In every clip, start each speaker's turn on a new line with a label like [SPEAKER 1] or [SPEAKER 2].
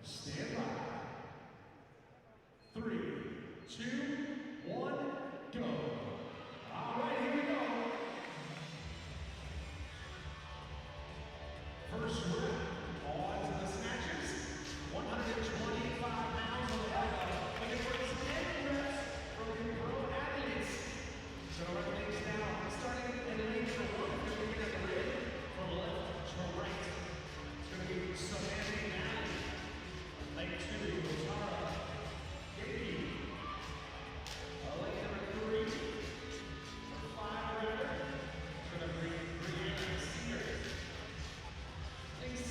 [SPEAKER 1] Stand by. 3, 2, 1, go. All right, here we go. First round, on to the snatches. 125 pounds on the elbow. Looking for the 10 reps from the pro athletes. So write things down. Starting in the lane for 1, you're looking at the rig from left to right. It's going to be Samantha Nally. Lane 2, Tara Gady. Lane number 3, for 5 rounder. It's going to be Brianna Sears. Lane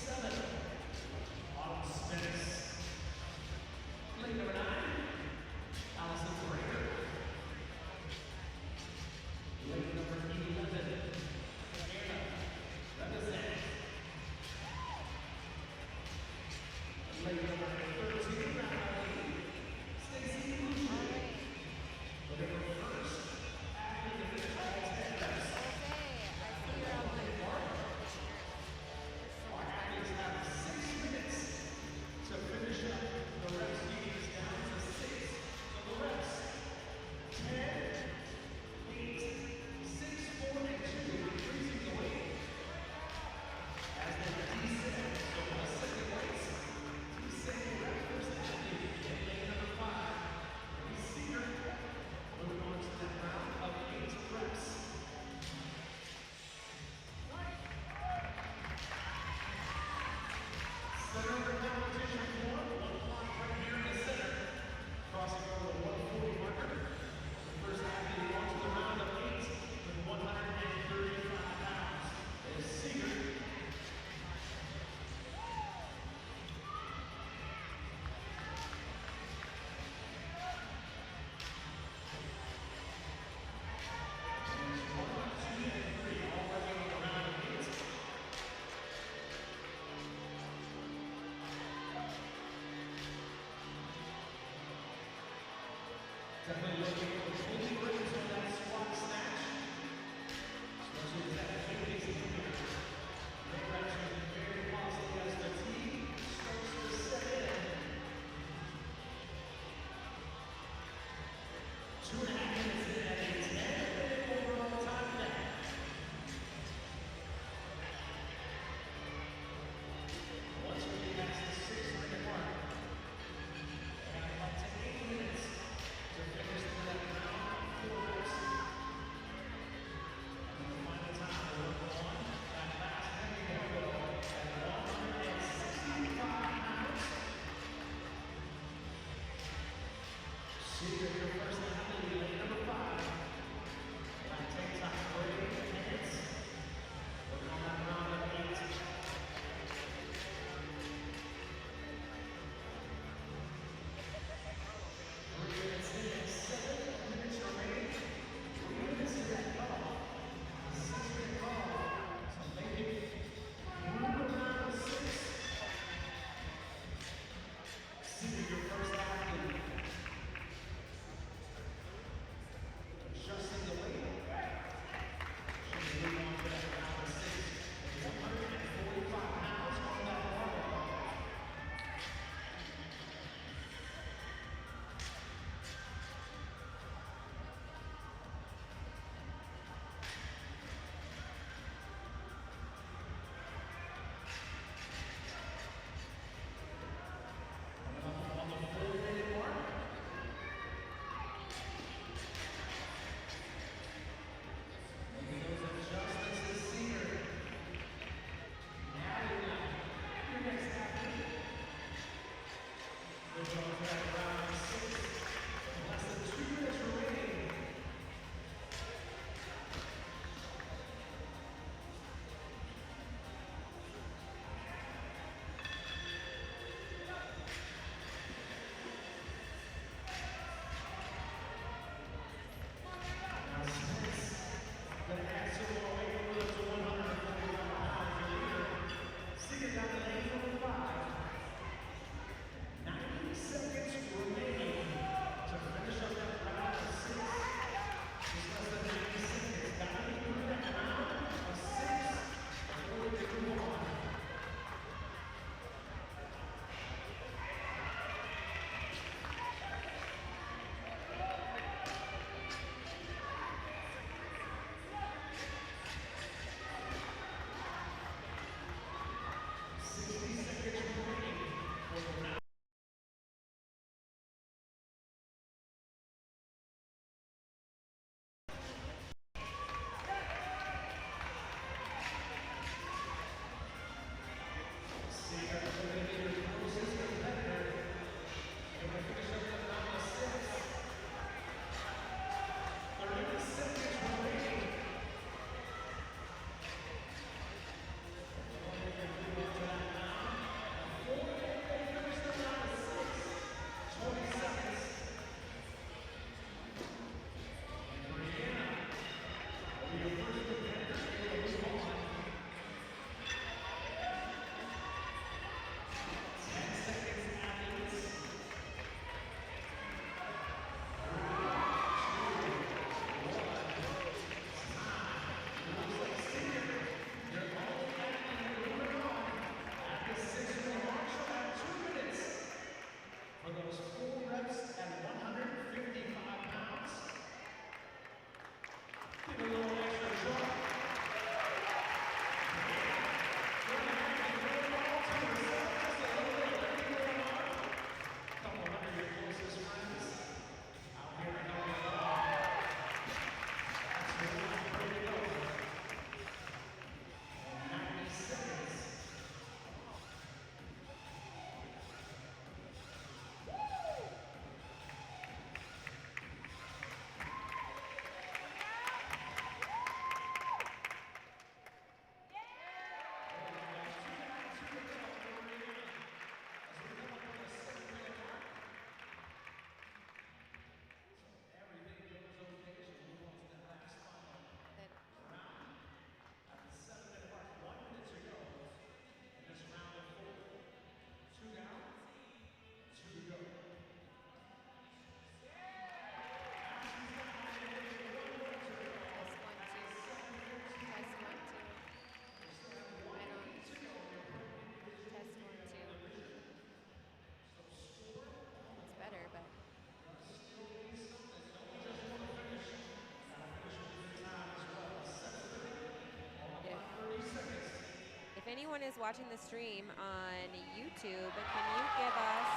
[SPEAKER 2] anyone is watching the stream on YouTube, can you give us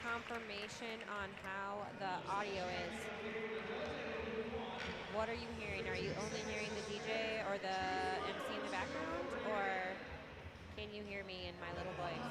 [SPEAKER 2] confirmation on how the audio is? What are you hearing? Are you only hearing the DJ or the MC in the background, or can you hear me in my little voice?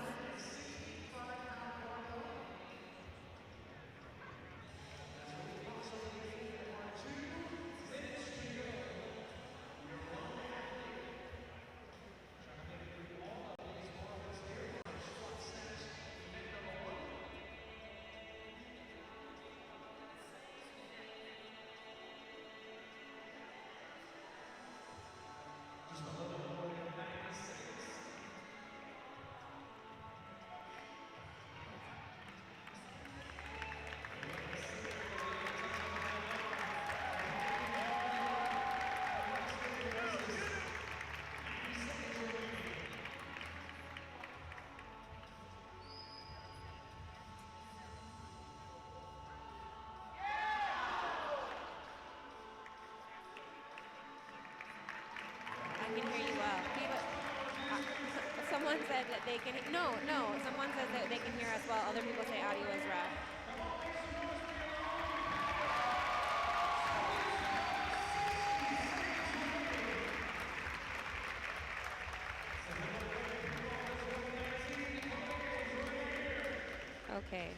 [SPEAKER 2] I can hear you well. Someone said that they can. No. Someone says that they can hear us well. Other people say audio is rough. Okay.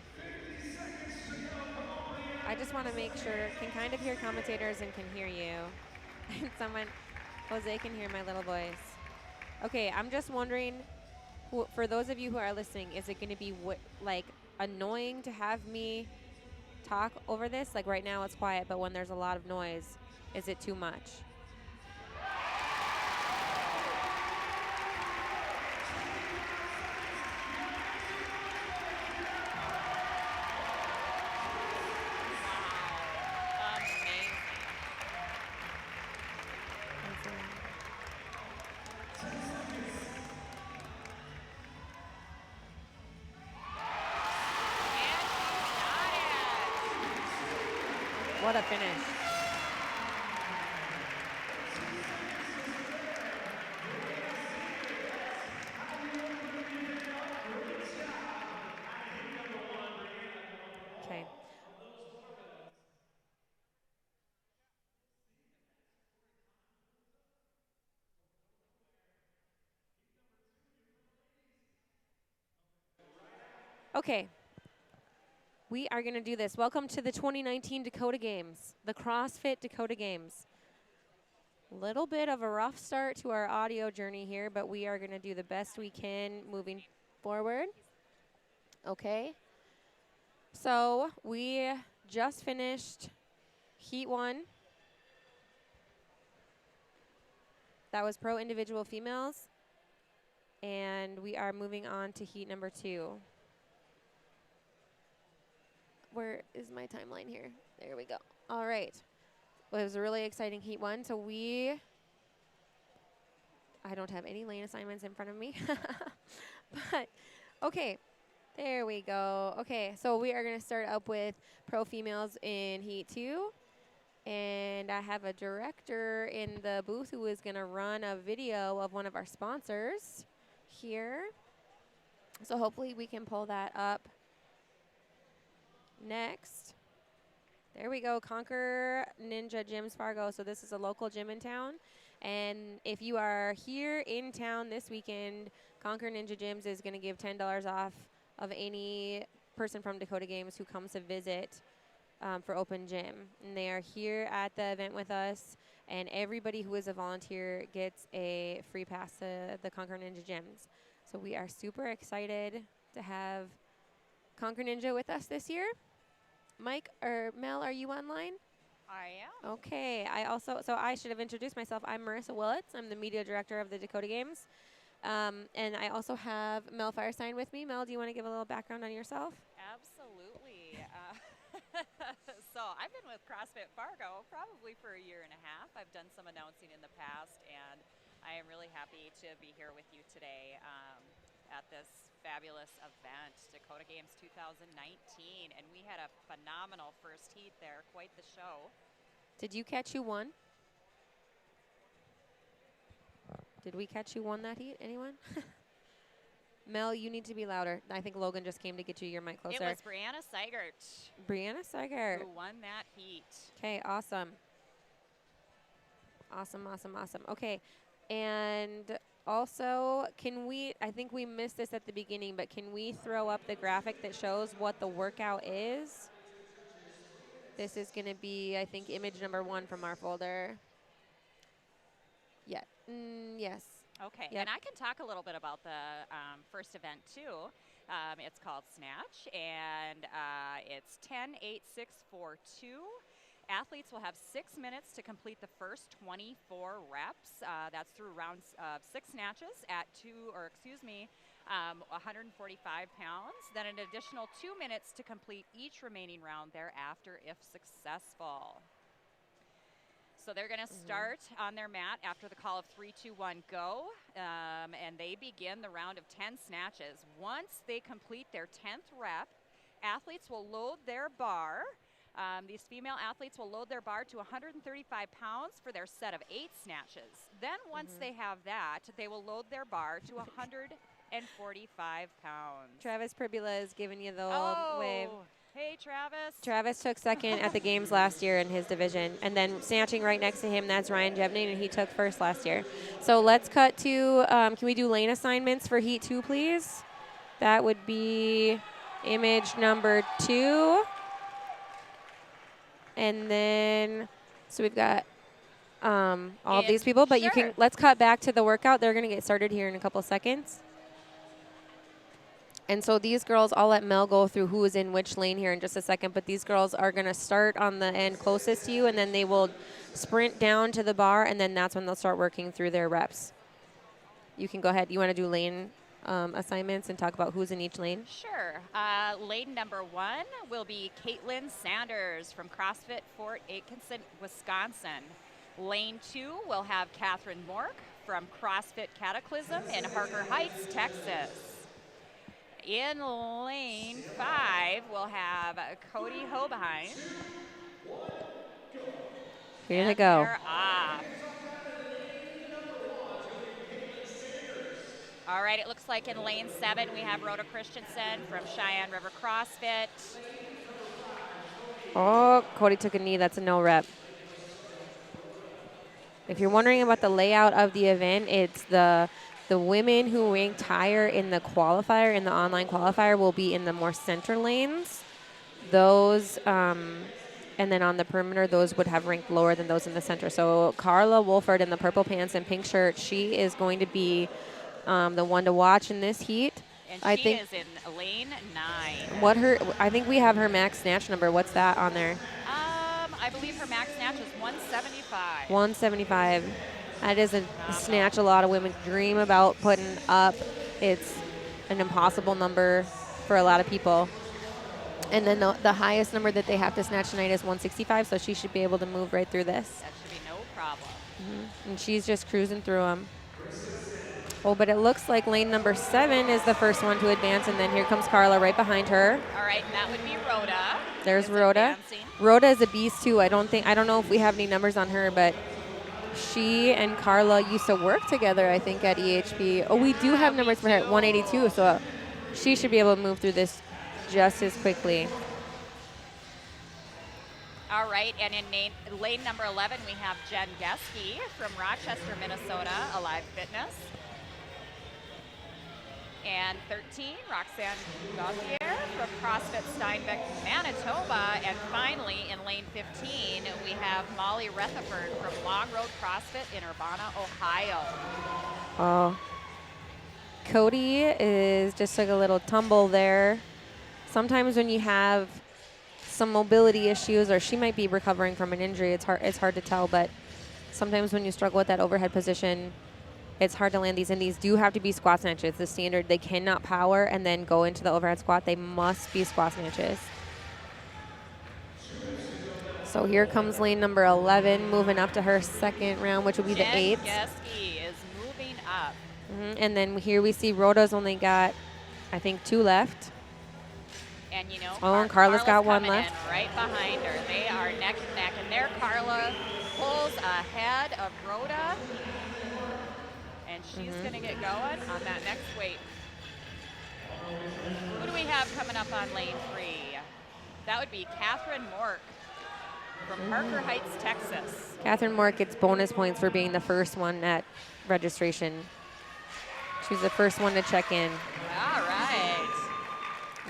[SPEAKER 2] I just want to make sure, can kind of hear commentators and can hear you. And Jose can hear my little voice. Okay, I'm just wondering, for those of you who are listening, is it going to be like annoying to have me talk over this? Like right now it's quiet, but when there's a lot of noise, is it too much? What a finish. Okay. Okay. We are going to do this. Welcome to the 2019 Dakota Games, the CrossFit Dakota Games. Little bit of a rough start to our audio journey here, but we are going to do the best we can moving forward. Okay. So we just finished Heat 1. That was pro individual females. And we are moving on to Heat number 2. Where is my timeline here? There we go. All right. Well, it was a really exciting Heat 1. So I don't have any lane assignments in front of me. But, okay. There we go. Okay, so we are going to start up with pro females in Heat 2. And I have a director in the booth who is going to run a video of one of our sponsors here. So hopefully we can pull that up next. There we go, Conquer Ninja Gyms Fargo. So this is a local gym in town. And if you are here in town this weekend, Conquer Ninja Gyms is going to give $10 off of any person from Dakota Games who comes to visit for open gym. And they are here at the event with us. And everybody who is a volunteer gets a free pass to the Conquer Ninja Gyms. So we are super excited to have Conquer Ninja with us this year. Mike or Mel, are you online?
[SPEAKER 3] I am.
[SPEAKER 2] Okay. I should have introduced myself. I'm Marissa Willits. I'm the media director of the Dakota Games. And I also have Mel Firestein with me. Mel, do you want to give a little background on yourself?
[SPEAKER 3] Absolutely. So I've been with CrossFit Fargo probably for a year and a half. I've done some announcing in the past, and I am really happy to be here with you today at this fabulous event, Dakota Games 2019. And we had a phenomenal first heat there, quite the show.
[SPEAKER 2] Did you catch who won? Did we catch who won that heat? Anyone? Mel, you need to be louder. I think Logan just came to get you your mic closer.
[SPEAKER 3] It was Brianna Seigert
[SPEAKER 2] Brianna Seigert.
[SPEAKER 3] who won that heat.
[SPEAKER 2] Okay, awesome. Awesome, awesome, awesome. Okay, and also, I think we missed this at the beginning, but can we throw up the graphic that shows what the workout is? This is going to be, I think, image number 1 from our folder. Yeah. Yes.
[SPEAKER 3] Okay,
[SPEAKER 2] Yep.
[SPEAKER 3] and I can talk a little bit about the first event too. It's called Snatch, and it's 10, 8, 6, 4, 2. Athletes will have 6 minutes to complete the first 24 reps. That's through rounds of 6 snatches at 145 pounds. Then an additional 2 minutes to complete each remaining round thereafter if successful. So they're going to start on their mat after the call of 3, 2, 1, go, and they begin the round of 10 snatches. Once they complete their 10th rep, athletes will load their bar. These female athletes will load their bar to 135 pounds for their set of 8 snatches. Then once they have that, they will load their bar to 145 pounds.
[SPEAKER 2] Travis Pribula is giving you the old wave.
[SPEAKER 3] Hey, Travis.
[SPEAKER 2] Travis took second at the games last year in his division. And then snatching right next to him, that's Ryan Jevning, and he took first last year. So let's cut to, can we do lane assignments for Heat 2, please? That would be image number 2. And then, so we've got all of these people, but let's cut back to the workout. They're going to get started here in a couple seconds. And so these girls, I'll let Mel go through who is in which lane here in just a second, but these girls are going to start on the end closest to you, and then they will sprint down to the bar, and then that's when they'll start working through their reps. You can go ahead. You want to do lane assignments and talk about who's in each lane?
[SPEAKER 3] Sure. Lane number 1 will be Caitlin Sanders from CrossFit Fort Atkinson, Wisconsin. Lane 2 will have Catherine Mork from CrossFit Cataclysm in Harker Heights, Texas. In lane 5, we'll have Cody Hobeheim.
[SPEAKER 2] Here they go.
[SPEAKER 3] They're off. All right, it looks like in lane 7, we have Rhoda Christensen from Cheyenne River CrossFit.
[SPEAKER 2] Oh, Cody took a knee. That's a no rep. If you're wondering about the layout of the event, it's the women who ranked higher in the qualifier, in the online qualifier, will be in the more center lanes. Those, and then on the perimeter, those would have ranked lower than those in the center. So Carla Wolford in the purple pants and pink shirt, she is going to be the one to watch in this heat.
[SPEAKER 3] And she is in lane 9.
[SPEAKER 2] I think we have her max snatch number. What's that on there?
[SPEAKER 3] I believe her max snatch is 175.
[SPEAKER 2] 175. That is a snatch a lot of women dream about putting up. It's an impossible number for a lot of people. And then the highest number that they have to snatch tonight is 165, so she should be able to move right through this.
[SPEAKER 3] That should be no problem.
[SPEAKER 2] And she's just cruising through them. Oh, but it looks like lane number 7 is the first one to advance, and then here comes Carla right behind her.
[SPEAKER 3] All right, and that would be Rhoda.
[SPEAKER 2] There's Rhoda.
[SPEAKER 3] Advancing.
[SPEAKER 2] Rhoda is a beast too. I don't know if we have any numbers on her, but she and Carla used to work together, I think, at EHP. Oh, we do have numbers for her at 182, so she should be able to move through this just as quickly.
[SPEAKER 3] All right, and in lane number 11, we have Jen Geske from Rochester, Minnesota, Alive Fitness. And 13, Roxanne Gauthier from CrossFit Steinbeck, Manitoba. And finally, in lane 15, we have Molly Rutherford from Long Road CrossFit in Urbana, Ohio.
[SPEAKER 2] Oh, Cody just took a little tumble there. Sometimes when you have some mobility issues, or she might be recovering from an injury, it's hard to tell, but sometimes when you struggle with that overhead position, it's hard to land these, and these do have to be squat snatches. The standard, they cannot power and then go into the overhead squat. They must be squat snatches. So here comes lane number 11, moving up to her second round, which will be the 8th.
[SPEAKER 3] Geske is moving up.
[SPEAKER 2] And then here we see Rhoda's only got, I think, 2 left.
[SPEAKER 3] And you know,
[SPEAKER 2] and Carla's got 1 left.
[SPEAKER 3] Right behind her. They are neck and neck, and there Carla pulls ahead of Rhoda. And she's going to get going on that next weight. Who do we have coming up on lane 3? That would be Catherine Mork from Parker Heights, Texas.
[SPEAKER 2] Catherine Mork gets bonus points for being the first one at registration. She's the first one to check in.
[SPEAKER 3] All right.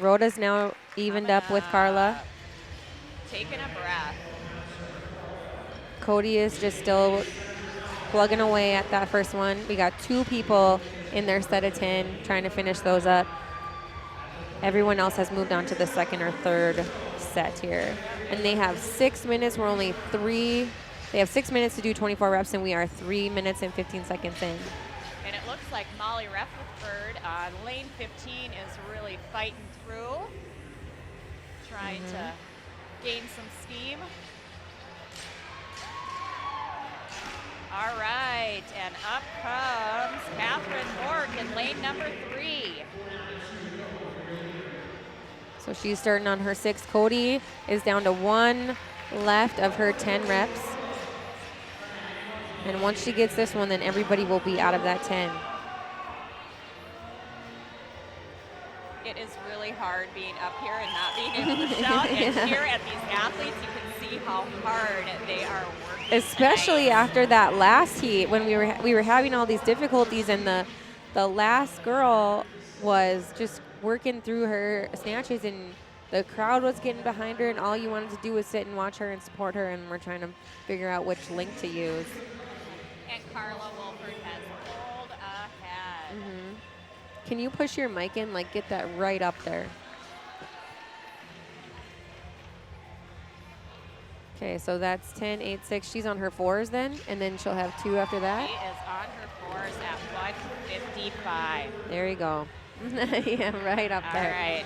[SPEAKER 2] Rhoda's now evened up with Carla.
[SPEAKER 3] Taking a breath.
[SPEAKER 2] Cody is just still plugging away at that first one. We got 2 people in their set of 10 trying to finish those up. Everyone else has moved on to the second or third set here. And they have 6 minutes. We're only 3. They have 6 minutes to do 24 reps, and we are 3 minutes and 15 seconds in.
[SPEAKER 3] And it looks like Molly Rutherford on lane 15 is really fighting through, trying to gain some steam. All right, and up comes Catherine Mork in lane number 3.
[SPEAKER 2] So she's starting on her 6. Cody is down to 1 left of her 10 reps. And once she gets this one, then everybody will be out of that 10.
[SPEAKER 3] It is really hard being up here and not being able to shout. And here at these athletes, you can see how hard they are working.
[SPEAKER 2] Especially after that last heat when we were having all these difficulties, and the last girl was just working through her snatches, and the crowd was getting behind her, and all you wanted to do was sit and watch her and support her, and we're trying to figure out which link to use.
[SPEAKER 3] And Carla Wolford has pulled ahead.
[SPEAKER 2] Can you push your mic in, like get that right up there? Okay, so that's 10, 8, 6. She's on her 4s then, and then she'll have 2 after that.
[SPEAKER 3] She is on her 4s at 1:55.
[SPEAKER 2] There you go. Yeah, right up there.
[SPEAKER 3] All right.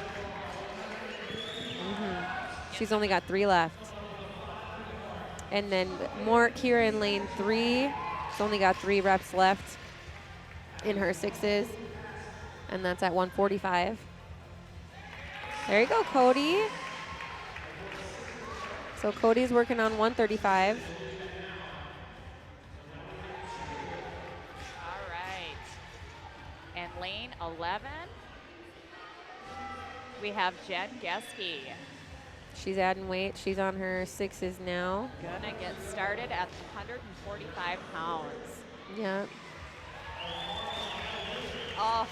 [SPEAKER 2] She's only got 3 left. And then Mork here in lane 3. She's only got 3 reps left in her 6s. And that's at 1:45. There you go, Cody. So Cody's working on 1:35.
[SPEAKER 3] All right. And lane 11, we have Jen Geske.
[SPEAKER 2] She's adding weight. She's on her 6s now.
[SPEAKER 3] Gonna get started at 145 pounds.
[SPEAKER 2] Yeah.
[SPEAKER 3] Oh.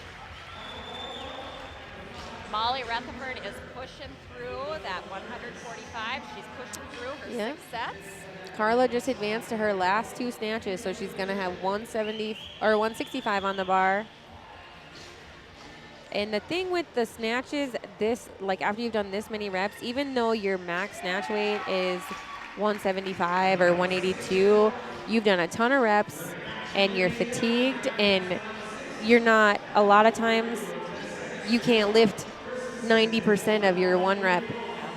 [SPEAKER 3] Molly Rutherford is pushing through that 145. She's pushing through her 6 sets.
[SPEAKER 2] Carla just advanced to her last 2 snatches, so she's gonna have 170 or 165 on the bar. And the thing with the snatches, this, like after you've done this many reps, even though your max snatch weight is 175 or 182, you've done a ton of reps and you're fatigued, and you're not, a lot of times you can't lift 90% of your 1 rep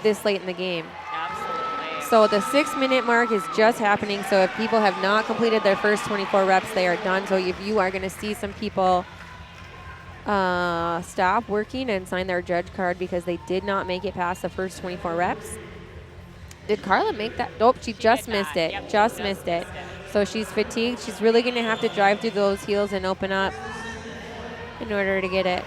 [SPEAKER 2] this late in the game.
[SPEAKER 3] Absolutely.
[SPEAKER 2] So the 6-minute mark is just happening. So if people have not completed their first 24 reps, they are done. So if you are going to see some people stop working and sign their judge card because they did not make it past the first 24 reps. Did Carla make that? Nope, she just missed it.
[SPEAKER 3] Yep,
[SPEAKER 2] just missed it. So she's fatigued. She's really going to have to drive through those heels and open up in order to get it.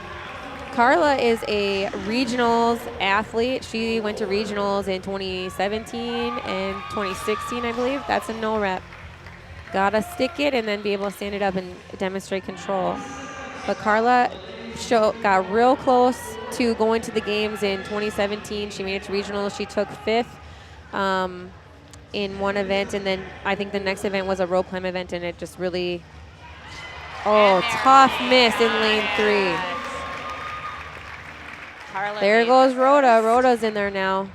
[SPEAKER 2] Carla is a regionals athlete. She went to regionals in 2017 and 2016, I believe. That's a no rep. Gotta stick it and then be able to stand it up and demonstrate control. But Carla got real close to going to the games in 2017. She made it to regionals. She took 5th in one event, and then I think the next event was a rope climb event, and it just really, tough miss in lane 3.
[SPEAKER 3] Carla
[SPEAKER 2] There goes Rhoda. Rhoda's in there now.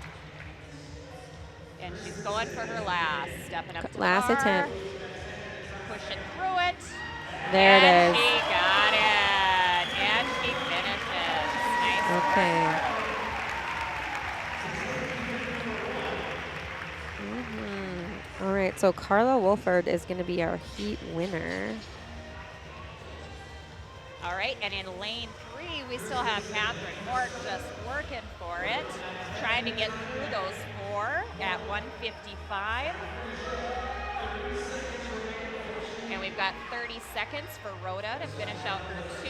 [SPEAKER 3] And she's going for her last. Stepping up to
[SPEAKER 2] Last
[SPEAKER 3] bar,
[SPEAKER 2] attempt.
[SPEAKER 3] pushing through it.
[SPEAKER 2] There
[SPEAKER 3] and
[SPEAKER 2] it is.
[SPEAKER 3] She got it. And she finishes. Nice
[SPEAKER 2] Okay.
[SPEAKER 3] work.
[SPEAKER 2] All right, so Carla Wolford is going to be our heat winner.
[SPEAKER 3] All right, and in lane 3, we still have Catherine Mork just working for it, trying to get through those 4 at 155. And we've got 30 seconds for Rhoda to finish out her 2.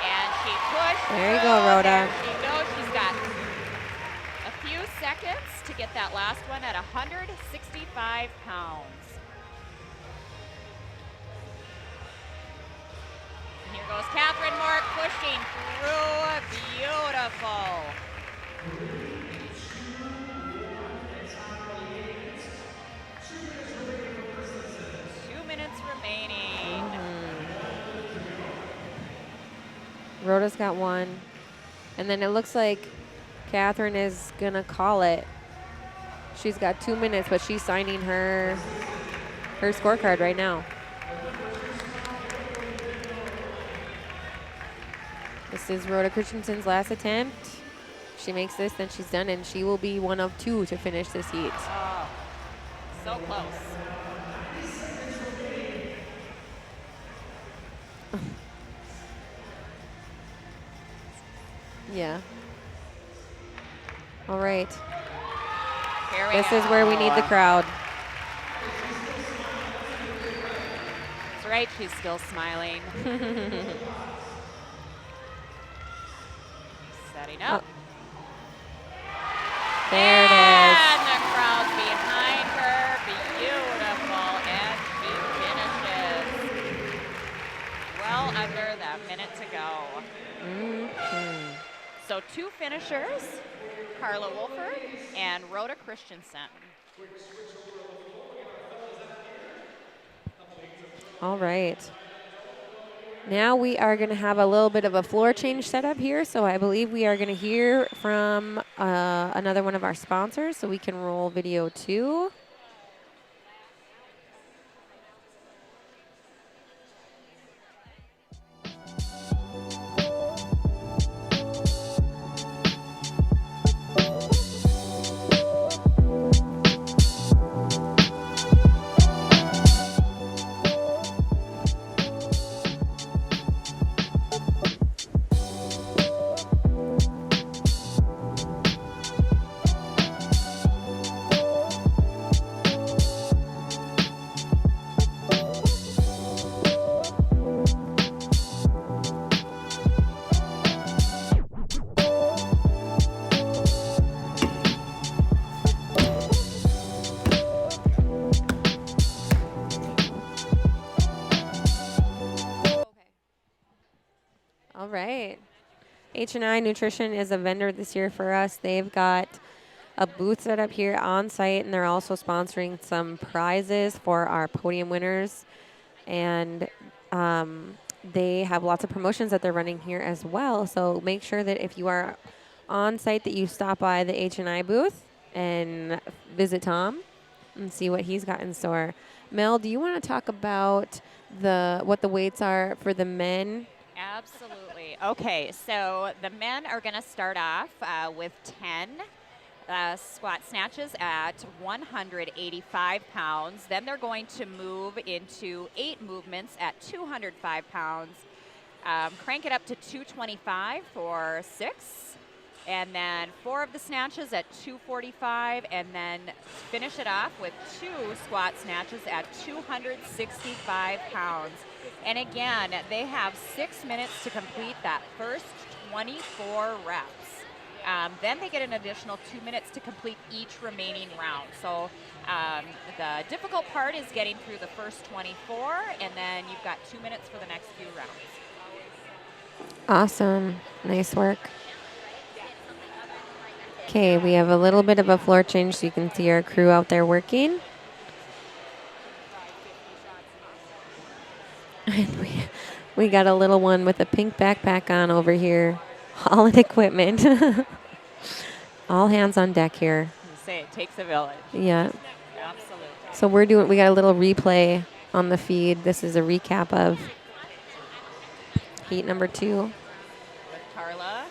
[SPEAKER 3] And she pushed.
[SPEAKER 2] There you go, Rhoda.
[SPEAKER 3] There she goes. She's got a few seconds to get that last one at 165 pounds. And here goes Catherine Mork pushing through. Beautiful. 2 minutes remaining.
[SPEAKER 2] Rhoda's got 1. And then it looks like Catherine is going to call it. She's got 2 minutes, but she's signing her scorecard right now. This is Rhoda Christensen's last attempt. If she makes this, then she's done, and she will be one of 2 to finish this heat.
[SPEAKER 3] Oh, so close.
[SPEAKER 2] Yeah. All right.
[SPEAKER 3] Here we
[SPEAKER 2] This
[SPEAKER 3] go.
[SPEAKER 2] is where we need the crowd.
[SPEAKER 3] That's right, she's still smiling. Setting up.
[SPEAKER 2] There it is.
[SPEAKER 3] And the crowd's behind her. Beautiful. And she finishes. Well under that minute to go. So 2 finishers, Carla Wolford and Rhoda Christensen.
[SPEAKER 2] All right. Now we are going to have a little bit of a floor change set up here. So I believe we are going to hear from another one of our sponsors so we can roll video 2. All right. H&I Nutrition is a vendor this year for us. They've got a booth set up here on site, and they're also sponsoring some prizes for our podium winners. And they have lots of promotions that they're running here as well. So make sure that if you are on site that you stop by the H&I booth and visit Tom and see what he's got in store. Mel, do you want to talk about what the weights are for the men?
[SPEAKER 3] Absolutely. Okay, so the men are going to start off with 10 squat snatches at 185 pounds. Then they're going to move into 8 movements at 205 pounds. Crank it up to 225 for 6. And then 4 of the snatches at 245. And then finish it off with 2 squat snatches at 265 pounds. And again, they have 6 minutes to complete that first 24 reps. Then they get an additional 2 minutes to complete each remaining round. So the difficult part is getting through the first 24, and then you've got 2 minutes for the next few rounds.
[SPEAKER 2] Awesome. Nice work. Okay, we have a little bit of a floor change so you can see our crew out there working. And we got a little one with a pink backpack on over here, hauling equipment. All hands on deck here.
[SPEAKER 3] You say it takes a village.
[SPEAKER 2] Yeah.
[SPEAKER 3] Absolutely.
[SPEAKER 2] So we got a little replay on the feed. This is a recap of heat number 2.
[SPEAKER 3] With Carla.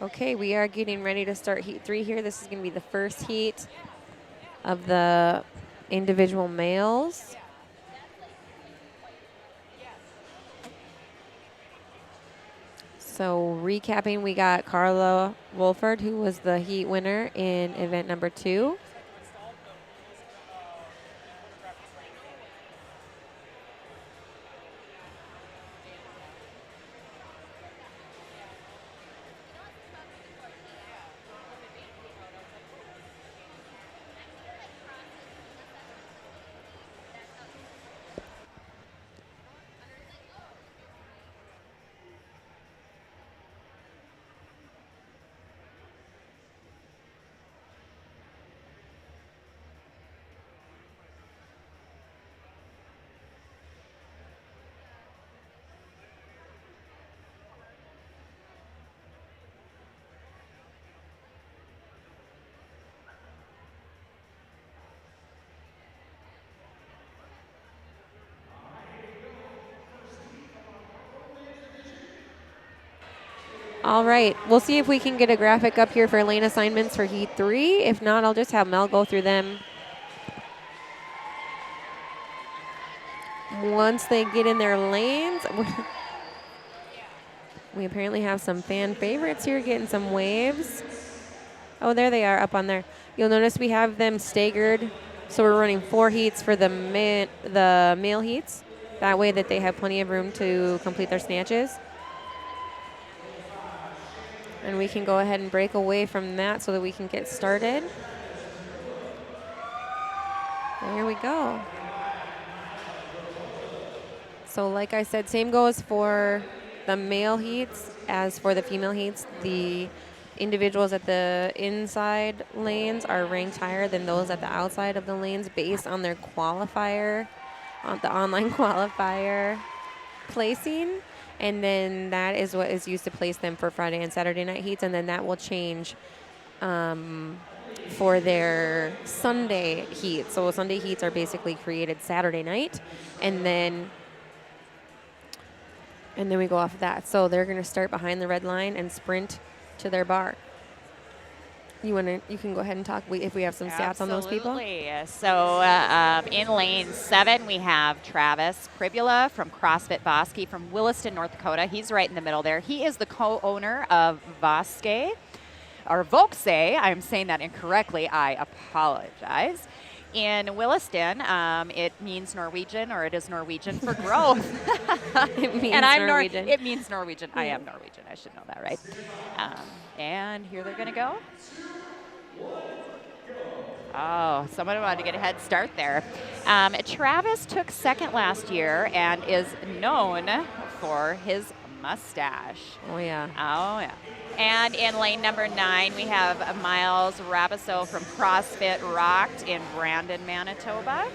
[SPEAKER 2] Okay, we are getting ready to start heat 3 here. This is going to be the first heat of the individual males. So recapping, we got Carla Wolford, who was the heat winner in event number 2. All right, we'll see if we can get a graphic up here for lane assignments for heat 3. If not, I'll just have Mel go through them. Once they get in their lanes, we apparently have some fan favorites here getting some waves. Oh, there they are up on there. You'll notice we have them staggered. So we're running 4 heats for the male heats. That way that they have plenty of room to complete their snatches. And we can go ahead and break away from that so that we can get started. There we go. So like I said, same goes for the male heats as for the female heats. The individuals at the inside lanes are ranked higher than those at the outside of the lanes based on their qualifier, on the online qualifier placing. And then that is what is used to place them for Friday and Saturday night heats. And then that will change for their Sunday heats. So Sunday heats are basically created Saturday night. And then we go off of that. So they're going to start behind the red line and sprint to their bar. You can go ahead and talk if we have some stats on those people.
[SPEAKER 3] Absolutely. So in lane 7, we have Travis Kribula from CrossFit Bosque from Williston, North Dakota. He's right in the middle there. He is the co-owner of Bosque, or Volkswagen. I'm saying that incorrectly. I apologize. In Williston, it means Norwegian, or it is Norwegian for growth.
[SPEAKER 2] It means
[SPEAKER 3] and I'm
[SPEAKER 2] Norwegian.
[SPEAKER 3] It means Norwegian. I am Norwegian. I should know that, right? And here they're going to go. Oh, someone wanted to get a head start there. Travis took second last year and is known for his mustache.
[SPEAKER 2] Oh, yeah.
[SPEAKER 3] Oh, yeah. And in lane number 9, we have Miles Rabiso from CrossFit Rocked in Brandon, Manitoba.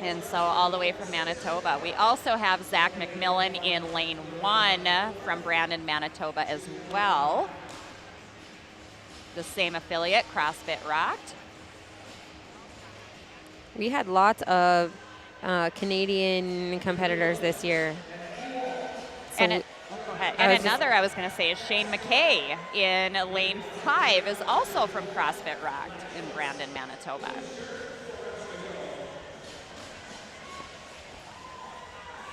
[SPEAKER 3] And so all the way from Manitoba. We also have Zach McMillan in lane 1 from Brandon, Manitoba as well. The same affiliate, CrossFit Rocked.
[SPEAKER 2] We had lots of Canadian competitors this year. So
[SPEAKER 3] And another I was going to say is Shane McKay in lane 5 is also from CrossFit Rocked in Brandon, Manitoba.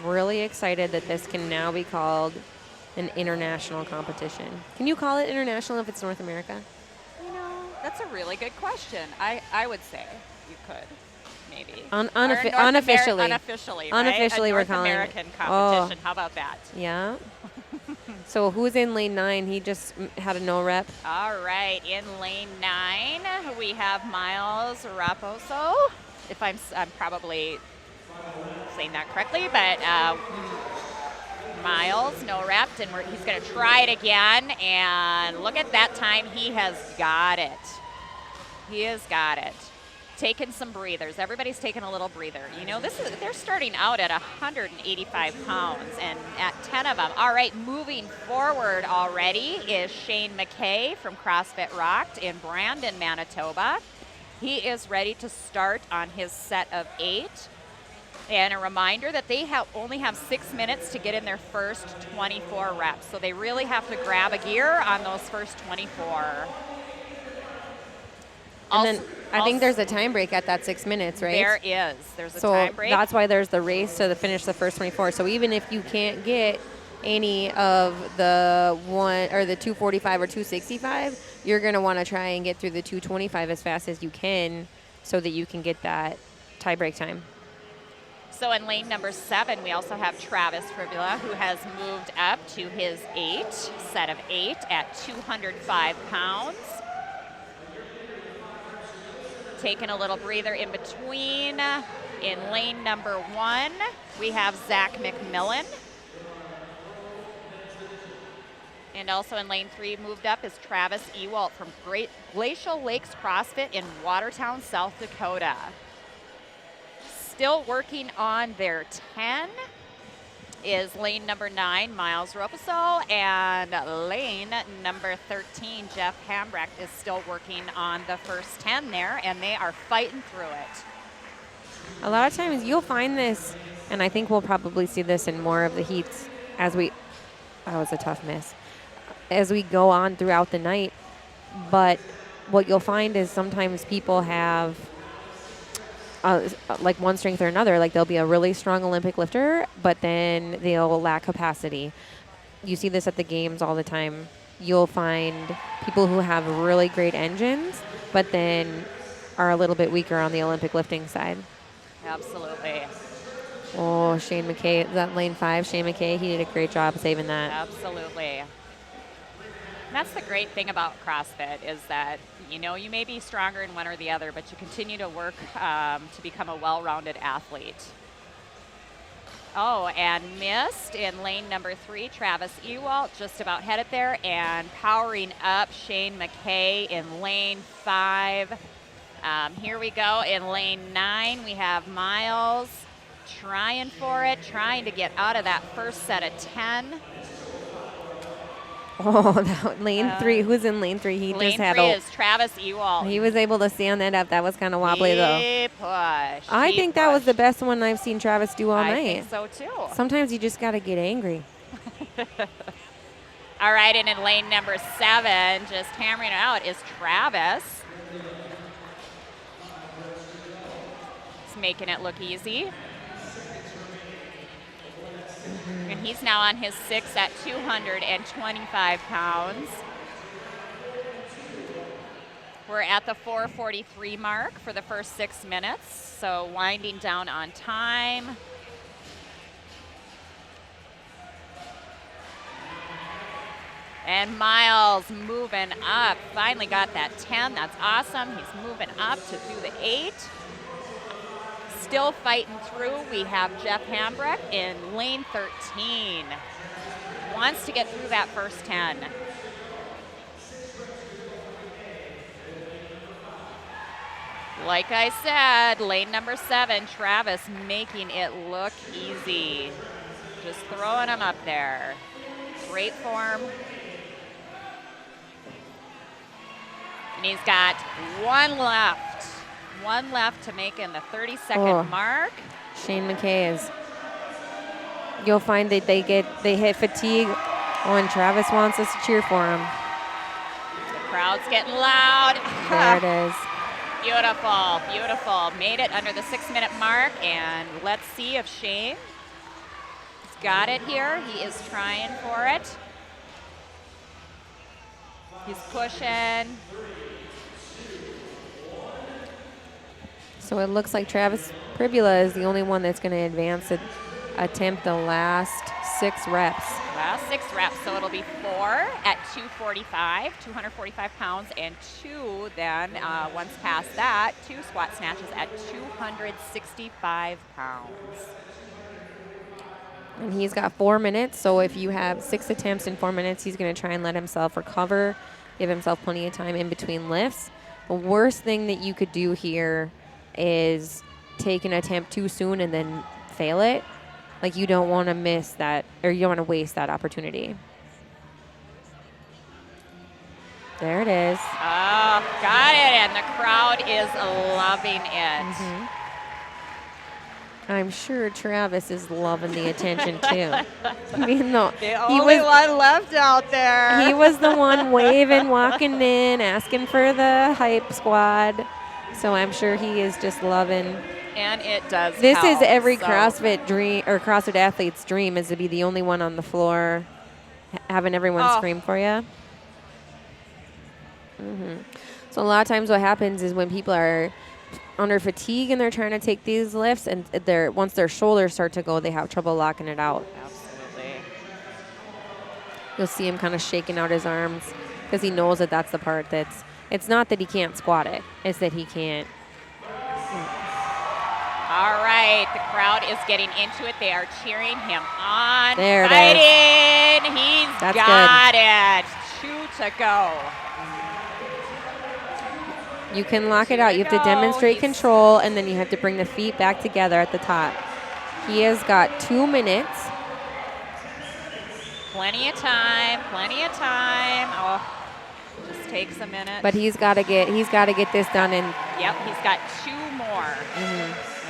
[SPEAKER 2] Really excited that this can now be called an international competition. Can you call it international if it's North America?
[SPEAKER 3] You know, that's a really good question. I would say you could, maybe.
[SPEAKER 2] Unofficially.
[SPEAKER 3] Unofficially, right?
[SPEAKER 2] Unofficially, we're calling it.
[SPEAKER 3] American competition. How about that?
[SPEAKER 2] Yeah. So who's in lane 9? He just had a no rep.
[SPEAKER 3] All right, in lane 9, we have Miles Raposo. If I'm probably saying that correctly, but Miles, no repped, and he's going to try it again. And look at that time. He has got it. He has got it. Taking some breathers. Everybody's taking a little breather. You know, they're starting out at 185 pounds and at 10 of them. All right, moving forward already is Shane McKay from CrossFit Rocked in Brandon, Manitoba. He is ready to start on his set of 8. And a reminder that they only have 6 minutes to get in their first 24 reps. So they really have to grab a gear on those first 24.
[SPEAKER 2] And then I think there's a time break at that 6 minutes, right?
[SPEAKER 3] There is. There's a
[SPEAKER 2] So
[SPEAKER 3] time break.
[SPEAKER 2] that's why there's the race to finish the first 24. So even if you can't get any of the 245 or 265, you're going to want to try and get through the 225 as fast as you can so that you can get that tie break time.
[SPEAKER 3] So in lane number 7, we also have Travis Fribula, who has moved up to his set of 8 at 205 pounds. Taking a little breather in between. In lane number 1, we have Zach McMillan. And also in lane 3, moved up is Travis Ewalt from Glacial Lakes CrossFit in Watertown, South Dakota. Still working on their 10 is lane number 9, Miles Ropiso, and lane number 13, Jeff Hambrecht, is still working on the first 10 there, and they are fighting through it.
[SPEAKER 2] A lot of times you'll find this, and I think we'll probably see this in more of the heats that was a tough miss, as we go on throughout the night. But what you'll find is sometimes people have like one strength or another. Like, they'll be a really strong Olympic lifter, but then they'll lack capacity. You see this at the games all the time. You'll find people who have really great engines, but then are a little bit weaker on the Olympic lifting side.
[SPEAKER 3] Absolutely.
[SPEAKER 2] Oh, Shane McKay, that lane 5, Shane McKay, he did a great job saving that.
[SPEAKER 3] Absolutely. And that's the great thing about CrossFit, is that, you may be stronger in one or the other, but you continue to work to become a well-rounded athlete. Oh, and missed in lane number 3, Travis Ewalt, just about headed there, and powering up Shane McKay in lane 5. Here we go in lane 9, we have Miles trying for it, trying to get out of that first set of 10.
[SPEAKER 2] Oh, that lane 3. Who's in lane 3? He
[SPEAKER 3] lane
[SPEAKER 2] just had
[SPEAKER 3] 3 is Travis Ewald.
[SPEAKER 2] He was able to stand that up. That was kind of wobbly, though.
[SPEAKER 3] Push.
[SPEAKER 2] I think that was the best one I've seen Travis do all night.
[SPEAKER 3] I think so, too.
[SPEAKER 2] Sometimes you just got to get angry.
[SPEAKER 3] All right, and in lane number 7, just hammering it out, is Travis. He's making it look easy. And he's now on his 6th at 225 pounds. We're at the 4:43 mark for the first 6 minutes, so winding down on time. And Miles moving up, finally got that 10, that's awesome. He's moving up to do the 8. Still fighting through, we have Jeff Hambrecht in lane 13. Wants to get through that first 10. Like I said, lane number 7, Travis making it look easy. Just throwing him up there. Great form. And he's got one left. One left to make in the 30-second mark.
[SPEAKER 2] Shane McKay is. You'll find that they hit fatigue when Travis wants us to cheer for him.
[SPEAKER 3] The crowd's getting loud.
[SPEAKER 2] There it is.
[SPEAKER 3] Beautiful, beautiful. Made it under the 6-minute mark, and let's see if Shane has got it here. He is trying for it. He's pushing.
[SPEAKER 2] So it looks like Travis Pribula is the only one that's going to advance and attempt the last 6 reps.
[SPEAKER 3] Last 6 reps, so it'll be 4 at 245 pounds, and 2 then, once past that, 2 squat snatches at 265 pounds.
[SPEAKER 2] And he's got 4 minutes, so if you have 6 attempts in 4 minutes, he's going to try and let himself recover, give himself plenty of time in between lifts. The worst thing that you could do here is take an attempt too soon and then fail it. Like, you don't want to miss that, or you don't want to waste that opportunity. There it is.
[SPEAKER 3] Oh, got it, and the crowd is loving it.
[SPEAKER 2] I'm sure Travis is loving the attention too. I mean, no,
[SPEAKER 3] The only one left out there.
[SPEAKER 2] he was the one waving, walking in, asking for the hype squad. So I'm sure he is just loving.
[SPEAKER 3] And it does.
[SPEAKER 2] This is
[SPEAKER 3] help,
[SPEAKER 2] every
[SPEAKER 3] so.
[SPEAKER 2] CrossFit dream or CrossFit athlete's dream, is to be the only one on the floor, having everyone scream for you. So a lot of times what happens is when people are under fatigue and they're trying to take these lifts, and once their shoulders start to go, they have trouble locking it out.
[SPEAKER 3] Absolutely.
[SPEAKER 2] You'll see him kind of shaking out his arms because he knows that that's the part it's not that he can't squat it, it's that he can't.
[SPEAKER 3] All right, the crowd is getting into it. They are cheering him on.
[SPEAKER 2] There it
[SPEAKER 3] is. He's
[SPEAKER 2] That's
[SPEAKER 3] got it. 2 to go.
[SPEAKER 2] You can lock it out. You have to demonstrate control, and then you have to bring the feet back together at the top. He has got 2 minutes.
[SPEAKER 3] Plenty of time. Plenty of time. Oh, just takes a minute.
[SPEAKER 2] But he's got to get this done. And
[SPEAKER 3] yep, he's got 2 more.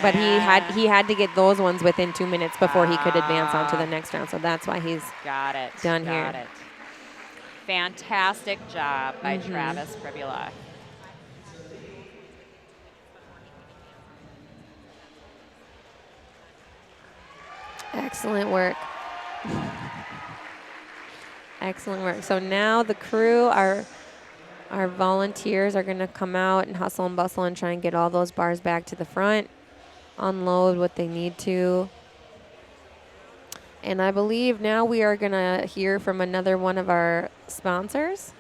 [SPEAKER 2] But he had to get those ones within 2 minutes before he could advance on to the next round. So that's why he's done here.
[SPEAKER 3] Got it. Fantastic job by Travis Pribula.
[SPEAKER 2] Excellent work. Excellent work. So now the crew, our volunteers are going to come out and hustle and bustle and try and get all those bars back to the front, unload what they need to. And I believe now we are going to hear from another one of our sponsors.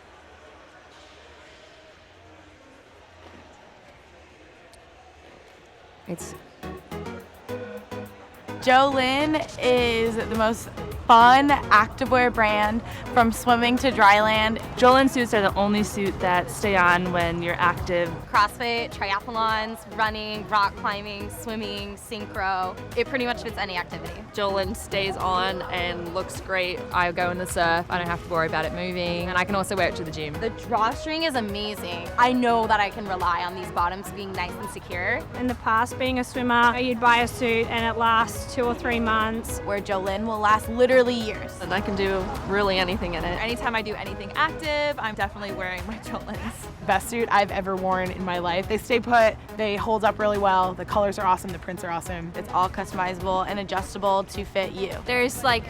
[SPEAKER 4] Jolyn is the most fun activewear brand from swimming to dryland.
[SPEAKER 5] Jolyn suits are the only suit that stay on when you're active.
[SPEAKER 6] CrossFit, triathlons, running, rock climbing, swimming, synchro. It pretty much fits any activity.
[SPEAKER 7] Jolyn stays on and looks great. I go in the surf, I don't have to worry about it moving, and I can also wear it to the gym.
[SPEAKER 6] The drawstring is amazing. I know that I can rely on these bottoms being nice and secure.
[SPEAKER 8] In the past, being a swimmer, you'd buy a suit and it lasts 2 or 3 months.
[SPEAKER 4] Where Jolyn will last literally years.
[SPEAKER 7] And I can do really anything in it.
[SPEAKER 9] Anytime I do anything active, I'm definitely wearing my Jolyns.
[SPEAKER 10] Best suit I've ever worn in my life. They stay put, they hold up really well, the colors are awesome, the prints are awesome.
[SPEAKER 4] It's all customizable and adjustable to fit you.
[SPEAKER 11] There's like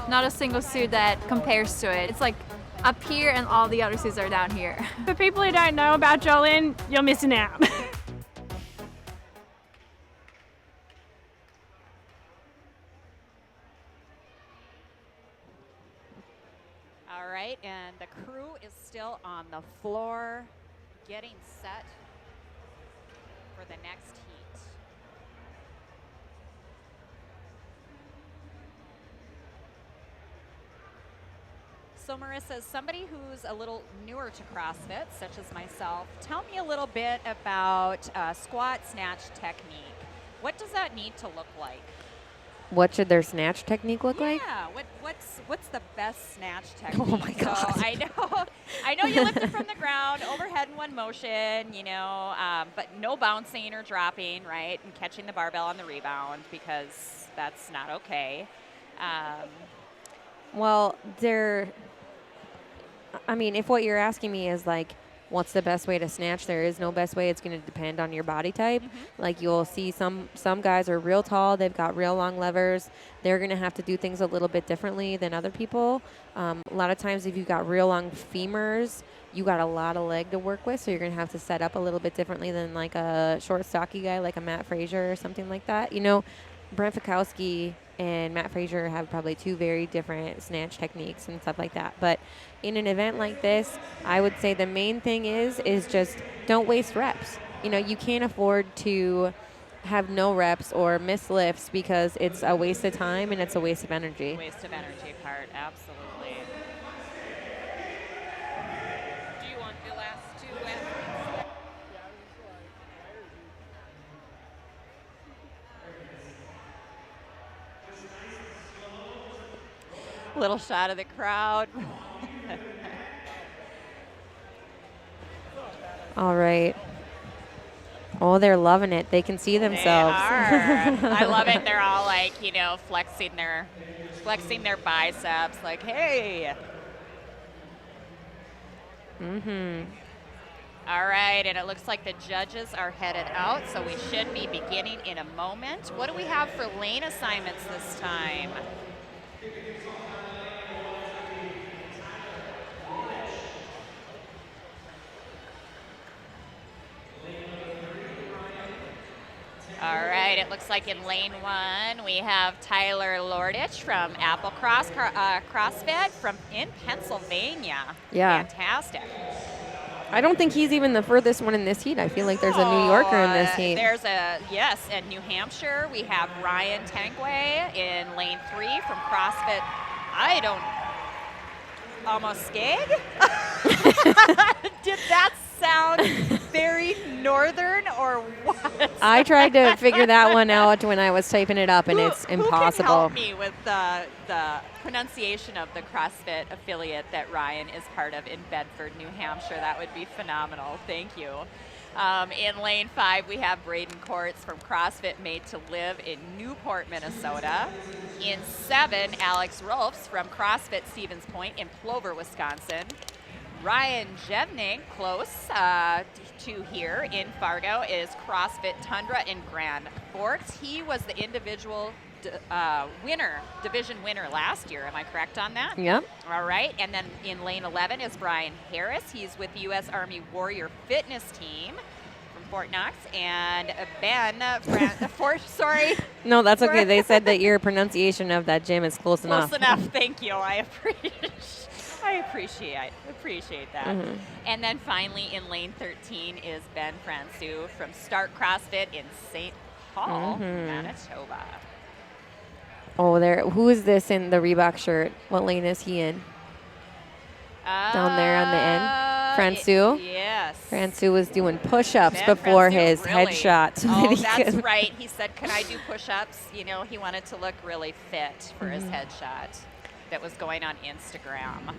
[SPEAKER 11] not a single suit that compares to it. It's like up here and all the other suits are down here.
[SPEAKER 8] For people who don't know about Jolyn, you're missing out.
[SPEAKER 3] All right, and the crew is still on the floor getting set for the next heat. So Marissa, as somebody who's a little newer to CrossFit, such as myself, tell me a little bit about squat snatch technique. What does that need to look like?
[SPEAKER 2] What should their snatch technique look like?
[SPEAKER 3] Yeah, what's the best snatch technique?
[SPEAKER 2] Oh my God.
[SPEAKER 3] So I know you lift it from the ground, overhead in one motion, but no bouncing or dropping, right? And catching the barbell on the rebound, because that's not okay.
[SPEAKER 2] Well, if what you're asking me is like, what's the best way to snatch? There is no best way. It's going to depend on your body type. Like you'll see some guys are real tall. They've got real long levers. They're going to have to do things a little bit differently than other people. A lot of times if you've got real long femurs, you got a lot of leg to work with. So you're going to have to set up a little bit differently than like a short, stocky guy like a Matt Frazier or something like that. Brent Fikowski and Matt Frazier have probably 2 very different snatch techniques and stuff like that. But in an event like this, I would say the main thing is just don't waste reps. You can't afford to have no reps or miss lifts because it's a waste of time and it's a waste of energy.
[SPEAKER 3] Waste of energy part, absolutely. Do you want the last 2 athletes? Little shot of the crowd.
[SPEAKER 2] All right. Oh, they're loving it. They can see themselves.
[SPEAKER 3] They are. I love it. They're all like, flexing their biceps, like, hey. All right, and it looks like the judges are headed out, so we should be beginning in a moment. What do we have for lane assignments this time? All right, it looks like in lane 1 we have Tyler Lordich from Applecross CrossFit in Pennsylvania.
[SPEAKER 2] Yeah.
[SPEAKER 3] Fantastic.
[SPEAKER 2] I don't think he's even the furthest one in this heat. I feel like there's a New Yorker in this heat.
[SPEAKER 3] There's in New Hampshire, we have Ryan Tangway in lane 3 from CrossFit. Almost skeg? Did that sound very northern or what?
[SPEAKER 2] I tried to figure that one out when I was typing it up, and it's impossible.
[SPEAKER 3] Who can help me with the pronunciation of the CrossFit affiliate that Ryan is part of in Bedford, New Hampshire? That would be phenomenal. Thank you. In lane 5, we have Braden Courts from CrossFit Made to Live in Newport, Minnesota. In 7, Alex Rolfs from CrossFit Stevens Point in Plover, Wisconsin. Ryan Jevning, close to here in Fargo, is CrossFit Tundra in Grand Forks. He was the individual division winner last year. Am I correct on that?
[SPEAKER 2] Yep.
[SPEAKER 3] All right. And then in lane 11 is Brian Harris. He's with the U.S. Army Warrior Fitness Team from Fort Knox. And Ben, sorry.
[SPEAKER 2] No, that's okay. They said that your pronunciation of that gym is close enough.
[SPEAKER 3] Close enough. Thank you. I appreciate that. And then finally in lane 13 is Ben Francouz from Start CrossFit in St. Paul, Manitoba.
[SPEAKER 2] Oh, who is this in the Reebok shirt? What lane is he in? Down there on the end. Francouz?
[SPEAKER 3] Yes.
[SPEAKER 2] Francouz was doing push-ups before his headshot. So
[SPEAKER 3] oh, that's right. He said, can I do push-ups? He wanted to look really fit for his headshot that was going on Instagram.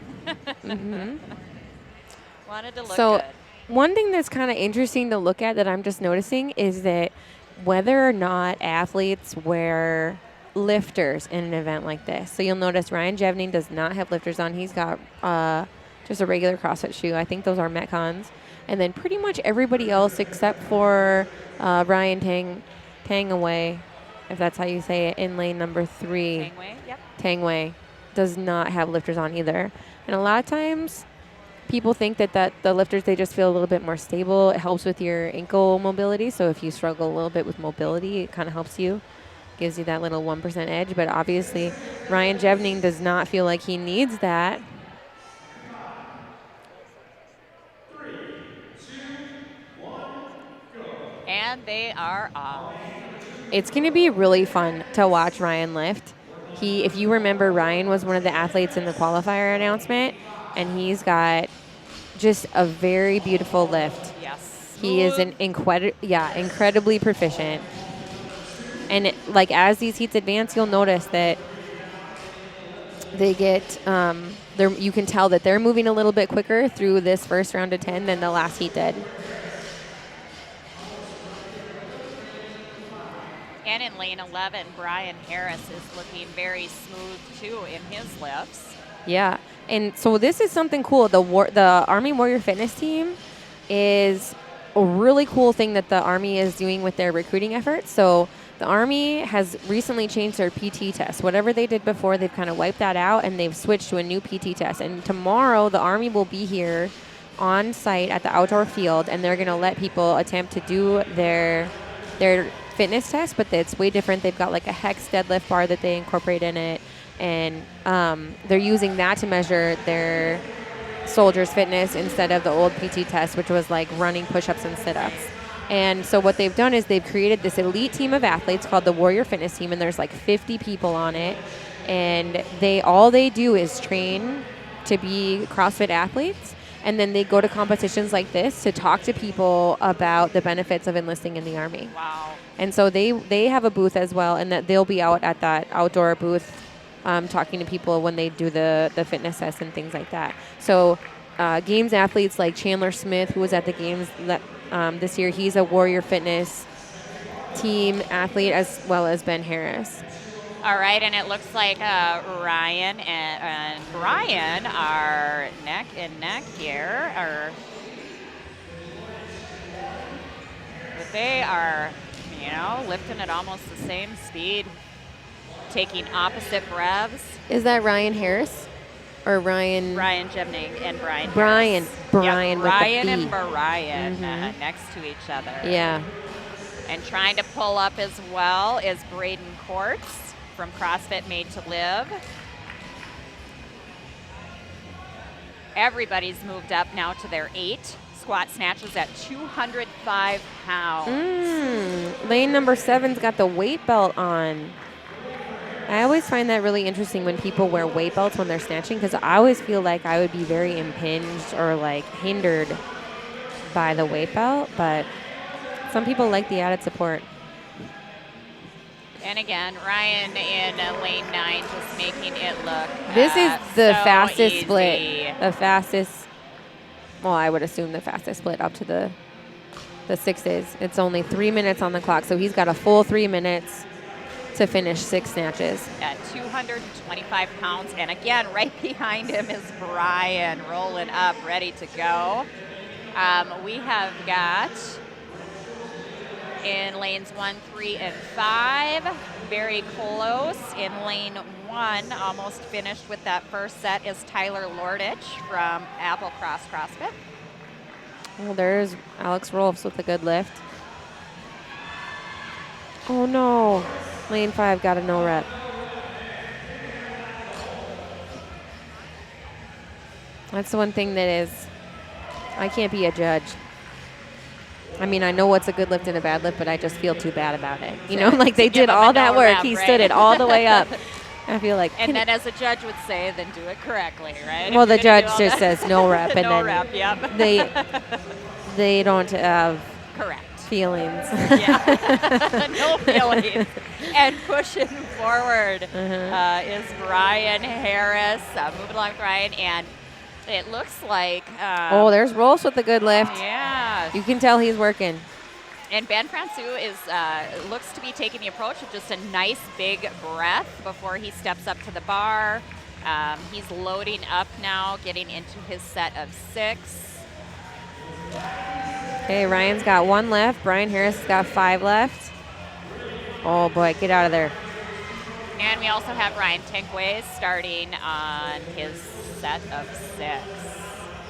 [SPEAKER 3] Wanted to look good.
[SPEAKER 2] One thing that's kind of interesting to look at that I'm just noticing is that whether or not athletes wear lifters in an event like this. So you'll notice Ryan Jevning does not have lifters on. He's got just a regular CrossFit shoe. I think those are Metcons. And then pretty much everybody else except for Ryan Tangway, if that's how you say it, in lane number 3. Tangway does not have lifters on either. And a lot of times people think that the lifters, they just feel a little bit more stable. It helps with your ankle mobility. So if you struggle a little bit with mobility, it kind of helps you. Gives you that little 1% edge. But obviously, Ryan Jevning does not feel like he needs that.
[SPEAKER 1] 3, 2, 1, go.
[SPEAKER 3] And they are off.
[SPEAKER 2] It's going to be really fun to watch Ryan lift. If you remember, Ryan was one of the athletes in the qualifier announcement, and he's got just a very beautiful lift.
[SPEAKER 3] Yes.
[SPEAKER 2] He is incredibly proficient. And as these heats advance, you'll notice that they get you can tell that they're moving a little bit quicker through this first round of 10 than the last heat did.
[SPEAKER 3] And in lane 11, Brian Harris is looking very smooth too in his lifts.
[SPEAKER 2] Yeah, and so this is something cool. The Army Warrior Fitness Team is a really cool thing that the Army is doing with their recruiting efforts. So the Army has recently changed their PT test. Whatever they did before, they've kind of wiped that out, and they've switched to a new PT test. And tomorrow, the Army will be here on site at the outdoor field, and they're going to let people attempt to do their fitness test, but it's way different. They've got like a hex deadlift bar that they incorporate in it, and they're using that to measure their soldiers' fitness instead of the old PT test, which was like running push-ups and sit-ups. And so what they've done is they've created this elite team of athletes called the Warrior Fitness Team, and there's like 50 people on it. And all they do is train to be CrossFit athletes, and then they go to competitions like this to talk to people about the benefits of enlisting in the Army.
[SPEAKER 3] Wow.
[SPEAKER 2] And so they have a booth as well, and that they'll be out at that outdoor booth talking to people when they do the fitness tests and things like that. So Games athletes like Chandler Smith, who was at the Games this year. He's a Warrior Fitness team athlete as well as Ben Harris.
[SPEAKER 3] All right, and it looks like Ryan and Brian are neck and neck here. But they are, lifting at almost the same speed, taking opposite revs.
[SPEAKER 2] Is that Ryan Harris or Ryan?
[SPEAKER 3] Ryan Jemning and Brian.
[SPEAKER 2] Brian.
[SPEAKER 3] Harris.
[SPEAKER 2] Brian
[SPEAKER 3] Yep,
[SPEAKER 2] with
[SPEAKER 3] Ryan
[SPEAKER 2] the B.
[SPEAKER 3] and Brian next to each other.
[SPEAKER 2] Yeah.
[SPEAKER 3] And trying to pull up as well is Braden Courts from CrossFit Made to Live. Everybody's moved up now to their 8 squat snatches at 205 pounds.
[SPEAKER 2] Lane number 7's got the weight belt on. I always find that really interesting when people wear weight belts when they're snatching, because I always feel like I would be very impinged or like hindered by the weight belt, but some people like the added support.
[SPEAKER 3] And again, Ryan in lane 9 just making it look
[SPEAKER 2] This is the
[SPEAKER 3] so
[SPEAKER 2] fastest
[SPEAKER 3] easy.
[SPEAKER 2] split. The fastest, well, I would assume the fastest split up to the 6s. It's only 3 minutes on the clock, so he's got a full 3 minutes to finish 6 snatches.
[SPEAKER 3] At 225 pounds. And again, right behind him is Brian rolling up, ready to go. We have got in lanes 1, 3, and 5, very close. In lane 1, almost finished with that first set, is Tyler Lordich from Applecross CrossFit.
[SPEAKER 2] Well, there's Alex Rolfs with a good lift. Oh no, lane 5 got a no rep. That's the one thing that is, I can't be a judge. I mean, I know what's a good lift and a bad lift, but I just feel too bad about it. You know, like they did all that work. He stood it all the way up. I feel like.
[SPEAKER 3] And then as a judge would say, then do it correctly, right?
[SPEAKER 2] Well, the judge just says no rep, and
[SPEAKER 3] no
[SPEAKER 2] then
[SPEAKER 3] rep, yep.
[SPEAKER 2] they don't have
[SPEAKER 3] correct
[SPEAKER 2] feelings.
[SPEAKER 3] Yeah, no feelings. And pushing forward is Brian Harris. Moving along with Brian, and it looks like.
[SPEAKER 2] Oh, there's Rolfs with a good lift.
[SPEAKER 3] Yeah.
[SPEAKER 2] You can tell he's working.
[SPEAKER 3] And Ben Francoux is looks to be taking the approach of just a nice big breath before he steps up to the bar. He's loading up now, getting into his set of 6.
[SPEAKER 2] Okay, Ryan's got 1 left. Brian Harris has got 5 left. Oh boy, get out of there.
[SPEAKER 3] And we also have Ryan Tinkways starting on his set of 6.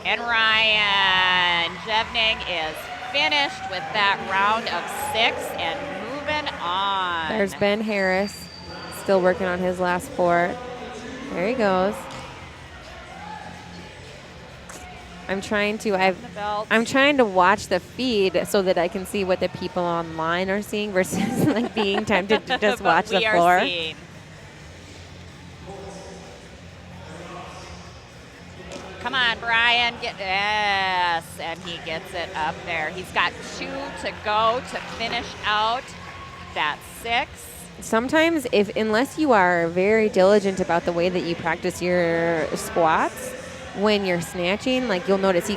[SPEAKER 3] And Ryan Jevning is finished with that round of 6 and moving on.
[SPEAKER 2] There's Ben Harris, still working on his last 4. There he goes. I'm trying to watch the feed so that I can see what the people online are seeing versus like being tempted to just watch the floor.
[SPEAKER 3] Come on, Brian, yes, and he gets it up there. He's got 2 to go to finish out that 6.
[SPEAKER 2] Sometimes, unless you are very diligent about the way that you practice your squats, when you're snatching, like you'll notice he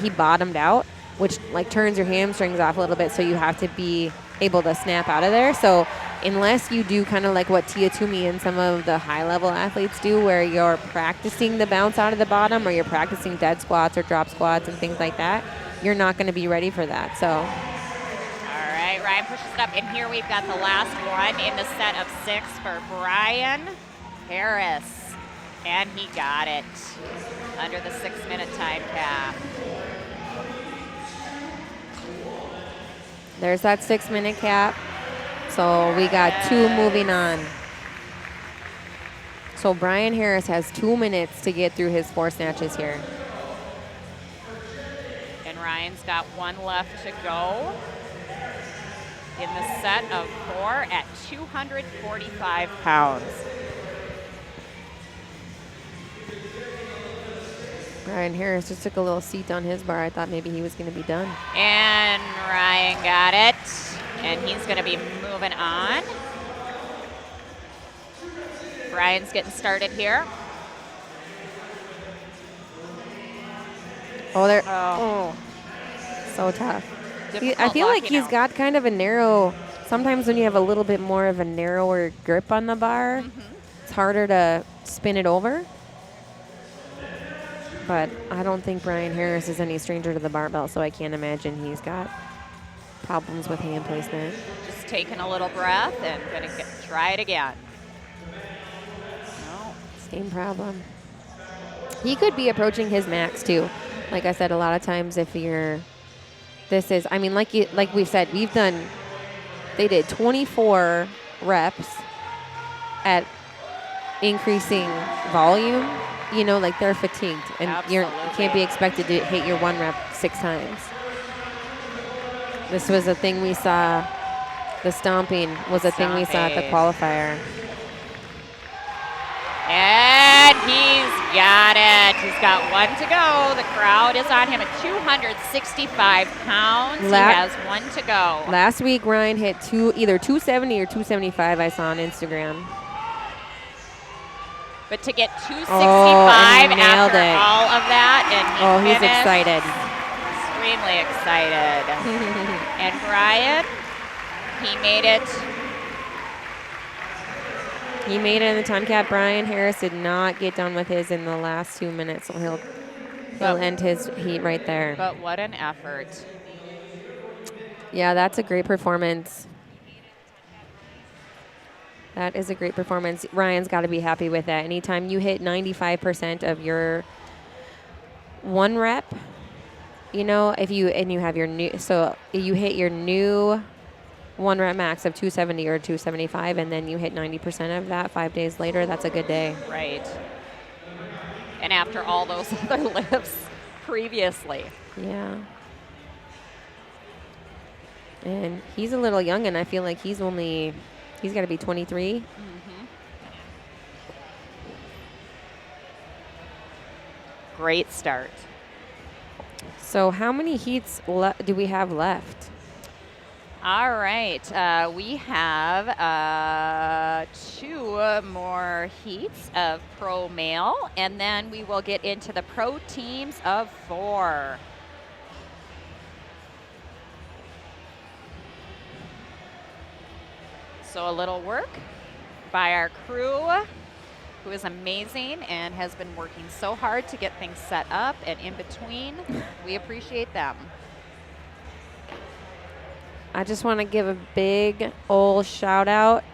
[SPEAKER 2] bottomed out, which like turns your hamstrings off a little bit, so you have to be able to snap out of there. So unless you do kind of like what Tia Toomey and some of the high-level athletes do, where you're practicing the bounce out of the bottom, or you're practicing dead squats or drop squats and things like that, you're not going to be ready for that. So.
[SPEAKER 3] All right, Ryan pushes it up, and here we've got the last one in the set of 6 for Brian Harris. And he got it under the 6-minute time cap.
[SPEAKER 2] There's that 6-minute cap. So we got 2 moving on. So Brian Harris has 2 minutes to get through his 4 snatches here.
[SPEAKER 3] And Ryan's got 1 left to go in the set of 4 at 245 pounds.
[SPEAKER 2] Brian Harris just took a little seat on his bar. I thought maybe he was going to be done.
[SPEAKER 3] And Ryan got it. And he's going to be moving on. Brian's getting started here.
[SPEAKER 2] Oh, there. So tough. I
[SPEAKER 3] Difficult
[SPEAKER 2] feel like
[SPEAKER 3] locking
[SPEAKER 2] he's
[SPEAKER 3] out.
[SPEAKER 2] got kind of a narrow, sometimes when you have a little bit more of a narrower grip on the bar, it's harder to spin it over. But I don't think Brian Harris is any stranger to the barbell, so I can't imagine he's got problems with hand placement.
[SPEAKER 3] Just taking a little breath and going to try it again. No.
[SPEAKER 2] Same problem. He could be approaching his max too. Like I said, a lot of times if you're, I mean, like we said, they did 24 reps at increasing volume. You know, like they're fatigued, and you can't be expected to hit your 1 rep 6 times. This was a thing we saw. The stomping was a thing we saw at the qualifier.
[SPEAKER 3] And he's got it. He's got 1 to go. The crowd is on him at 265 pounds. He has 1 to go.
[SPEAKER 2] Last week, Ryan hit either 270 or 275, I saw on Instagram.
[SPEAKER 3] But to get 265
[SPEAKER 2] nailed
[SPEAKER 3] after
[SPEAKER 2] it.
[SPEAKER 3] all of that, and
[SPEAKER 2] he's excited.
[SPEAKER 3] Extremely excited. And Brian, he made it.
[SPEAKER 2] He made it in the time cap. Brian Harris did not get done with his in the last 2 minutes, so he'll end his heat right there.
[SPEAKER 3] But what an effort.
[SPEAKER 2] Yeah, that's a great performance. That is a great performance. Ryan's got to be happy with that. Anytime you hit 95% of your 1 rep, you know, you have your new, so you hit your new 1 rep max of 270 or 275, and then you hit 90% of that 5 days later, that's a good day.
[SPEAKER 3] Right. And after all those other lifts previously.
[SPEAKER 2] Yeah. And he's a little young, and I feel like he's got to be 23.
[SPEAKER 3] Great start.
[SPEAKER 2] So how many heats do we have left?
[SPEAKER 3] All right. We have 2 more heats of pro male, and then we will get into the pro teams of 4. So a little work by our crew, who is amazing and has been working so hard to get things set up and in between. We appreciate them.
[SPEAKER 2] I just want to give a big old shout out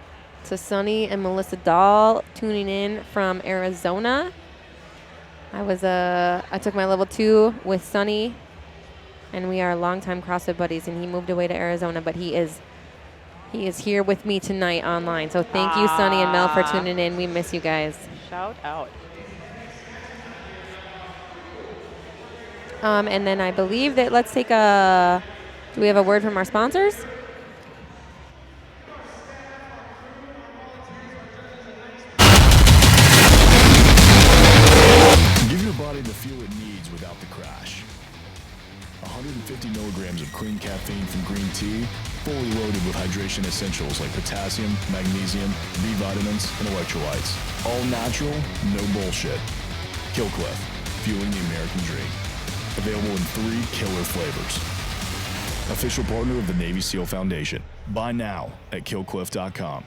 [SPEAKER 2] to Sunny and Melissa Dahl tuning in from Arizona. I took my level 2 with Sunny, and we are longtime CrossFit buddies, and he moved away to Arizona, but he is here with me tonight online. So thank you, Sunny and Mel, for tuning in. We miss you guys.
[SPEAKER 3] Shout out.
[SPEAKER 2] And then I believe that do we have a word from our sponsors?
[SPEAKER 12] Give your body the fuel it needs without the crash. 150 milligrams of clean caffeine from green tea, fully loaded with hydration essentials like potassium, magnesium, B vitamins, and electrolytes. All natural, no bullshit. Killcliff, fueling the American dream. Available in 3 killer flavors. Official partner of the Navy SEAL Foundation. Buy now at killcliff.com.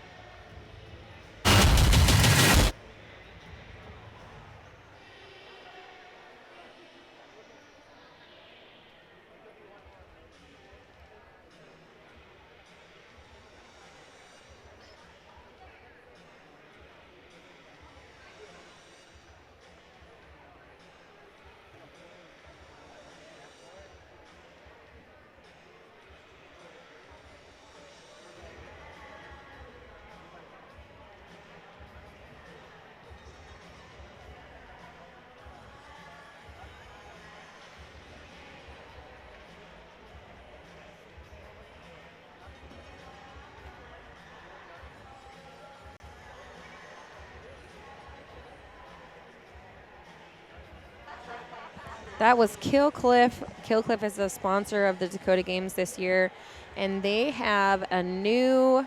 [SPEAKER 2] That was Killcliff. Killcliff is a sponsor of the Dakota Games this year, and they have a new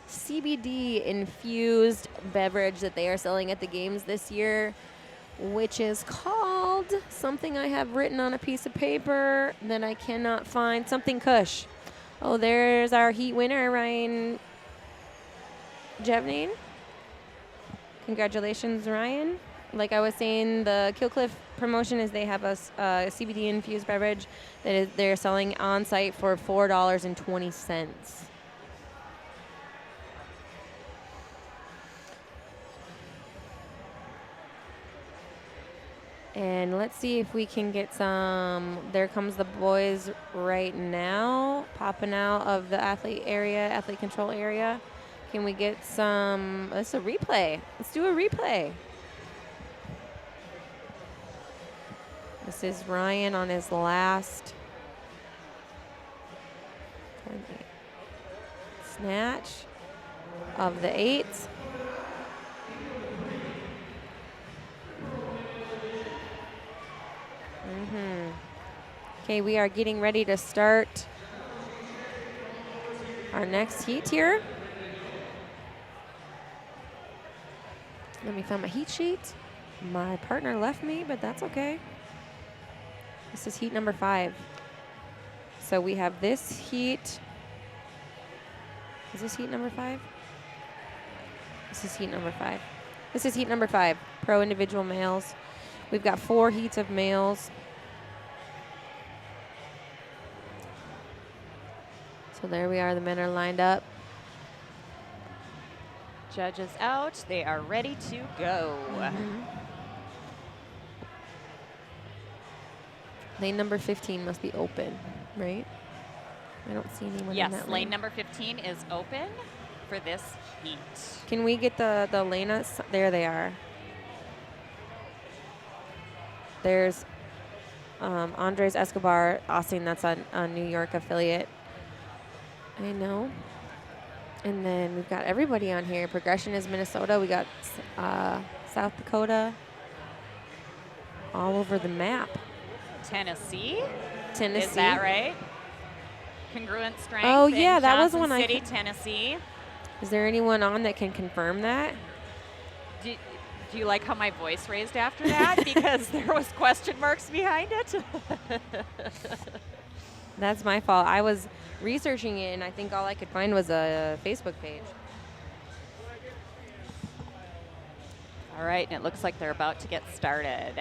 [SPEAKER 2] CBD-infused beverage that they are selling at the games this year, which is called called? Something I have written on a piece of paper that I cannot find. Something Kush. Oh, there's our heat winner, Ryan Jevnine. Congratulations, Ryan. Like I was saying, the Killcliff promotion is they have a CBD-infused beverage that they're selling on site for $4.20. And let's see if we can get some. There comes the boys right now, popping out of the athlete control area. Can we get some? Let's a replay. Let's do a replay. This is Ryan on his last snatch of the 8. Okay, we are getting ready to start our next heat here. Let me find my heat sheet. My partner left me, but that's okay. This is heat number 5. So we have this heat. Is this heat number 5? This is heat number 5. This is heat number 5, pro individual males. We've got 4 heats of males. So there we are, the men are lined up.
[SPEAKER 3] Judges out, they are ready to go.
[SPEAKER 2] Lane number 15 must be open, right? I don't see anyone in
[SPEAKER 3] Yes,
[SPEAKER 2] that
[SPEAKER 3] lane number 15 is open for this heat.
[SPEAKER 2] Can we get the lanes? There they are. There's Andres Escobar, Austin, that's a New York affiliate. I know. And then we've got everybody on here. Progression is Minnesota. We got South Dakota. All over the map.
[SPEAKER 3] Tennessee?
[SPEAKER 2] Tennessee.
[SPEAKER 3] Is that right? Congruent strength.
[SPEAKER 2] Oh, yeah,
[SPEAKER 3] in
[SPEAKER 2] that was
[SPEAKER 3] Johnson
[SPEAKER 2] one
[SPEAKER 3] City, Tennessee.
[SPEAKER 2] Is there anyone on that can confirm that?
[SPEAKER 3] Do you like how my voice raised after that? Because there was question marks behind it.
[SPEAKER 2] That's my fault. I was researching it, and I think all I could find was a Facebook page.
[SPEAKER 3] All right, and it looks like they're about to get started.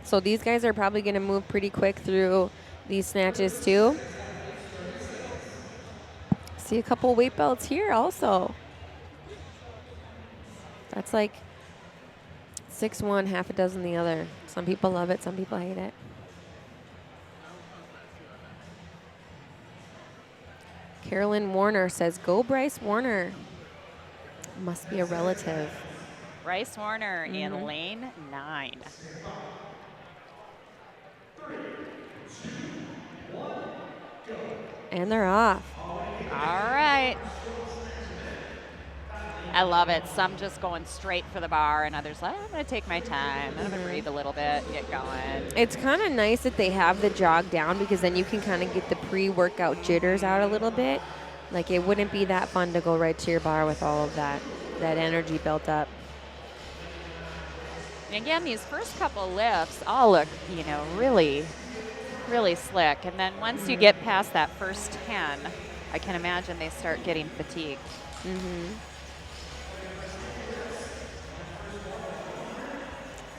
[SPEAKER 2] So these guys are probably going to move pretty quick through these snatches too. See a couple weight belts here also. That's like 6-1, half a dozen the other. Some people love it, some people hate it. Carolyn Warner says, go Bryce Warner. Must be a relative.
[SPEAKER 3] Bryce Warner in lane 9.
[SPEAKER 2] And they're off.
[SPEAKER 3] All right. I love it. Some just going straight for the bar, and others like, I'm going to take my time. I'm going to breathe a little bit, get going.
[SPEAKER 2] It's kind of nice that they have the jog down, because then you can kind of get the pre-workout jitters out a little bit. Like, it wouldn't be that fun to go right to your bar with all of that energy built up.
[SPEAKER 3] And again, these first couple lifts all look, really, really slick. And then once you get past that first 10, I can imagine they start getting fatigued.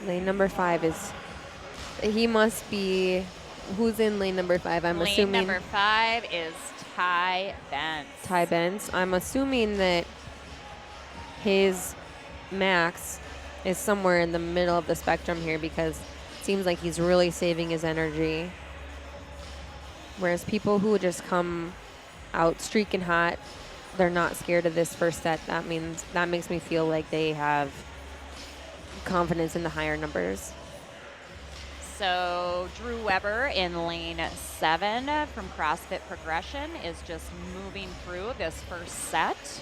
[SPEAKER 2] Lane number 5 is, he must be, who's in lane number 5? I'm assuming.
[SPEAKER 3] Lane number 5 is Ty Benz.
[SPEAKER 2] Ty Benz. I'm assuming that his max is somewhere in the middle of the spectrum here, because it seems like he's really saving his energy. Whereas people who just come out streaking hot, they're not scared of this first set. That makes me feel like they have confidence in the higher numbers.
[SPEAKER 3] So Drew Weber in lane 7 from CrossFit Progression is just moving through this first set,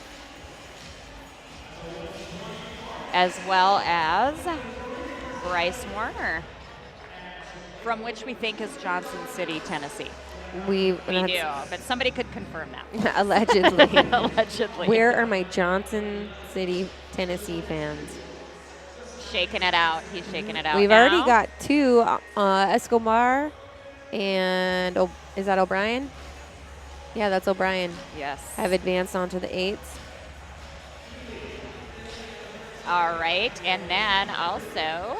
[SPEAKER 3] as well as Bryce Warner, from which we think is Johnson City, Tennessee. We do, but somebody could confirm that.
[SPEAKER 2] Allegedly.
[SPEAKER 3] Allegedly.
[SPEAKER 2] Where are my Johnson City, Tennessee fans?
[SPEAKER 3] shaking it out. He's shaking it out.
[SPEAKER 2] We've
[SPEAKER 3] now.
[SPEAKER 2] already got 2, Escobar and is that O'Brien? Yeah, that's O'Brien.
[SPEAKER 3] Yes.
[SPEAKER 2] Have advanced onto the 8s.
[SPEAKER 3] All right, and then also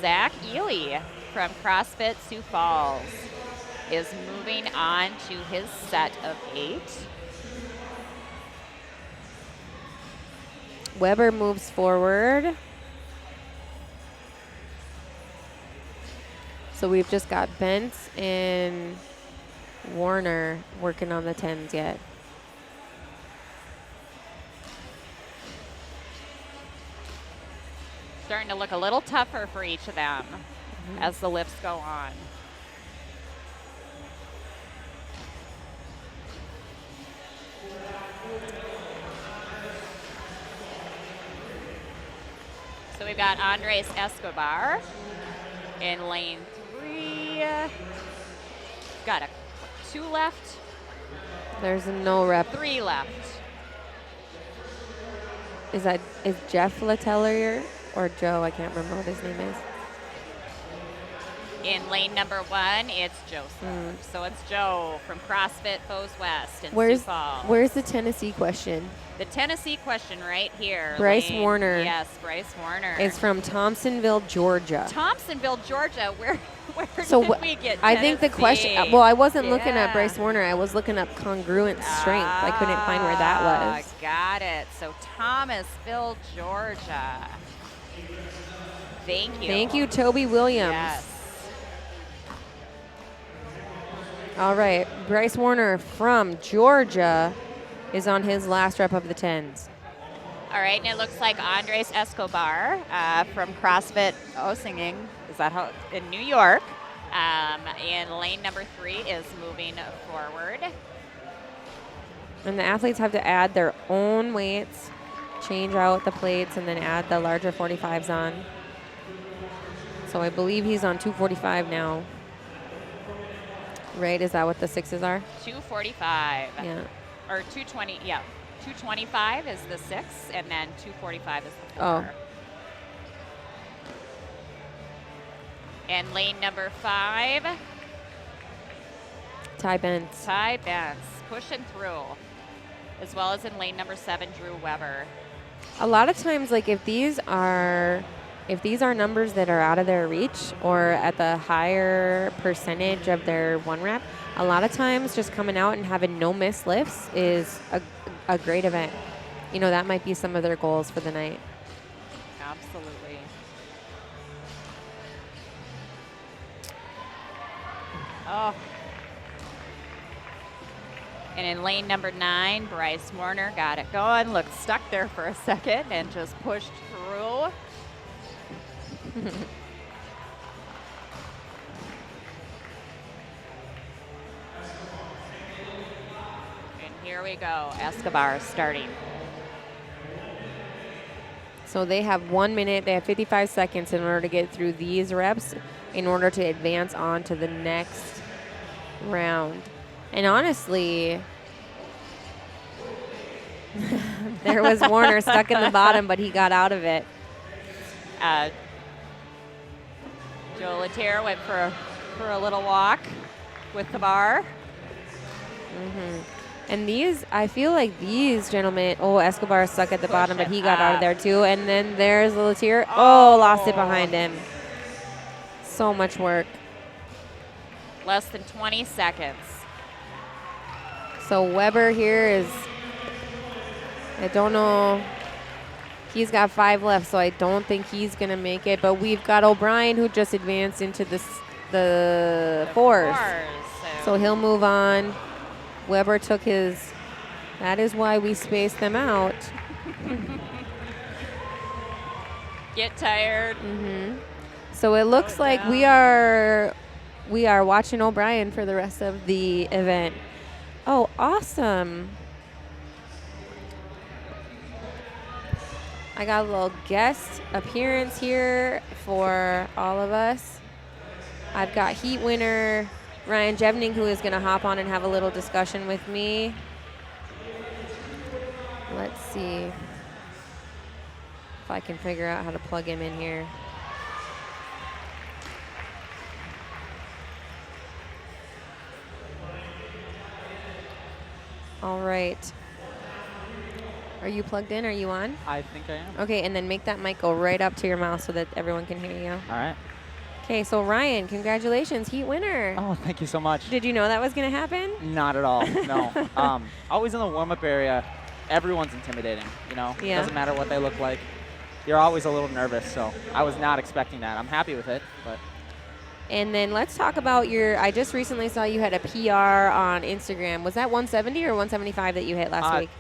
[SPEAKER 3] Zach Ely from CrossFit Sioux Falls is moving on to his set of 8.
[SPEAKER 2] Weber moves forward. So we've just got Bentz and Warner working on the 10s yet.
[SPEAKER 3] Starting to look a little tougher for each of them as the lifts go on. So we've got Andres Escobar in lane 3. Got 2 left.
[SPEAKER 2] There's no rep.
[SPEAKER 3] 3 left.
[SPEAKER 2] Is Jeff Letelier or Joe? I can't remember what his name is.
[SPEAKER 3] In lane number 1, it's Joseph. So it's Joe from CrossFit Foes West in Sioux Falls.
[SPEAKER 2] Where's the Tennessee question?
[SPEAKER 3] The Tennessee question right here.
[SPEAKER 2] Bryce Warner.
[SPEAKER 3] Yes, Bryce Warner.
[SPEAKER 2] It's from Thompsonville, Georgia.
[SPEAKER 3] Thompsonville, Georgia. Where
[SPEAKER 2] So
[SPEAKER 3] did we get
[SPEAKER 2] I think the question,
[SPEAKER 3] Tennessee?
[SPEAKER 2] well, I wasn't looking at Bryce Warner. I was looking up congruent strength. I couldn't find where that was.
[SPEAKER 3] Got it. So Thomasville, Georgia. Thank you.
[SPEAKER 2] Thank you, Toby Williams.
[SPEAKER 3] Yes.
[SPEAKER 2] All right, Bryce Warner from Georgia is on his last rep of the 10s.
[SPEAKER 3] All right, and it looks like Andres Escobar from CrossFit Singing, is that how, in New York, in lane number 3 is moving forward.
[SPEAKER 2] And the athletes have to add their own weights, change out the plates, and then add the larger 45s on. So I believe he's on 245 now. Right, is that what the 6s are?
[SPEAKER 3] 245.
[SPEAKER 2] Yeah.
[SPEAKER 3] Or 220, yeah. 225 is the 6, and then 245 is the 4.
[SPEAKER 2] Oh.
[SPEAKER 3] And lane number 5.
[SPEAKER 2] Ty Bentz.
[SPEAKER 3] Ty Bentz pushing through, as well as in lane number 7, Drew Weber.
[SPEAKER 2] A lot of times, like if these are numbers that are out of their reach or at the higher percentage of their 1 rep, a lot of times just coming out and having no miss lifts is a great event. You know, that might be some of their goals for the night.
[SPEAKER 3] Absolutely. Oh. And in lane number 9, Bryce Warner got it going, looked stuck there for a second and just pushed through. And here we go, Escobar starting.
[SPEAKER 2] So they have 1 minute, they have 55 seconds in order to get through these reps in order to advance on to the next round. And honestly, there was Warner stuck in the bottom, but he got out of it.
[SPEAKER 3] Joe Latier went for a little walk with the bar.
[SPEAKER 2] And these, I feel like these gentlemen, Escobar is stuck at the bottom, but he got out of there too. And then there's Latier. Lost it behind him. So much work.
[SPEAKER 3] Less than 20 seconds.
[SPEAKER 2] So Weber here is, I don't know. He's got 5 left, so I don't think he's going to make it. But we've got O'Brien who just advanced into the 4s. So he'll move on. Weber took his, that is why we spaced them out.
[SPEAKER 3] Get tired.
[SPEAKER 2] So it looks like we are watching O'Brien for the rest of the event. Oh, awesome. I got a little guest appearance here for all of us. I've got heat winner Ryan Jevning, who is going to hop on and have a little discussion with me. Let's see. if I can figure out how to plug him in here. All right. Are you plugged in? Are you on?
[SPEAKER 13] I think I am.
[SPEAKER 2] Okay, and then make that mic go right up to your mouth so that everyone can hear you.
[SPEAKER 13] All right.
[SPEAKER 2] Okay, so Ryan, congratulations, heat winner.
[SPEAKER 13] Oh, thank you so much.
[SPEAKER 2] Did you know that was going to happen?
[SPEAKER 13] Not at all, no. Always in the warm-up area, everyone's intimidating, you know?
[SPEAKER 2] Yeah.
[SPEAKER 13] It doesn't matter what they look like. You're always a little nervous, so I was not expecting that. I'm happy with it, but...
[SPEAKER 2] And then let's talk about I just recently saw you had a PR on Instagram. Was that 170 or 175 that you hit last week?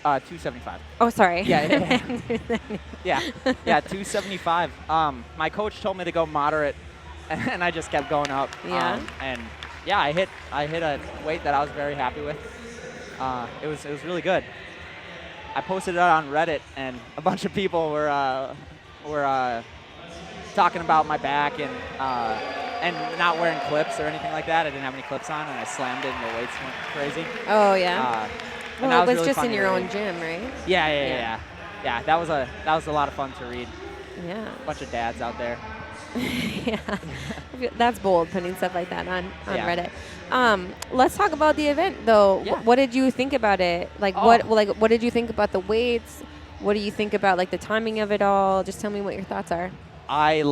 [SPEAKER 13] 275.
[SPEAKER 2] Oh, sorry.
[SPEAKER 13] Yeah, yeah, 275. My coach told me to go moderate, and I just kept going up.
[SPEAKER 2] Yeah.
[SPEAKER 13] And yeah, I hit a weight that I was very happy with. It was really good. I posted it on Reddit, and a bunch of people were talking about my back and not wearing clips or anything like that. I didn't have any clips on, and I slammed it, and the weights went crazy.
[SPEAKER 2] Oh yeah. Well, it was
[SPEAKER 13] really
[SPEAKER 2] just
[SPEAKER 13] fun
[SPEAKER 2] in
[SPEAKER 13] to
[SPEAKER 2] your
[SPEAKER 13] read.
[SPEAKER 2] own gym, right?
[SPEAKER 13] Yeah. That was a lot of fun to read.
[SPEAKER 2] Yeah.
[SPEAKER 13] A bunch of dads out there.
[SPEAKER 2] Yeah. That's bold, putting stuff like that on
[SPEAKER 13] Yeah.
[SPEAKER 2] Reddit. Let's talk about the event, though.
[SPEAKER 13] Yeah.
[SPEAKER 2] What did you think about it? What did you think about the weights? What do you think about the timing of it all? Just tell me what your thoughts are.
[SPEAKER 13] I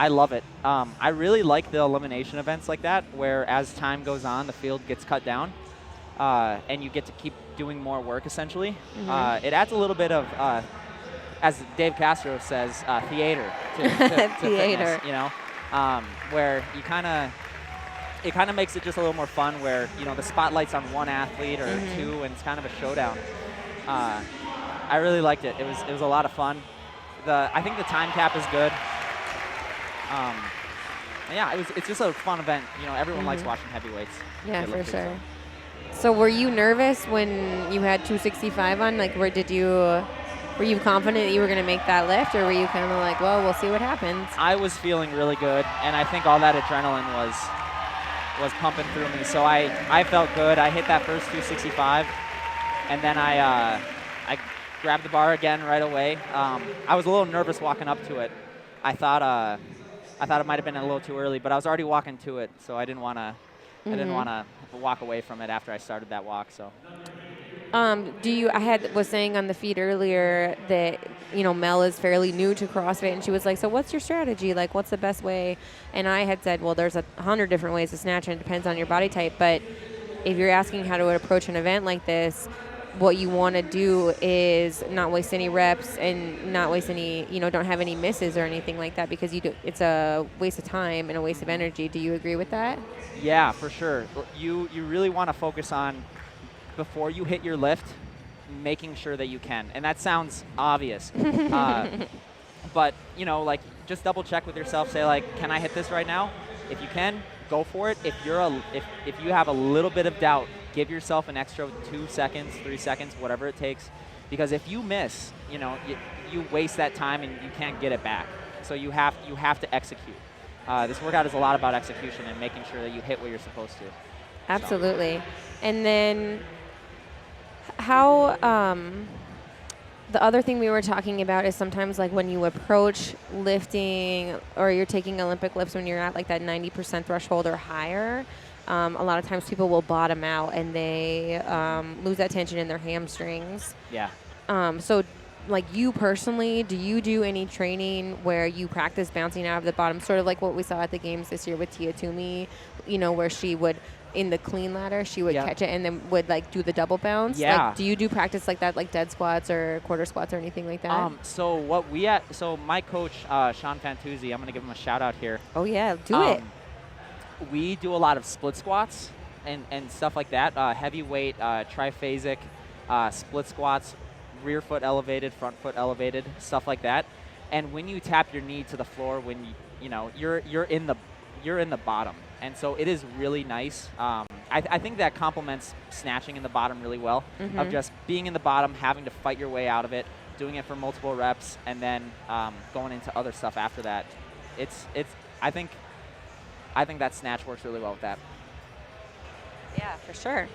[SPEAKER 13] love it. I really like the elimination events like that, where as time goes on, the field gets cut down, and you get to keep doing more work, essentially.
[SPEAKER 2] Mhm.
[SPEAKER 13] It adds a little bit of, as Dave Castro says, theater to
[SPEAKER 2] Theater.
[SPEAKER 13] fitness, you know, where it kind of makes it just a little more fun, where, you know, the spotlight's on one athlete or two, and it's kind of a showdown. I really liked it. It was a lot of fun. I think the time cap is good. Yeah, it's just a fun event. You know, everyone likes watching heavyweights.
[SPEAKER 2] Yeah,
[SPEAKER 13] They
[SPEAKER 2] for
[SPEAKER 13] look good,
[SPEAKER 2] sure. So were you nervous when you had 265 on? Were you confident that you were going to make that lift, or were you kind of like, well, we'll see what happens?
[SPEAKER 13] I was feeling really good, and I think all that adrenaline was pumping through me. So I felt good. I hit that first 265, and then I grabbed the bar again right away. I was a little nervous walking up to it. I thought it might have been a little too early, but I was already walking to it, so I didn't want to. I didn't want to walk away from it after I started that walk. So.
[SPEAKER 2] I was saying on the feed earlier that, you know, Mel is fairly new to CrossFit, and she was like, so what's your strategy? What's the best way? And I had said, well, there's 100 different ways to snatch, and it depends on your body type. But if you're asking how to approach an event like this, what you want to do is not waste any reps and not waste any, don't have any misses or anything like that, because it's a waste of time and a waste of energy. Do you agree with that?
[SPEAKER 13] Yeah, for sure. You really want to focus on, before you hit your lift, making sure that you can. And that sounds obvious. But, just double check with yourself. Say, can I hit this right now? If you can, go for it. If you have a little bit of doubt, give yourself an extra 2 seconds, 3 seconds, whatever it takes. Because if you miss, you waste that time and you can't get it back. So you have to execute. This workout is a lot about execution and making sure that you hit what you're supposed to.
[SPEAKER 2] Absolutely. So. And then how the other thing we were talking about is sometimes when you approach lifting or you're taking Olympic lifts when you're at that 90% threshold or higher, a lot of times people will bottom out and they lose that tension in their hamstrings.
[SPEAKER 13] Yeah.
[SPEAKER 2] So you personally, do you do any training where you practice bouncing out of the bottom, sort of like what we saw at the games this year with Tia Toomey, where she would, in the clean ladder, she would catch it and then would do the double bounce?
[SPEAKER 13] Yeah.
[SPEAKER 2] Do you do practice like that, like dead squats or quarter squats or anything like that?
[SPEAKER 13] So my coach, Sean Fantuzzi, I'm going to give him a shout out here.
[SPEAKER 2] Oh yeah, do it.
[SPEAKER 13] We do a lot of split squats and stuff like that. Heavyweight, triphasic, split squats, rear foot elevated, front foot elevated, stuff like that. And when you tap your knee to the floor, when you're in the bottom, and so it is really nice. I think that complements snatching in the bottom really well. Of just being in the bottom, having to fight your way out of it, doing it for multiple reps, and then going into other stuff after that. I think that snatch works really well with that.
[SPEAKER 2] Yeah, for sure.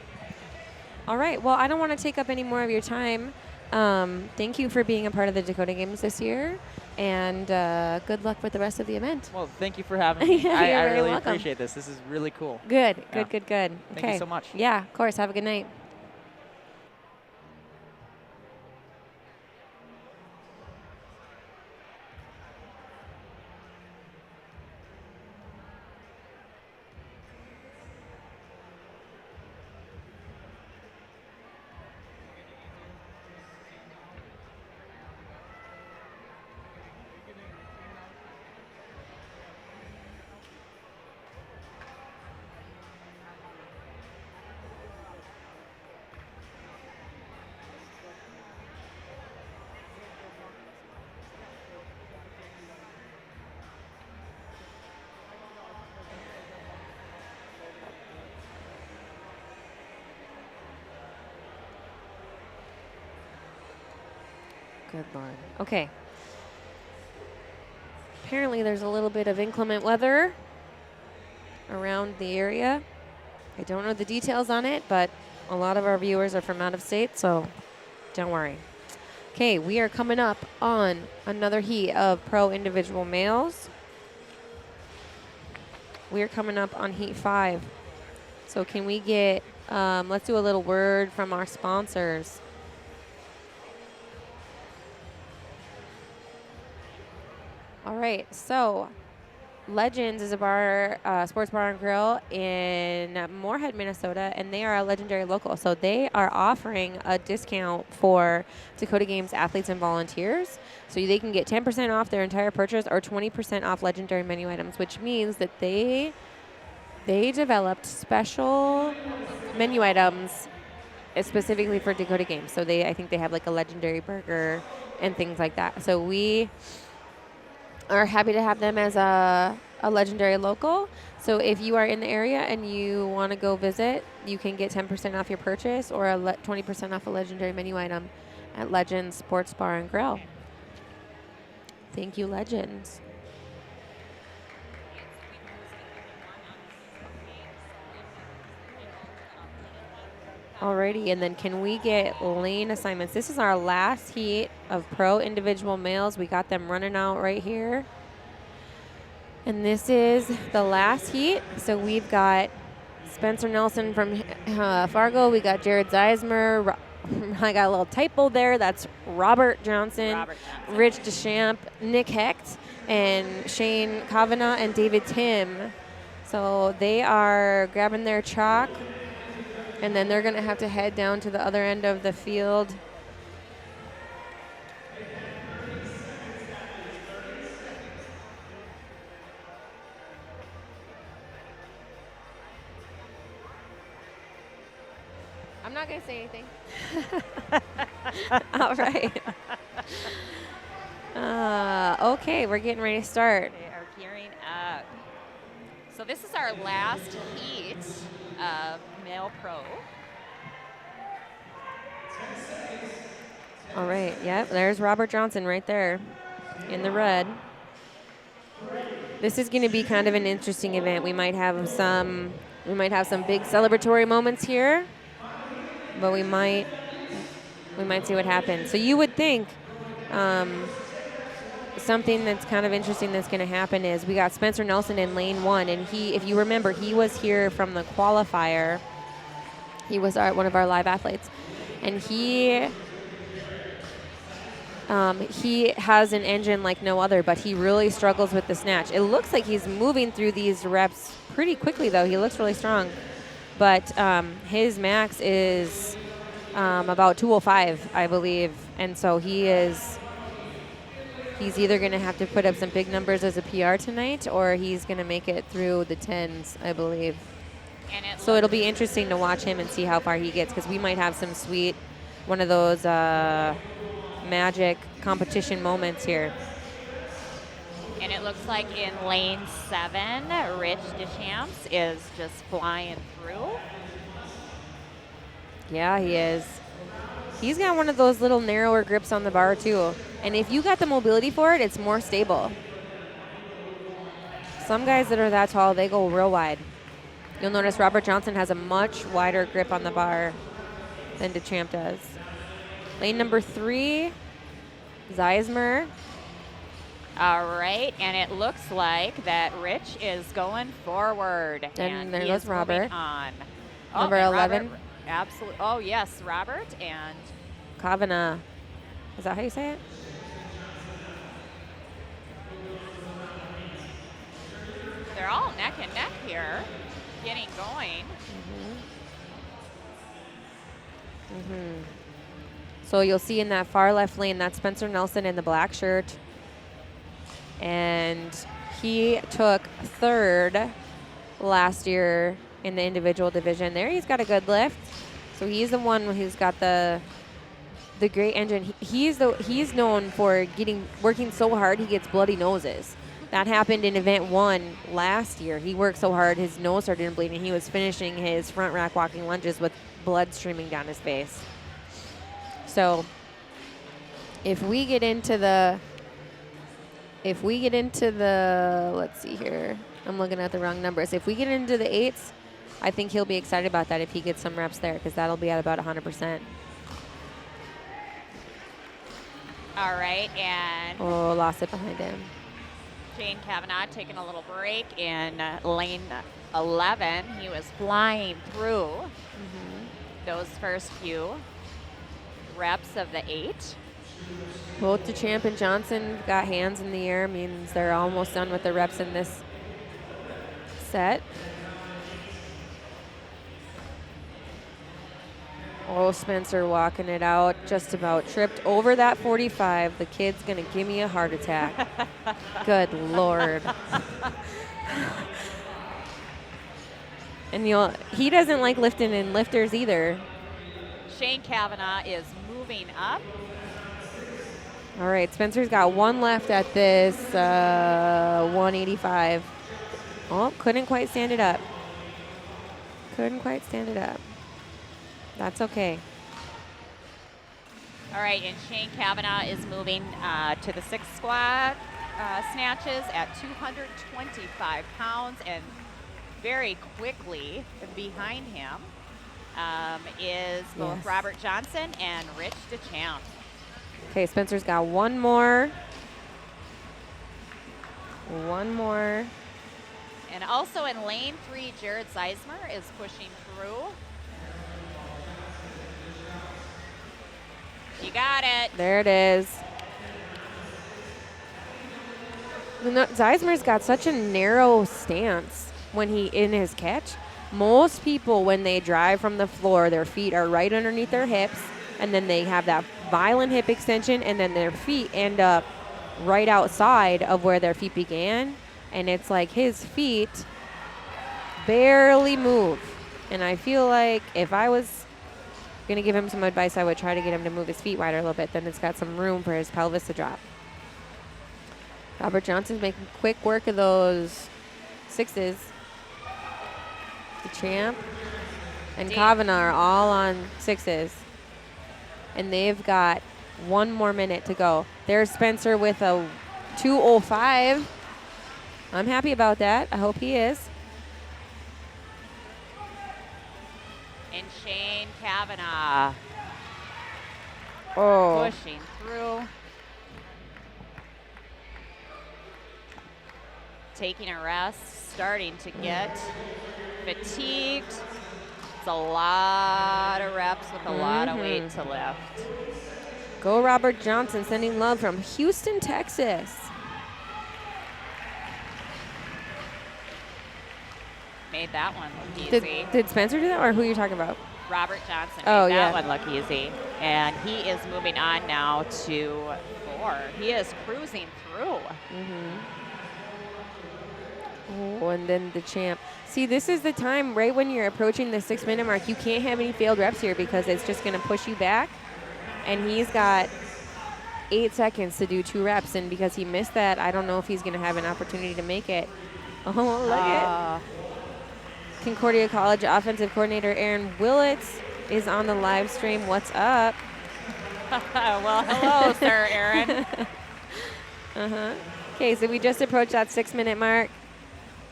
[SPEAKER 2] All right. Well, I don't want to take up any more of your time. Thank you for being a part of the Dakota Games this year, and good luck with the rest of the event.
[SPEAKER 13] Well, thank you for having me.
[SPEAKER 2] Yeah,
[SPEAKER 13] I
[SPEAKER 2] you're very
[SPEAKER 13] really
[SPEAKER 2] welcome.
[SPEAKER 13] appreciate this. This is really cool.
[SPEAKER 2] Good,
[SPEAKER 13] Yeah.
[SPEAKER 2] good.
[SPEAKER 13] Thank you so much.
[SPEAKER 2] Yeah, of course. Have a good night. Good Lord. Okay. Apparently there's a little bit of inclement weather around the area. I don't know the details on it, but a lot of our viewers are from out of state, so don't worry. Okay, we are coming up on another heat of pro individual males. We're coming up on heat 5. So can we get, let's do a little word from our sponsors. All right, so Legends is a bar, sports bar and grill in Moorhead, Minnesota, and they are a legendary local. So they are offering a discount for Dakota Games athletes and volunteers. So they can get 10% off their entire purchase or 20% off legendary menu items, which means that they developed special menu items specifically for Dakota Games. So I think they have like a legendary burger and things like that. So we are happy to have them as a legendary local. So if you are in the area and you want to go visit, you can get 10% off your purchase or 20% off a legendary menu item at Legends Sports Bar and Grill. Thank you, Legends. Alrighty, and then can we get lane assignments? This is our last heat of pro individual males. We got them running out right here. And this is the last heat. So we've got Spencer Nelson from Fargo. We got Jared Zeismer. I got a little typo there. That's Robert Johnson. Rich Deschamps, Nick Hecht, and Shane Kavanagh, and David Tim. So they are grabbing their chalk. And then they're going to have to head down to the other end of the field. I'm not going to say anything. All right. Okay, we're getting ready to start.
[SPEAKER 3] They are gearing up. So this is our last heat of male pro.
[SPEAKER 2] All right, yep, there's Robert Johnson right there in the red. This is going to be kind of an interesting event. We might have some big celebratory moments here, but we might see what happens. So you would think something that's kind of interesting that's going to happen is we got Spencer Nelson in lane 1, and if you remember, he was here from the qualifier. He was one of our live athletes, and he has an engine like no other, but he really struggles with the snatch. It looks like he's moving through these reps pretty quickly, though. He looks really strong, but his max is about 205, I believe, and so he's either going to have to put up some big numbers as a PR tonight, or he's going to make it through the 10s, I believe. So it'll be interesting to watch him and see how far he gets, because we might have some sweet, one of those magic competition moments here.
[SPEAKER 3] And it looks like in lane 7, Rich Deschamps is just flying through.
[SPEAKER 2] Yeah, he is. He's got one of those little narrower grips on the bar, too. And if you got the mobility for it, it's more stable. Some guys that are that tall, they go real wide. You'll notice Robert Johnson has a much wider grip on the bar than Deschamps does. Lane number 3, Zeismer.
[SPEAKER 3] All right, and it looks like that Rich is going forward.
[SPEAKER 2] And there
[SPEAKER 3] he
[SPEAKER 2] goes
[SPEAKER 3] is moving
[SPEAKER 2] Robert.
[SPEAKER 3] on.
[SPEAKER 2] Number
[SPEAKER 3] and
[SPEAKER 2] 11.
[SPEAKER 3] Absolutely. Oh, yes, Robert. And
[SPEAKER 2] Kavanaugh. Is that how you say it?
[SPEAKER 3] they're all neck and neck here, getting going.
[SPEAKER 2] So you'll see in that far left lane, that's Spencer Nelson in the black shirt. And he took 3rd last year in the individual division. There he's got a good lift. So he's the one who's got the great engine. He's known for working so hard he gets bloody noses. That happened in event 1 last year. He worked so hard his nose started to bleed, and he was finishing his front rack walking lunges with blood streaming down his face. So if we get into the, let's see here. I'm looking at the wrong numbers. If we get into the 8s, I think he'll be excited about that if he gets some reps there, because that'll be at about 100%.
[SPEAKER 3] All right, and
[SPEAKER 2] Oh, lost it behind him.
[SPEAKER 3] Shane Kavanaugh taking a little break in lane 11. He was flying through those first few reps of the 8.
[SPEAKER 2] Both DeChamp and Johnson got hands in the air, means they're almost done with the reps in this set. Oh, Spencer walking it out, just about tripped over that 45. The kid's gonna give me a heart attack. Good Lord. And he doesn't like lifting in lifters either.
[SPEAKER 3] Shane Kavanaugh is moving up.
[SPEAKER 2] All right, Spencer's got 1 left at this 185. Oh, couldn't quite stand it up. That's okay.
[SPEAKER 3] All right, and Shane Kavanaugh is moving to the 6 squat snatches at 225 pounds, and very quickly behind him is both Robert Johnson and Rich DeChamp.
[SPEAKER 2] Okay, Spencer's got 1 more.
[SPEAKER 3] And also in lane 3, Jared Zeismer is pushing through. You got it.
[SPEAKER 2] There it is. Zeismer's got such a narrow stance when in his catch. Most people, when they drive from the floor, their feet are right underneath their hips, and then they have that violent hip extension, and then their feet end up right outside of where their feet began. And it's like his feet barely move. And I feel like if I was going to give him some advice, I would try to get him to move his feet wider a little bit. Then it's got some room for his pelvis to drop. Robert Johnson's making quick work of those 6s. DeChamp and Kavanaugh are all on 6s. And they've got 1 more minute to go. There's Spencer with a 2:05. I'm happy about that. I hope he is.
[SPEAKER 3] And Shane Kavanaugh pushing through. Taking a rest, starting to get fatigued. It's a lot of reps with a lot of weight to lift.
[SPEAKER 2] Go Robert Johnson, sending love from Houston, Texas.
[SPEAKER 3] Made that one look easy.
[SPEAKER 2] Did Spencer do that, or who are you talking about?
[SPEAKER 3] Robert Johnson
[SPEAKER 2] Oh,
[SPEAKER 3] made
[SPEAKER 2] yeah.
[SPEAKER 3] that one look easy. And he is moving on now to 4. He is cruising through.
[SPEAKER 2] Oh, and then DeChamp. See, this is the time right when you're approaching the 6-minute mark. You can't have any failed reps here because it's just going to push you back. And he's got 8 seconds to do 2 reps. And because he missed that, I don't know if he's going to have an opportunity to make it. Oh, look at Concordia College offensive coordinator Aaron Willits is on the live stream. What's up?
[SPEAKER 3] Well, hello, sir, Aaron.
[SPEAKER 2] Okay, so we just approached that 6-minute mark.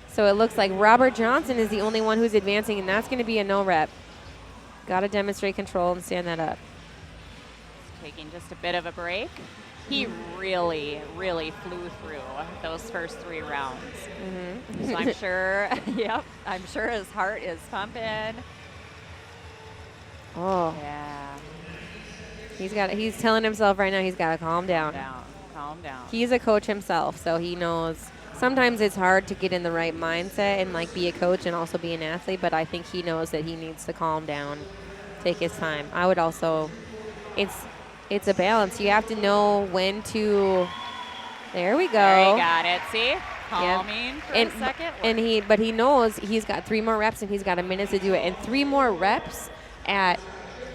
[SPEAKER 2] So it looks like Robert Johnson is the only one who's advancing, and that's going to be a no rep. Got to demonstrate control and stand that up.
[SPEAKER 3] taking just a bit of a break. He really, really flew through those first 3 rounds. So I'm sure, I'm sure his heart is pumping.
[SPEAKER 2] Oh.
[SPEAKER 3] Yeah.
[SPEAKER 2] He's telling himself right now he's got to calm down.
[SPEAKER 3] Calm down.
[SPEAKER 2] He's a coach himself, so he knows. Sometimes it's hard to get in the right mindset and like be a coach and also be an athlete, but I think he knows that he needs to calm down, take his time. I would also, it's a balance. You have to know when to. There we go.
[SPEAKER 3] There you got it. See, calming for a second.
[SPEAKER 2] But he knows he's got 3 more reps and he's got a minute to do it. And 3 more reps at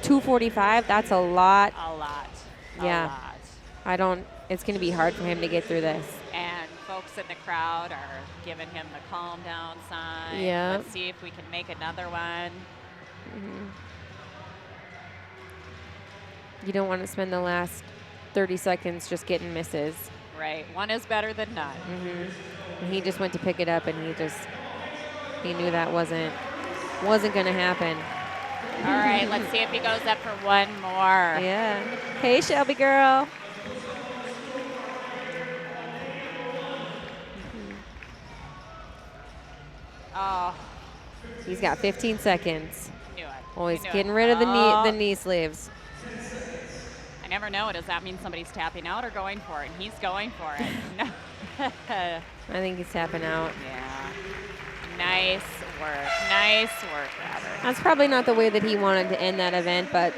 [SPEAKER 2] 2:45. That's a lot.
[SPEAKER 3] A lot.
[SPEAKER 2] Yeah.
[SPEAKER 3] A lot.
[SPEAKER 2] It's going to be hard for him to get through this.
[SPEAKER 3] And folks in the crowd are giving him the calm down sign.
[SPEAKER 2] Yeah.
[SPEAKER 3] Let's see if we can make another one.
[SPEAKER 2] You don't want to spend the last 30 seconds just getting misses.
[SPEAKER 3] Right. One is better than none.
[SPEAKER 2] And he just went to pick it up, and he knew that wasn't going to happen.
[SPEAKER 3] All right, let's see if he goes up for one more.
[SPEAKER 2] Yeah. Hey, Shelby girl.
[SPEAKER 3] Oh.
[SPEAKER 2] He's got 15 seconds.
[SPEAKER 3] Knew it.
[SPEAKER 2] Oh, he's
[SPEAKER 3] Knew
[SPEAKER 2] getting
[SPEAKER 3] it.
[SPEAKER 2] rid of the knee sleeves.
[SPEAKER 3] I never know. Does that mean somebody's tapping out or going for it? And he's going for it.
[SPEAKER 2] I think he's tapping out.
[SPEAKER 3] Yeah. Nice work. Nice work, Robert.
[SPEAKER 2] That's probably not the way that he wanted to end that event, but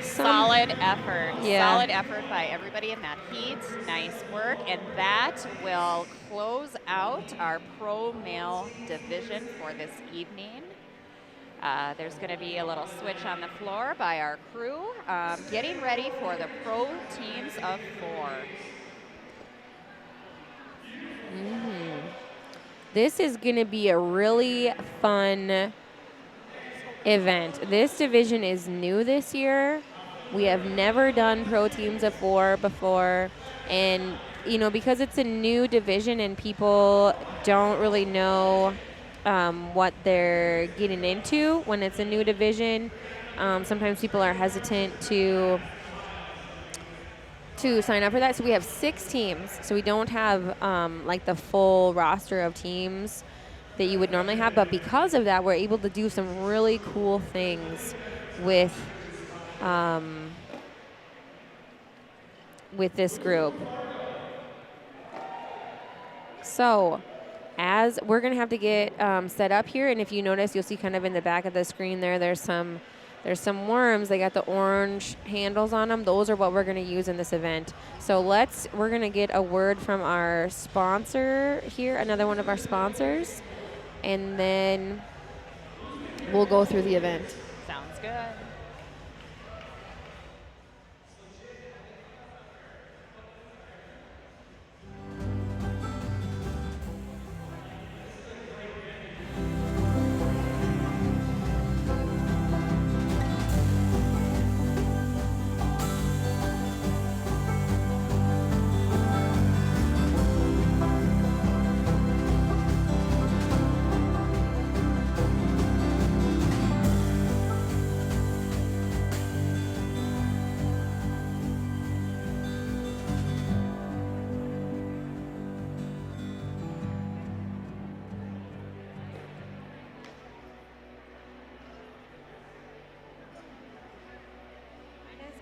[SPEAKER 3] solid effort.
[SPEAKER 2] Yeah.
[SPEAKER 3] Solid effort by everybody in that heat. Nice work. And that will close out our pro male division for this evening. There's going to be a little switch on the floor by our crew, getting ready for the pro teams of 4.
[SPEAKER 2] This is going to be a really fun event. This division is new this year. We have never done pro teams of 4 before. And, because it's a new division and people don't really know what they're getting into when it's a new division, sometimes people are hesitant to sign up for that. So we have 6 teams. So we don't have like the full roster of teams that you would normally have. But because of that, we're able to do some really cool things with this group. So as we're going to have to get set up here, and if you notice, you'll see kind of in the back of the screen there's some worms. They got the orange handles on them. Those are what we're going to use in this event. So we're going to get a word from our sponsor here, another one of our sponsors, and then we'll go through the event.
[SPEAKER 3] Sounds good.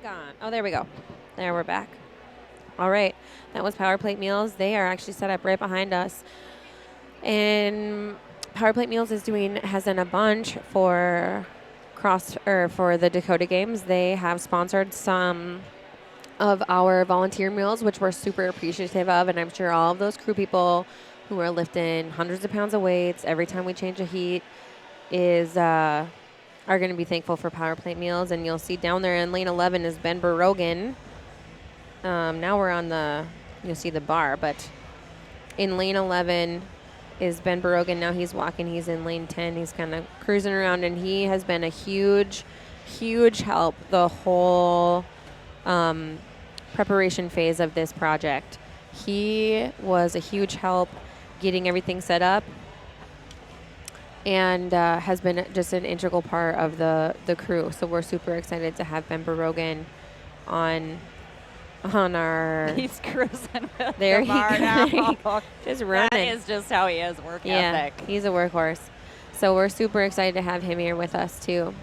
[SPEAKER 2] Gone. Oh, there we go. There, we're back. All right. That was Power Plate Meals. They are actually set up right behind us. And Power Plate Meals has done a bunch for for the Dakota Games. They have sponsored some of our volunteer meals, which we're super appreciative of. And I'm sure all of those crew people who are lifting hundreds of pounds of weights every time we change a heat are going to be thankful for Power Plate Meals. And you'll see down there in lane 11 is Ben Barogan. Now we're you'll see the bar, but in lane 11 is Ben Barogan. Now he's walking. He's in lane 10. He's kind of cruising around, and he has been a huge, huge help the whole preparation phase of this project. He was a huge help getting everything set up. and has been just an integral part of the crew. So we're super excited to have Ben Barogan on our.
[SPEAKER 3] He's cruising with
[SPEAKER 2] There
[SPEAKER 3] the
[SPEAKER 2] he
[SPEAKER 3] bar now.
[SPEAKER 2] goes. Just running.
[SPEAKER 3] That is just how he is, work ethic.
[SPEAKER 2] He's a workhorse. So we're super excited to have him here with us too.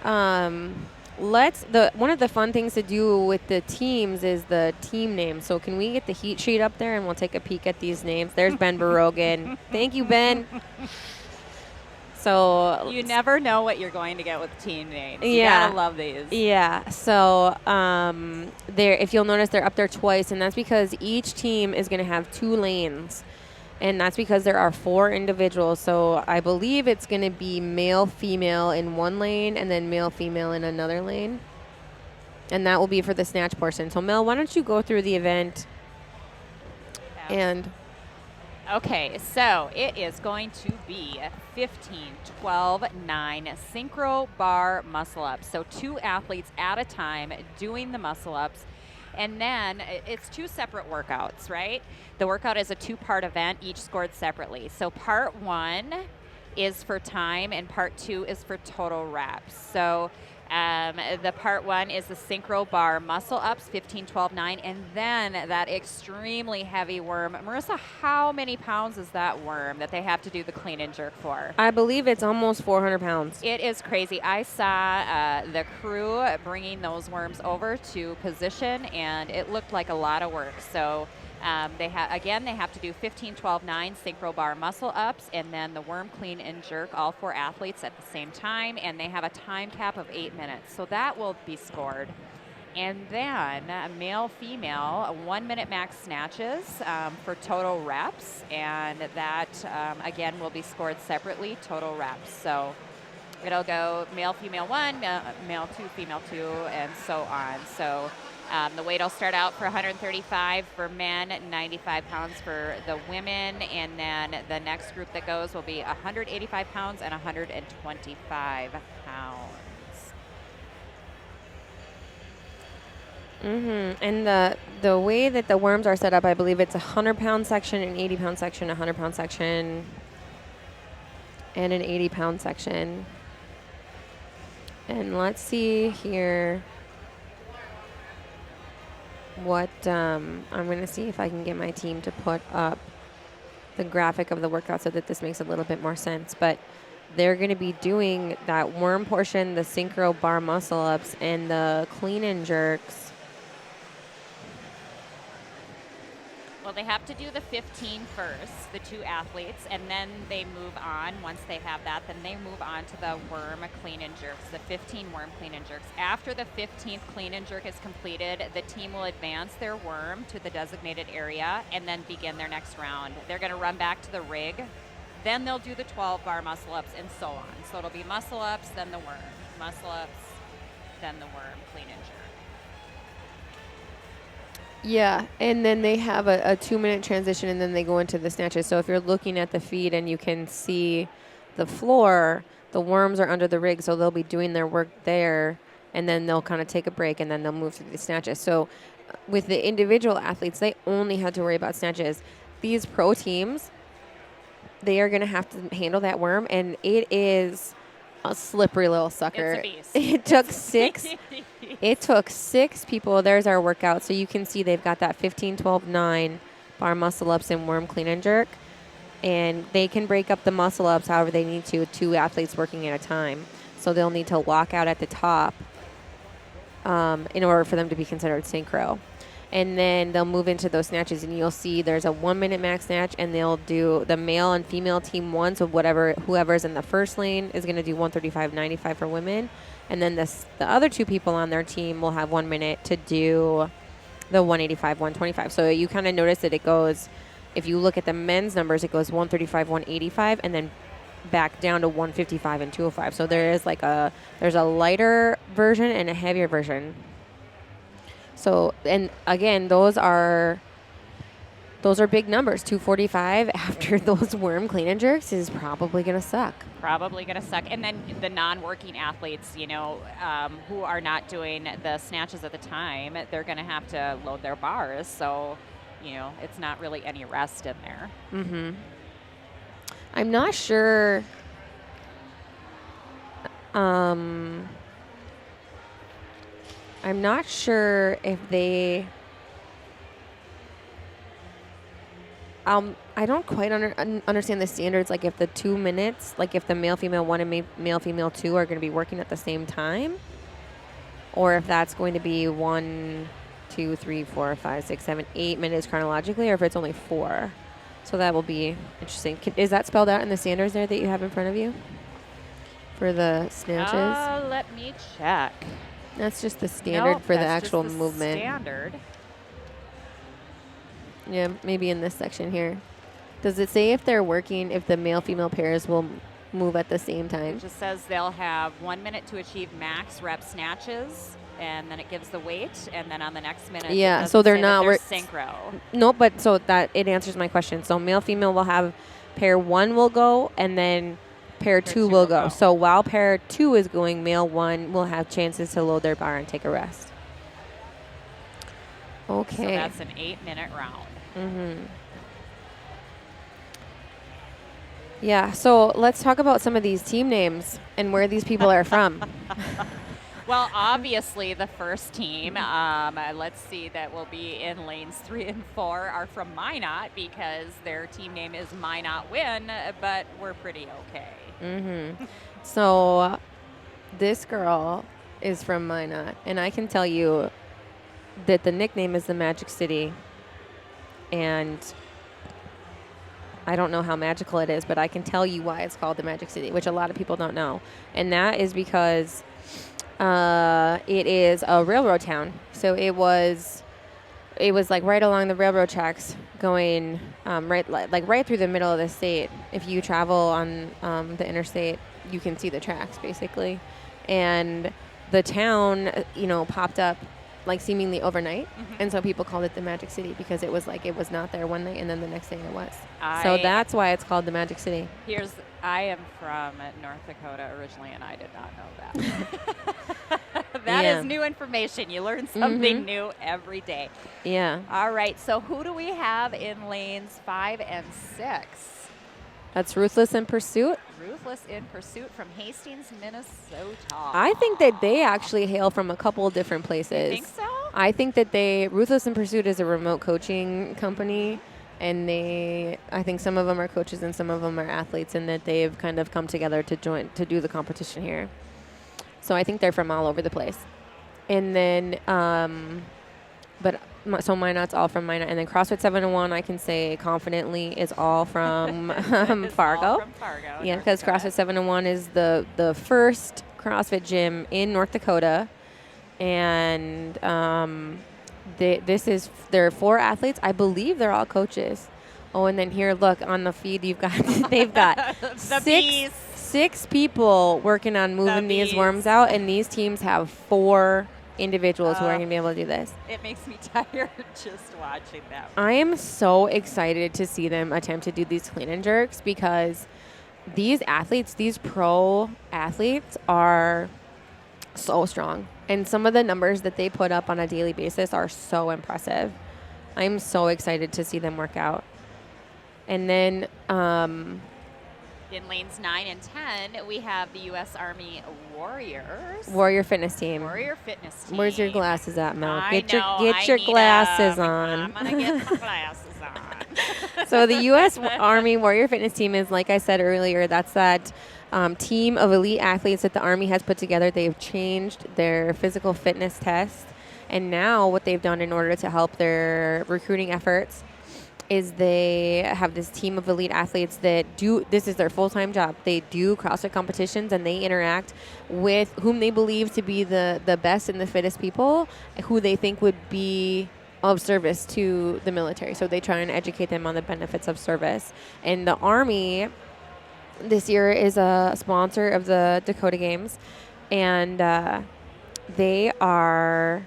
[SPEAKER 2] One of the fun things to do with the teams is the team names. So can we get the heat sheet up there and we'll take a peek at these names? There's Ben Barogan. Thank you, Ben. So
[SPEAKER 3] You never know what you're going to get with team names. You
[SPEAKER 2] Yeah.
[SPEAKER 3] gotta love these.
[SPEAKER 2] Yeah. So if you'll notice, they're up there twice, and that's because each team is going to have 2 lanes, and that's because there are 4 individuals. So I believe it's going to be male, female in one lane, and then male, female in another lane, and that will be for the snatch portion. So Mel, why don't you go through the event and.
[SPEAKER 3] Okay, so it is going to be 15, 12, 9 synchro bar muscle ups. So 2 athletes at a time doing the muscle ups. And then it's 2 separate workouts, right? The workout is a 2-part event, each scored separately. So part 1 is for time and part 2 is for total reps. So the part 1 is the synchro bar muscle ups, 15, 12, 9, and then that extremely heavy worm. Marissa, how many pounds is that worm that they have to do the clean and jerk for?
[SPEAKER 2] I believe it's almost 400 pounds.
[SPEAKER 3] It is crazy. I saw the crew bringing those worms over to position, and it looked like a lot of work. So they have to do 15, 12, 9 synchro bar muscle ups, and then the worm clean and jerk, all 4 athletes at the same time, and they have a time cap of 8 minutes. So that will be scored. And then male, female, 1 minute max snatches for total reps, and that again will be scored separately, total reps. So it'll go male, female 1, male 2, female 2, and so on. So the weight will start out for 135 for men, 95 pounds for the women, and then the next group that goes will be 185 pounds and 125 pounds.
[SPEAKER 2] And the way that the worms are set up, I believe it's a 100-pound section, an 80-pound section, a 100-pound section, and an 80-pound section. And let's see here what I'm going to see if I can get my team to put up the graphic of the workout so that this makes a little bit more sense. But they're going to be doing that worm portion, the synchro bar muscle ups, and the clean and jerks.
[SPEAKER 3] Well, they have to do the 15 first, the 2 athletes, and then they move on. Once they have that, then they move on to the worm clean and jerks, the 15 worm clean and jerks. After the 15th clean and jerk is completed, the team will advance their worm to the designated area and then begin their next round. They're going to run back to the rig. Then they'll do the 12 bar muscle ups and so on. So it'll be muscle ups, then the worm, muscle ups, then the worm, clean and jerk.
[SPEAKER 2] Yeah, and then they have a 2-minute transition, and then they go into the snatches. So if you're looking at the feed and you can see the floor, the worms are under the rig, so they'll be doing their work there, and then they'll kind of take a break, and then they'll move through the snatches. So with the individual athletes, they only had to worry about snatches. These pro teams, they are going to have to handle that worm, and it is a slippery little sucker.
[SPEAKER 3] It's a beast.
[SPEAKER 2] It took 6. It took 6 people. There's our workout. So you can see they've got that 15, 12, 9 bar muscle ups and worm clean and jerk. And they can break up the muscle ups however they need to with 2 athletes working at a time. So they'll need to walk out at the top in order for them to be considered synchro. And then they'll move into those snatches, and you'll see there's a 1-minute max snatch, and they'll do the male and female team 1. So whoever's in the first lane is going to do 135.95 for women. And then the other 2 people on their team will have 1 minute to do the 185, 125. So you kind of notice that it goes, if you look at the men's numbers, it goes 135, 185, and then back down to 155 and 205. So there's a lighter version and a heavier version. So, and again, those are big numbers. 245 after those worm clean and jerks is probably going to suck.
[SPEAKER 3] Probably going to suck. And then the non-working athletes, who are not doing the snatches at the time, they're going to have to load their bars. So, it's not really any rest in there.
[SPEAKER 2] I'm not sure I'm not sure if they. I don't quite understand the standards. Like if the 2 minutes, like if the male, female 1 and male, female 2 are going to be working at the same time, or if that's going to be 1, 2, 3, 4, 5, 6, 7, 8 minutes chronologically, or if it's only 4. So that will be interesting. Is that spelled out in the standards there that you have in front of you for the snatches?
[SPEAKER 3] Let me check.
[SPEAKER 2] That's just the standard for the actual
[SPEAKER 3] just the
[SPEAKER 2] movement.
[SPEAKER 3] Standard.
[SPEAKER 2] Yeah, maybe in this section here. Does it say if they're working, if the male-female pairs will move at the same time?
[SPEAKER 3] It just says they'll have 1 minute to achieve max rep snatches, and then it gives the weight, and then on the next minute,
[SPEAKER 2] yeah. So they're not
[SPEAKER 3] synchro.
[SPEAKER 2] No, but so that it answers my question. So male-female will have pair 1 will go, and then pair 2 will go. So while pair 2 is going, male 1 will have chances to load their bar and take a rest. Okay.
[SPEAKER 3] So that's an 8-minute round.
[SPEAKER 2] Mm-hmm. Yeah, so let's talk about some of these team names and where these people are from.
[SPEAKER 3] Well, obviously the first team, let's see, that will be in lanes 3 and 4 are from Minot because their team name is Minot Win, but we're pretty okay.
[SPEAKER 2] Mm-hmm. So this girl is from Minot, and I can tell you that the nickname is the Magic City, and I don't know how magical it is, but I can tell you why it's called the Magic City, which a lot of people don't know. And that is because it is a railroad town. So it was like right along the railroad tracks going right through the middle of the state. If you travel on the interstate, you can see the tracks basically. And the town, popped up like seemingly overnight. Mm-hmm. And so people called it the Magic City because it was like it was not there one night and then the next day it was. So that's why it's called the Magic City.
[SPEAKER 3] I am from North Dakota originally, and I did not know that. That is new information. You learn something new every day.
[SPEAKER 2] Yeah.
[SPEAKER 3] All right, so who do we have in lanes 5 and 6?
[SPEAKER 2] That's Ruthless in Pursuit.
[SPEAKER 3] Ruthless in Pursuit from Hastings, Minnesota.
[SPEAKER 2] I think that they actually hail from a couple of different places.
[SPEAKER 3] You think so?
[SPEAKER 2] I think that Ruthless in Pursuit is a remote coaching company, and I think some of them are coaches and some of them are athletes, and that they've kind of come together to do the competition here. So I think they're from all over the place. And then, so Minot's all from Minot. And then CrossFit 701, I can say confidently, is all from Fargo.
[SPEAKER 3] All from Fargo.
[SPEAKER 2] Yeah, because CrossFit 701 is the first CrossFit gym in North Dakota. And there are 4 athletes. I believe they're all coaches. Oh, and then here, look, on the feed, they've got six people working on moving these worms out, and these teams have 4 individuals who are going to be able to do this.
[SPEAKER 3] It makes me tired just watching them.
[SPEAKER 2] I am so excited to see them attempt to do these clean and jerks because these pro athletes are so strong. And some of the numbers that they put up on a daily basis are so impressive. I'm so excited to see them work out. And then
[SPEAKER 3] in lanes 9 and 10, we have the U.S. Army
[SPEAKER 2] Warrior Fitness Team.
[SPEAKER 3] Warrior Fitness Team.
[SPEAKER 2] Where's your glasses at, Mel? Get your
[SPEAKER 3] glasses
[SPEAKER 2] on.
[SPEAKER 3] I'm going to get my glasses on.
[SPEAKER 2] So the U.S. Army Warrior Fitness Team is, like I said earlier, that's that team of elite athletes that the Army has put together. They've changed their physical fitness test. And now what they've done in order to help their recruiting efforts is they have this team of elite athletes that this is their full-time job. They do CrossFit competitions and they interact with whom they believe to be the best and the fittest people who they think would be of service to the military. So they try and educate them on the benefits of service. And the Army this year is a sponsor of the Dakota Games, and they are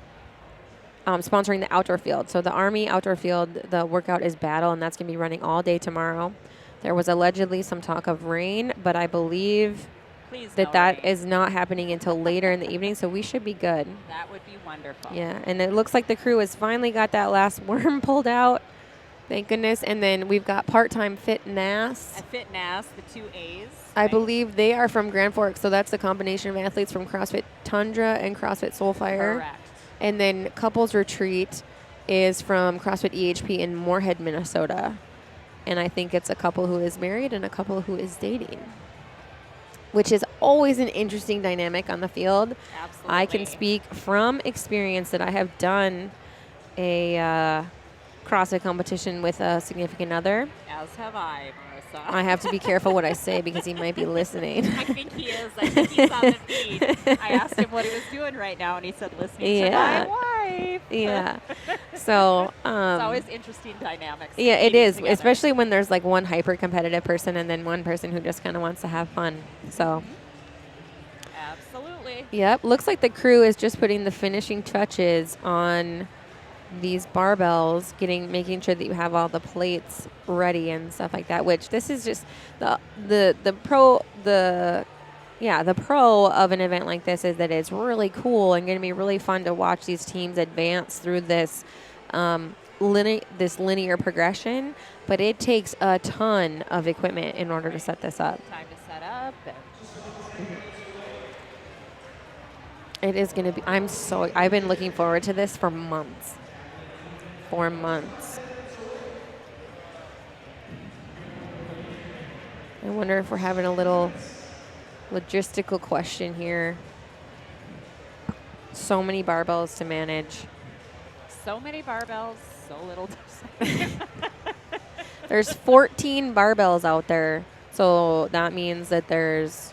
[SPEAKER 2] sponsoring the outdoor field. So the Army outdoor field, the workout is Battle, and that's going to be running all day tomorrow. There was allegedly some talk of rain, but I believe that is not happening until later in the evening, so we should be good.
[SPEAKER 3] That would be wonderful.
[SPEAKER 2] Yeah, and it looks like the crew has finally got that last worm pulled out. Thank goodness. And then we've got part-time fitness.
[SPEAKER 3] At Fitness, the 2 A's.
[SPEAKER 2] I
[SPEAKER 3] right?
[SPEAKER 2] believe they are from Grand Forks, so that's the combination of athletes from CrossFit Tundra and CrossFit Soulfire.
[SPEAKER 3] Correct.
[SPEAKER 2] And then couples retreat is from CrossFit EHP in Moorhead, Minnesota. And I think it's a couple who is married and a couple who is dating, which is always an interesting dynamic on the field.
[SPEAKER 3] Absolutely.
[SPEAKER 2] I can speak from experience that I have done a CrossFit competition with a significant other.
[SPEAKER 3] As have I, Marissa.
[SPEAKER 2] I have to be careful what I say because he might be listening.
[SPEAKER 3] I think he is. I think he's on the feed. I asked him what he was doing right now, and he said, listening to my wife.
[SPEAKER 2] Yeah. So
[SPEAKER 3] it's always interesting dynamics.
[SPEAKER 2] Yeah, it is,
[SPEAKER 3] together.
[SPEAKER 2] especially when there's like one hyper-competitive person and then one person who just kind of wants to have fun. So.
[SPEAKER 3] Absolutely.
[SPEAKER 2] Yep. Looks like the crew is just putting the finishing touches on these barbells, making sure that you have all the plates ready and stuff like that, which this is just the pro of an event like this is that it's really cool and going to be really fun to watch these teams advance through this linear progression, but it takes a ton of equipment in order to set this up.
[SPEAKER 3] Time to set up.
[SPEAKER 2] It is going to be, I've been looking forward to this for months. 4 months. I wonder if we're having a little logistical question here. So many barbells to manage.
[SPEAKER 3] So many barbells, so little
[SPEAKER 2] There's 14 barbells out there. So that means that there's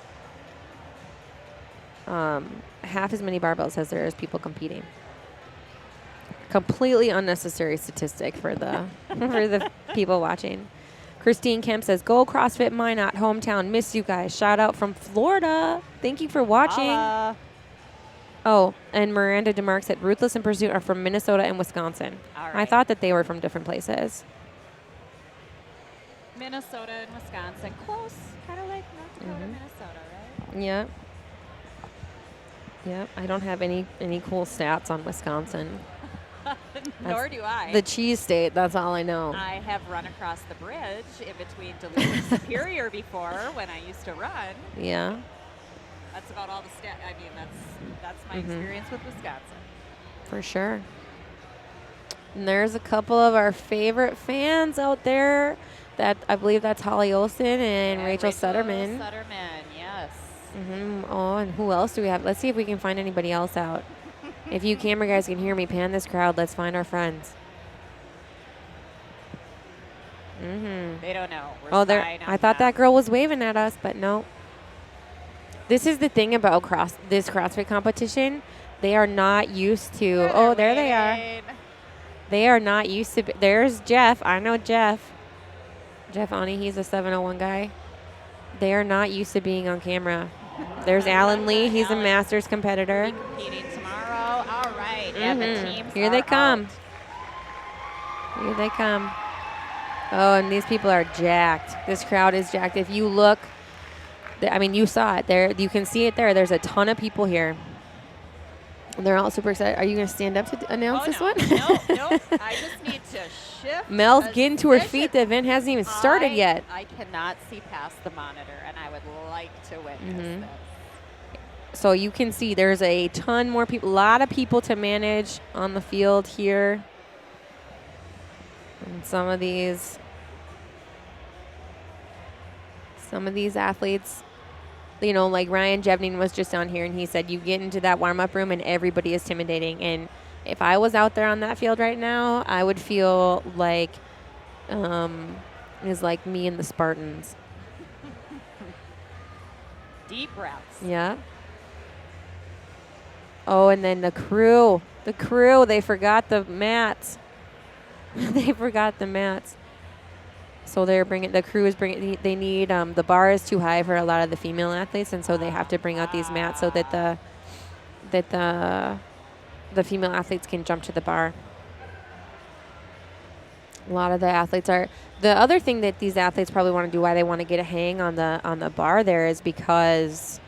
[SPEAKER 2] half as many barbells as there is people competing. Completely unnecessary statistic for the for the people watching. Christine Kemp says, "Go CrossFit Minot, hometown. Miss you guys. Shout out from Florida. Thank you for watching." Oh, and Miranda DeMarc said, "Ruthless and Pursuit are from Minnesota and Wisconsin."
[SPEAKER 3] All right.
[SPEAKER 2] I thought that they were from different places.
[SPEAKER 3] Minnesota and Wisconsin, close, kind of like North Dakota, Minnesota, right?
[SPEAKER 2] Yep. Yep. I don't have any cool stats on Wisconsin.
[SPEAKER 3] Nor do I.
[SPEAKER 2] The cheese state, that's all I know.
[SPEAKER 3] I have run across the bridge in between Duluth and Superior before when I used to run.
[SPEAKER 2] Yeah.
[SPEAKER 3] That's about all the I mean, that's my experience with Wisconsin.
[SPEAKER 2] For sure. And there's a couple of our favorite fans out there. That I believe that's Holly Olson and Rachel Sutterman.
[SPEAKER 3] Sutterman, yes.
[SPEAKER 2] Oh, and who else do we have? Let's see if we can find anybody else out. If you camera guys can hear me, pan this crowd. Let's find our friends.
[SPEAKER 3] They don't know.
[SPEAKER 2] Oh, there. I thought that girl was waving at us, but no. This is the thing about this CrossFit competition. They are not used to. Oh, there they are. They are not used to. There's Jeff. I know Jeff. Jeff Ani, he's a 701 guy. They are not used to being on camera. There's Alan Lee. He's a Masters competitor.
[SPEAKER 3] Competing tomorrow. All right. And the teams
[SPEAKER 2] Here they come. Here they come. Oh, and these people are jacked. This crowd is jacked. If you look, I mean, you saw it there. You can see it there. There's a ton of people here. They're all super excited. Are you going to stand up to announce this one?
[SPEAKER 3] No. I just need to shift.
[SPEAKER 2] Mel's getting to her feet. The event hasn't even started yet.
[SPEAKER 3] I cannot see past the monitor, and I would like to witness this.
[SPEAKER 2] So you can see there's a ton more people, a lot of people to manage on the field here. And some of these athletes, you know, like Ryan Jevning was just on here and he said you get into that warm-up room and everybody is intimidating. And if I was out there on that field right now, I would feel like it's like me and the Spartans.
[SPEAKER 3] Deep breaths.
[SPEAKER 2] Yeah. Oh, and then the crew, they forgot the mats. They forgot the mats. So they need, the bar is too high for a lot of the female athletes, and so they have to bring out these mats so that the female athletes can jump to the bar. A lot of the athletes are. The other thing that these athletes probably want to do, why they want to get a hang on the bar there, is because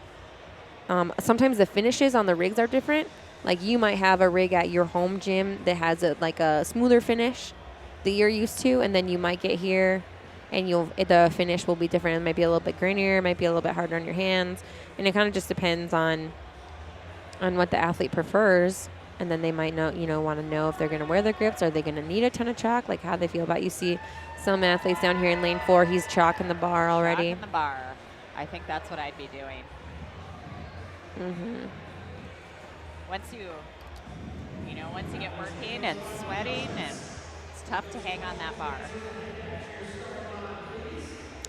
[SPEAKER 2] sometimes the finishes on the rigs are different. Like you might have a rig at your home gym that has a smoother finish, that you're used to, and then you might get here and the finish will be different. It might be a little bit grainier, it might be a little bit harder on your hands, and it kind of just depends on what the athlete prefers. And then they might want to know if they're going to wear their grips. Are they going to need a ton of chalk? Like how they feel about. You see some athletes down here in lane 4, he's chalking the bar already.
[SPEAKER 3] Chalking the bar. I think that's what I'd be doing.
[SPEAKER 2] Mm-hmm.
[SPEAKER 3] Once you get working and sweating, and it's tough to hang on that bar.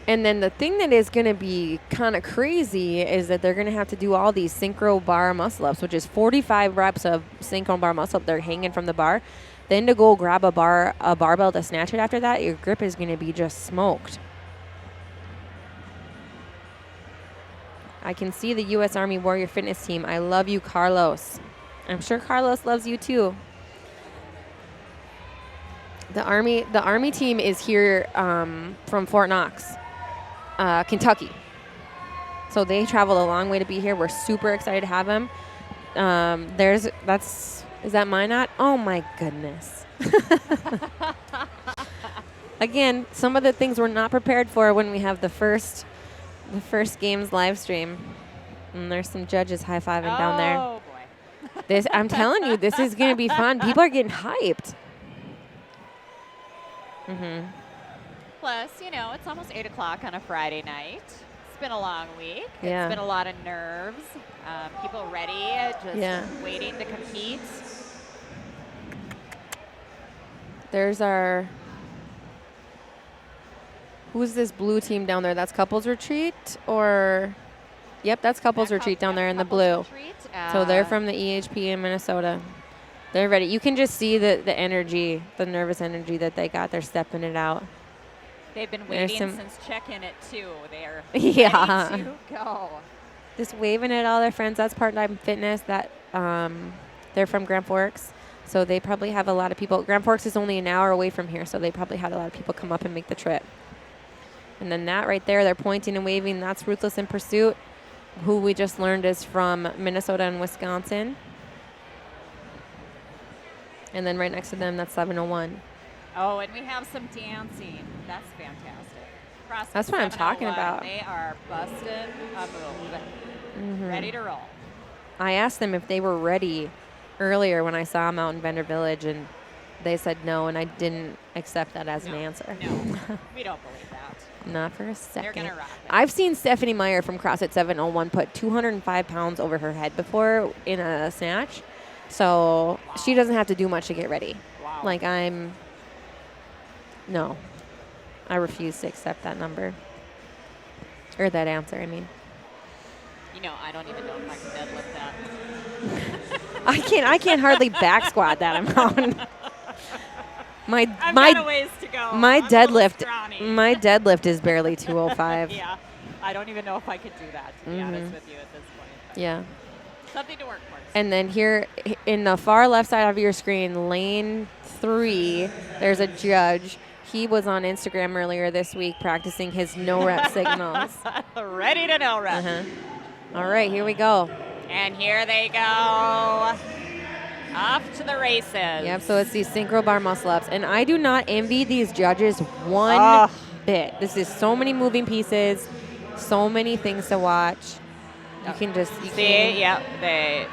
[SPEAKER 2] And then the thing that is going to be kind of crazy is that they're going to have to do all these synchro bar muscle ups, which is 45 reps of synchro bar muscle up. They're hanging from the bar. Then to go grab a barbell to snatch it after that, your grip is going to be just smoked. I can see the U.S. Army Warrior Fitness Team. I love you, Carlos. I'm sure Carlos loves you too. The Army team is here from Fort Knox, Kentucky. So they traveled a long way to be here. We're super excited to have them. Is that Minot? Oh my goodness. Again, some of the things we're not prepared for when we have the first games live stream. And there's some judges high-fiving down there.
[SPEAKER 3] Oh boy.
[SPEAKER 2] I'm telling you, this is going to be fun. People are getting hyped. Mm-hmm.
[SPEAKER 3] Plus, it's almost 8 o'clock on a Friday night. It's been a long week.
[SPEAKER 2] Yeah.
[SPEAKER 3] It's been a lot of nerves. People ready, just waiting to compete.
[SPEAKER 2] There's who's this blue team down there? That's Couples Retreat or? Yep, that's Couples Retreat down there in the blue.
[SPEAKER 3] Retreat.
[SPEAKER 2] So they're from the EHP in Minnesota. They're ready. You can just see the energy, the nervous energy that they got. They're stepping it out.
[SPEAKER 3] They've been waiting since check-in at 2. They're ready to go.
[SPEAKER 2] Just waving at all their friends. That's Part-Time Fitness. That they're from Grand Forks. So they probably have a lot of people. Grand Forks is only an hour away from here, so they probably had a lot of people come up and make the trip. And then that right there, they're pointing and waving. That's Ruthless in Pursuit, who we just learned is from Minnesota and Wisconsin. And then right next to them, that's 701.
[SPEAKER 3] Oh, and we have some dancing. That's fantastic. CrossFit
[SPEAKER 2] That's what I'm talking
[SPEAKER 3] 701.
[SPEAKER 2] about.
[SPEAKER 3] They are busting a move.
[SPEAKER 2] Mm-hmm.
[SPEAKER 3] Ready to roll.
[SPEAKER 2] I asked them if they were ready earlier when I saw them out in Vendor Village, and they said no, and I didn't accept that as an answer.
[SPEAKER 3] No, we don't believe that.
[SPEAKER 2] Not for a second.
[SPEAKER 3] They're going to rock it.
[SPEAKER 2] I've seen Stephanie Meyer from CrossFit 701 put 205 pounds over her head before in a snatch. So she doesn't have to do much to get ready.
[SPEAKER 3] Wow.
[SPEAKER 2] Like I refuse to accept that number. Or that answer, I mean.
[SPEAKER 3] I don't even know if I can deadlift that.
[SPEAKER 2] I can't hardly back squat that amount.
[SPEAKER 3] I've got a ways to go.
[SPEAKER 2] My deadlift is barely 205.
[SPEAKER 3] Yeah. I don't even know if I could do that, to be honest with you at this point. But
[SPEAKER 2] Yeah.
[SPEAKER 3] Something to work for.
[SPEAKER 2] And then here in the far left side of your screen, lane 3, there's a judge. He was on Instagram earlier this week practicing his no-rep signals.
[SPEAKER 3] Ready to no-rep.
[SPEAKER 2] All right, here we go.
[SPEAKER 3] And here they go. Off to the races.
[SPEAKER 2] Yep, so it's these synchro bar muscle-ups. And I do not envy these judges one bit. This is so many moving pieces, so many things to watch. You can just...
[SPEAKER 3] They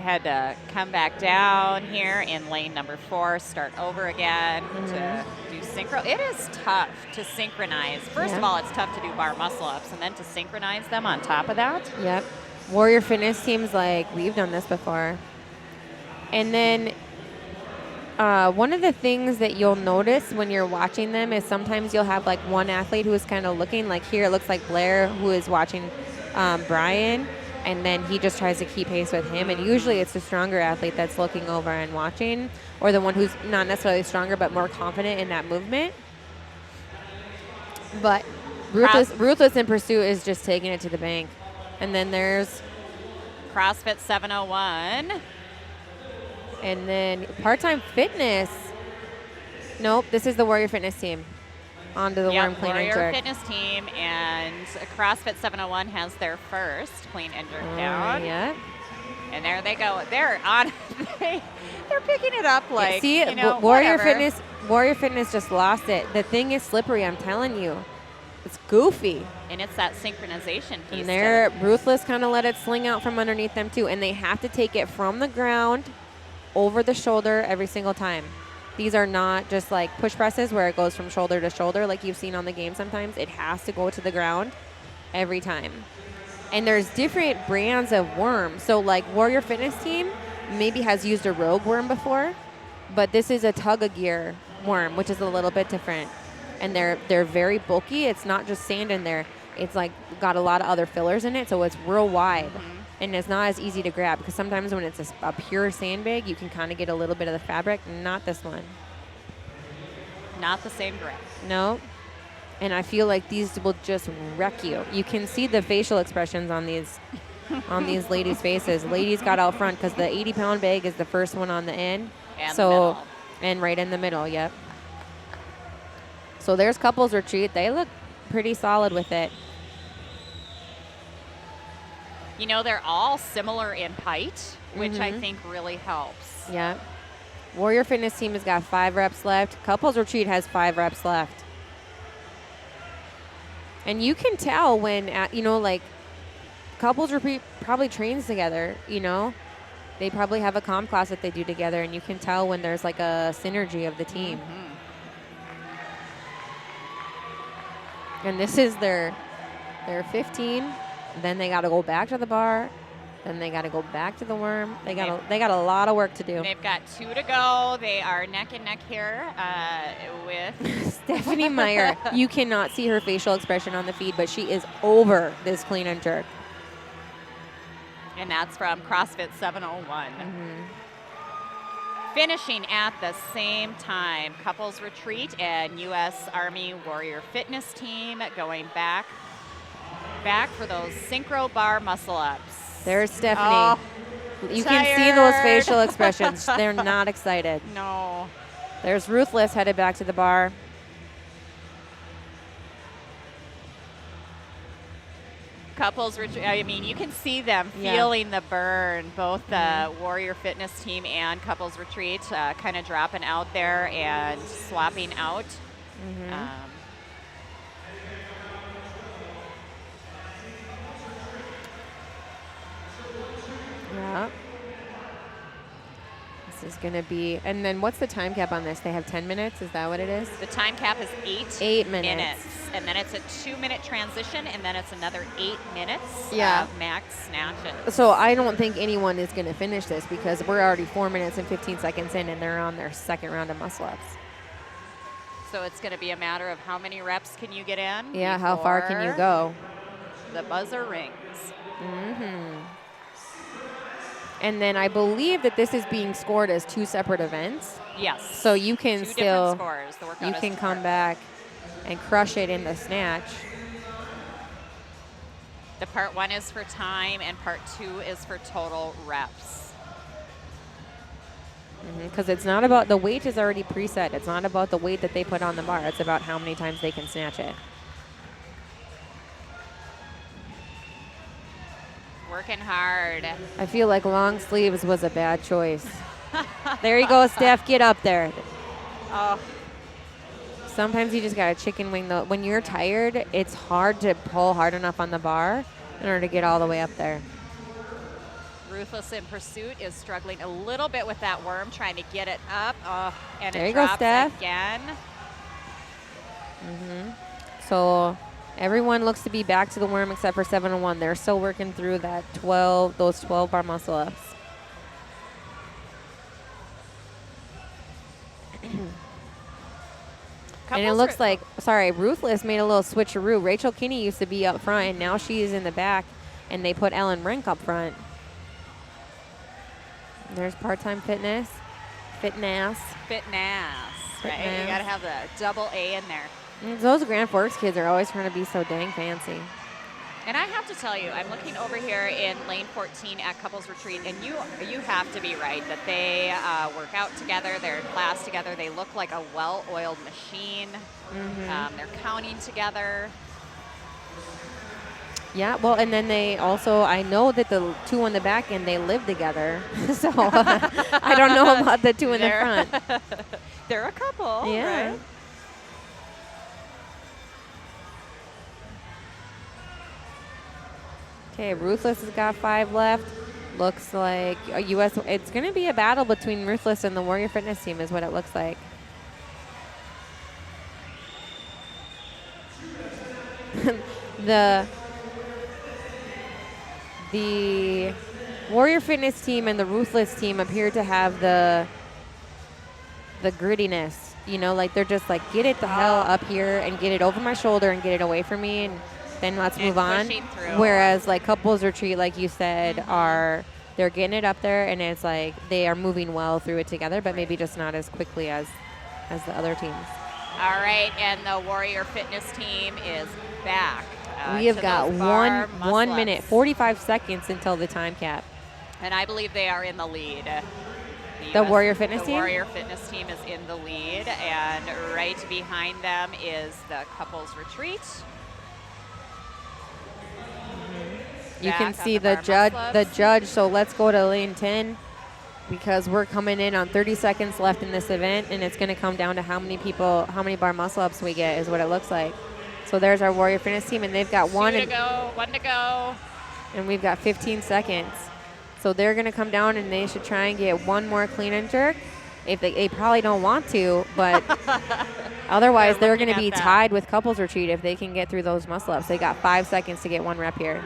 [SPEAKER 3] had to come back down here in lane number 4, start over again to do synchro. It is tough to synchronize. First of all, it's tough to do bar muscle-ups, and then to synchronize them on top of that.
[SPEAKER 2] Yep. Warrior Fitness team's like, we've done this before. And then one of the things that you'll notice when you're watching them is sometimes you'll have like one athlete who is kind of looking, like here it looks like Blair who is watching Brian, and then he just tries to keep pace with him. And usually it's the stronger athlete that's looking over and watching, or the one who's not necessarily stronger but more confident in that movement. But Ruthless in Pursuit is just taking it to the bank. And then there's
[SPEAKER 3] CrossFit 701.
[SPEAKER 2] And then Part-Time Fitness. Nope, this is the Warrior Fitness team. On to the worm clean and jerk.
[SPEAKER 3] Warrior Fitness team, and CrossFit 701 has their first clean and jerk down.
[SPEAKER 2] Yeah.
[SPEAKER 3] And there they go. They're on they're picking it up like,
[SPEAKER 2] See,
[SPEAKER 3] you know,
[SPEAKER 2] Warrior
[SPEAKER 3] whatever.
[SPEAKER 2] Fitness just lost it. The thing is slippery, I'm telling you. It's goofy.
[SPEAKER 3] And it's that synchronization piece.
[SPEAKER 2] And they're ruthless, kind of let it sling out from underneath them too. And they have to take it from the ground over the shoulder every single time. These are not just like push presses where it goes from shoulder to shoulder like you've seen on the game sometimes. It has to go to the ground every time. And there's different brands of worm. So like Warrior Fitness Team maybe has used a rogue worm before, but this is a tug-a-gear worm, which is a little bit different. And they're very bulky. It's not just sand in there. It's like got a lot of other fillers in it, so it's real wide. And it's not as easy to grab because sometimes when it's a pure sandbag, you can kind of get a little bit of the fabric. Not this one.
[SPEAKER 3] Not the same grip.
[SPEAKER 2] No. And I feel like these will just wreck you. You can see the facial expressions on these ladies' faces. Ladies got out front because the 80-pound bag is the first one on the end.
[SPEAKER 3] And the middle.
[SPEAKER 2] And right in the middle, yep. So there's couples retreat. They look pretty solid with it.
[SPEAKER 3] You know, they're all similar in height, which I think really helps.
[SPEAKER 2] Yeah. Warrior Fitness Team has got 5 reps left. Couples retreat has 5 reps left. And you can tell when, like, couples retreat probably trains together, you know. They probably have a comm class that they do together, and you can tell when there's, like, a synergy of the team. And this is their 15. Then they got to go back to the bar. Then they got to go back to the worm. They got a lot of work to do.
[SPEAKER 3] They've got 2 to go. They are neck and neck here with
[SPEAKER 2] Stephanie Meyer. You cannot see her facial expression on the feed, but she is over this clean and jerk.
[SPEAKER 3] And that's from CrossFit 701. Finishing at the same time, couples retreat and U.S. Army Warrior Fitness Team going back for those synchro bar muscle ups.
[SPEAKER 2] There's Stephanie.
[SPEAKER 3] Oh,
[SPEAKER 2] you
[SPEAKER 3] tired.
[SPEAKER 2] can see those facial expressions. They're not excited.
[SPEAKER 3] No.
[SPEAKER 2] There's Ruthless headed back to the bar.
[SPEAKER 3] Couples retreat. I mean, you can see them feeling the burn. Both the Warrior Fitness Team and couples retreat kind of dropping out there and swapping out.
[SPEAKER 2] Yeah. This is going to be, and then what's the time cap on this? They have 10 minutes? Is that what it is?
[SPEAKER 3] The time cap is
[SPEAKER 2] 8 minutes.
[SPEAKER 3] And then it's a 2-minute transition, and then it's another 8 minutes of max snatches.
[SPEAKER 2] So I don't think anyone is going to finish this because we're already 4 minutes and 15 seconds in, and they're on their second round of muscle ups.
[SPEAKER 3] So it's going to be a matter of how many reps can you get in?
[SPEAKER 2] Yeah, how far can you go?
[SPEAKER 3] The buzzer rings.
[SPEAKER 2] And then I believe that this is being scored as 2 separate events.
[SPEAKER 3] Yes.
[SPEAKER 2] So you can
[SPEAKER 3] 2
[SPEAKER 2] still,
[SPEAKER 3] different scores. The workout
[SPEAKER 2] you
[SPEAKER 3] is
[SPEAKER 2] can come
[SPEAKER 3] different.
[SPEAKER 2] back and crush it in the snatch.
[SPEAKER 3] The part 1 is for time, and part 2 is for total reps.
[SPEAKER 2] Because it's not about, the weight is already preset. It's not about the weight that they put on the bar. It's about how many times they can snatch it.
[SPEAKER 3] Working hard.
[SPEAKER 2] I feel like long sleeves was a bad choice. There you go, Steph. Get up there.
[SPEAKER 3] Oh.
[SPEAKER 2] Sometimes you just got to chicken wing. When you're tired, it's hard to pull hard enough on the bar in order to get all the way up there.
[SPEAKER 3] Ruthless in Pursuit is struggling a little bit with that worm, trying to get it up. Oh, and
[SPEAKER 2] There
[SPEAKER 3] it
[SPEAKER 2] you go,
[SPEAKER 3] drops
[SPEAKER 2] Steph.
[SPEAKER 3] again.
[SPEAKER 2] So everyone looks to be back to the worm except for 701. They're still working through that those 12 bar muscle ups. And it looks like, Ruthless made a little switcheroo. Rachel Kinney used to be up front, and now she's in the back, and they put Ellen Rank up front. There's Part-Time Fitness. Fitness.
[SPEAKER 3] Right? You got to have the double A in there.
[SPEAKER 2] Those Grand Forks kids are always trying to be so dang fancy.
[SPEAKER 3] And I have to tell you, I'm looking over here in lane 14 at Couples Retreat, and you have to be right that they work out together, they're in class together, they look like a well-oiled machine. They're counting together.
[SPEAKER 2] Yeah, well, and then they also, I know that the two on the back end, they live together. So I don't know about the two in the front.
[SPEAKER 3] They're a couple,
[SPEAKER 2] Yeah.
[SPEAKER 3] right?
[SPEAKER 2] Okay, Ruthless has got 5 left. Looks like a U.S. It's going to be a battle between Ruthless and the Warrior Fitness team is what it looks like. The Warrior Fitness team and the Ruthless team appear to have the grittiness, you know, like they're just like, get it the hell up here and get it over my shoulder and get it away from me, and then let's move on. Whereas like Couples Retreat, like you said, they're getting it up there, and it's like they are moving well through it together, but maybe just not as quickly as the other teams.
[SPEAKER 3] All right, and the Warrior Fitness team is back.
[SPEAKER 2] We have got 1 minute, 45 seconds until the time cap.
[SPEAKER 3] And I believe they are in the lead.
[SPEAKER 2] The Warrior Fitness team?
[SPEAKER 3] The Warrior Fitness team is in the lead, and right behind them is the Couples Retreat.
[SPEAKER 2] You can see the judge. So let's go to lane 10 because we're coming in on 30 seconds left in this event, and it's going to come down to how many bar muscle ups we get is what it looks like. So there's our Warrior Fitness team, and they've got one to
[SPEAKER 3] go.
[SPEAKER 2] And we've got 15 seconds. So they're going to come down, and they should try and get one more clean and jerk. If they probably don't want to, but otherwise they're going to be tied with Couples Retreat if they can get through those muscle ups. They got 5 seconds to get one rep here.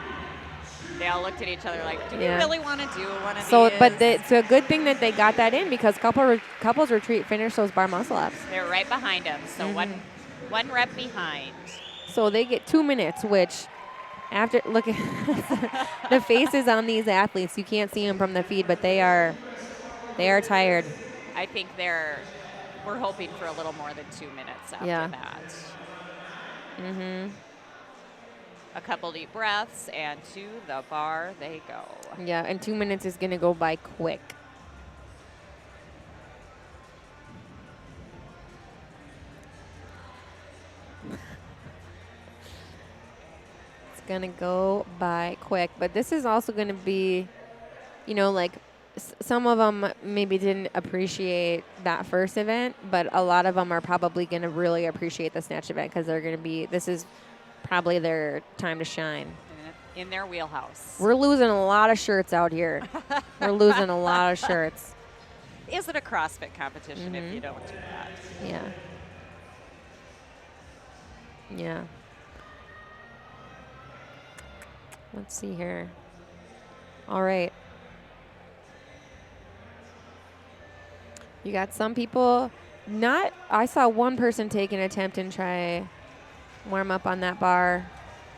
[SPEAKER 3] They all looked at each other like, do we really want to do one of these?
[SPEAKER 2] But it's a good thing that they got that in because Couples Retreat finished those bar muscle ups.
[SPEAKER 3] They're right behind them, so one rep behind.
[SPEAKER 2] So they get 2 minutes, which after look at the faces on these athletes, you can't see them from the feed, but they are tired.
[SPEAKER 3] I think we're hoping for a little more than 2 minutes after that.
[SPEAKER 2] Mm-hmm.
[SPEAKER 3] A couple deep breaths, and to the bar they go.
[SPEAKER 2] Yeah, and 2 minutes is going to go by quick. Going to go by quick, but this is also going to be, you know, like some of them maybe didn't appreciate that first event, but a lot of them are probably going to really appreciate the snatch event because they're going to be, this is probably their time to shine.
[SPEAKER 3] In their wheelhouse.
[SPEAKER 2] We're losing a lot of shirts out here. We're losing a lot of shirts.
[SPEAKER 3] Is it a CrossFit competition if you don't do that?
[SPEAKER 2] Yeah. Yeah. Let's see here. All right. You got some people I saw one person take an attempt and try warm up on that bar.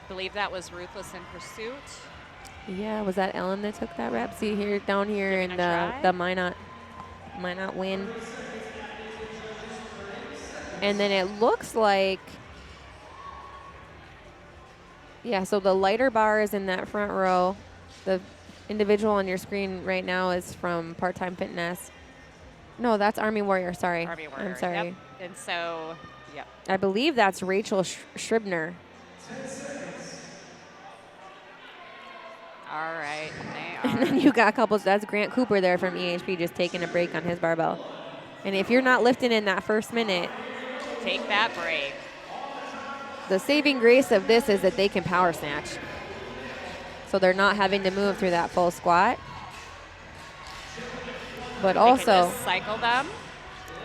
[SPEAKER 3] I believe that was Ruthless in Pursuit.
[SPEAKER 2] Yeah, was that Ellen that took that rep? See here, down here in the might not win. And then it looks like, yeah, so the lighter bar is in that front row. The individual on your screen right now is from Part-Time Fitness. No, that's Army Warrior, sorry.
[SPEAKER 3] Army Warrior,
[SPEAKER 2] I'm sorry.
[SPEAKER 3] Yep. And so, yep.
[SPEAKER 2] I believe that's Rachel Scribner.
[SPEAKER 3] All right.
[SPEAKER 2] And then you got couples. That's Grant Cooper there from EHP just taking a break on his barbell. And if you're not lifting in that first minute,
[SPEAKER 3] take that break.
[SPEAKER 2] The saving grace of this is that they can power snatch. So they're not having to move through that full squat. But
[SPEAKER 3] they
[SPEAKER 2] also,
[SPEAKER 3] can just cycle them.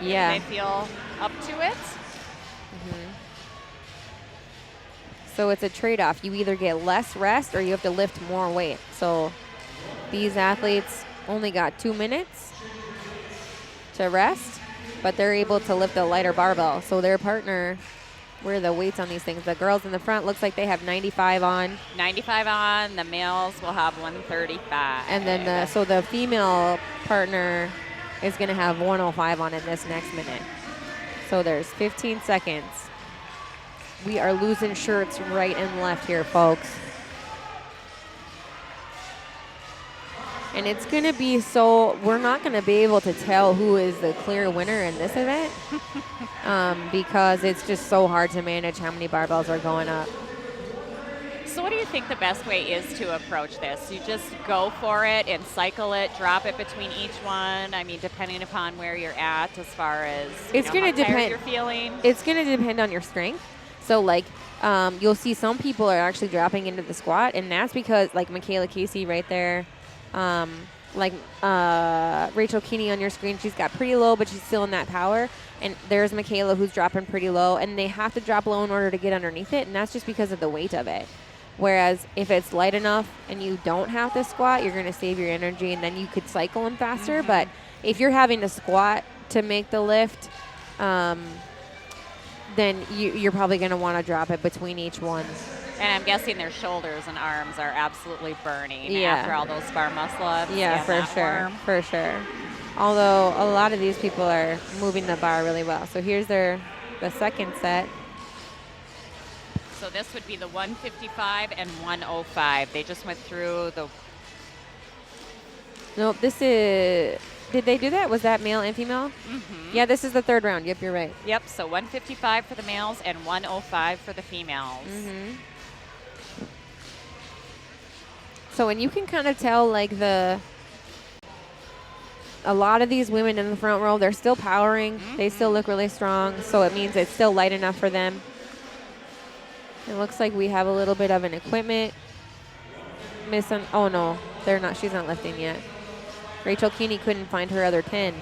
[SPEAKER 2] Yeah.
[SPEAKER 3] If they feel up to it.
[SPEAKER 2] So it's a trade-off. You either get less rest or you have to lift more weight. So these athletes only got 2 minutes to rest, but they're able to lift a lighter barbell. So their partner, where are the weights on these things? The girls in the front looks like they have 95 on.
[SPEAKER 3] 95 on. The males will have 135.
[SPEAKER 2] And then so the female partner is going to have 105 on in this next minute. So there's 15 seconds. We are losing shirts right and left here, folks. And it's going to be we're not going to be able to tell who is the clear winner in this event because it's just so hard to manage how many barbells are going up.
[SPEAKER 3] So what do you think the best way is to approach this? You just go for it and cycle it, drop it between each one? I mean, depending upon where you're at as far as
[SPEAKER 2] It's going to
[SPEAKER 3] how tired
[SPEAKER 2] depend.
[SPEAKER 3] you're feeling.
[SPEAKER 2] It's going to depend on your strength. So, like, you'll see some people are actually dropping into the squat, and that's because, like, Michaela Casey right there, Rachel Keeney on your screen, she's got pretty low, but she's still in that power. And there's Michaela who's dropping pretty low, and they have to drop low in order to get underneath it, and that's just because of the weight of it. Whereas if it's light enough and you don't have to squat, you're going to save your energy, and then you could cycle them faster.
[SPEAKER 3] Mm-hmm.
[SPEAKER 2] But if you're having to squat to make the lift, then you're probably going to want to drop it between each one.
[SPEAKER 3] And I'm guessing their shoulders and arms are absolutely burning
[SPEAKER 2] Yeah.
[SPEAKER 3] after all those bar muscle ups.
[SPEAKER 2] Yeah,
[SPEAKER 3] and
[SPEAKER 2] for
[SPEAKER 3] that
[SPEAKER 2] sure,
[SPEAKER 3] worm.
[SPEAKER 2] for sure. Although a lot of these people are moving the bar really well. So here's the second set.
[SPEAKER 3] So this would be the 155 and 105. They just went through the...
[SPEAKER 2] No, this is... Did they do that? Was that male and female?
[SPEAKER 3] Mm-hmm.
[SPEAKER 2] Yeah, this is the third round. Yep, you're right.
[SPEAKER 3] Yep, so 155 for the males and 105 for the females.
[SPEAKER 2] Mm-hmm. So, and you can kind of tell, like, a lot of these women in the front row, they're still powering.
[SPEAKER 3] Mm-hmm.
[SPEAKER 2] They still look really strong. So it means it's still light enough for them. It looks like we have a little bit of an equipment oh, no, they're not. She's not lifting yet. Rachel Keeney couldn't find her other 10.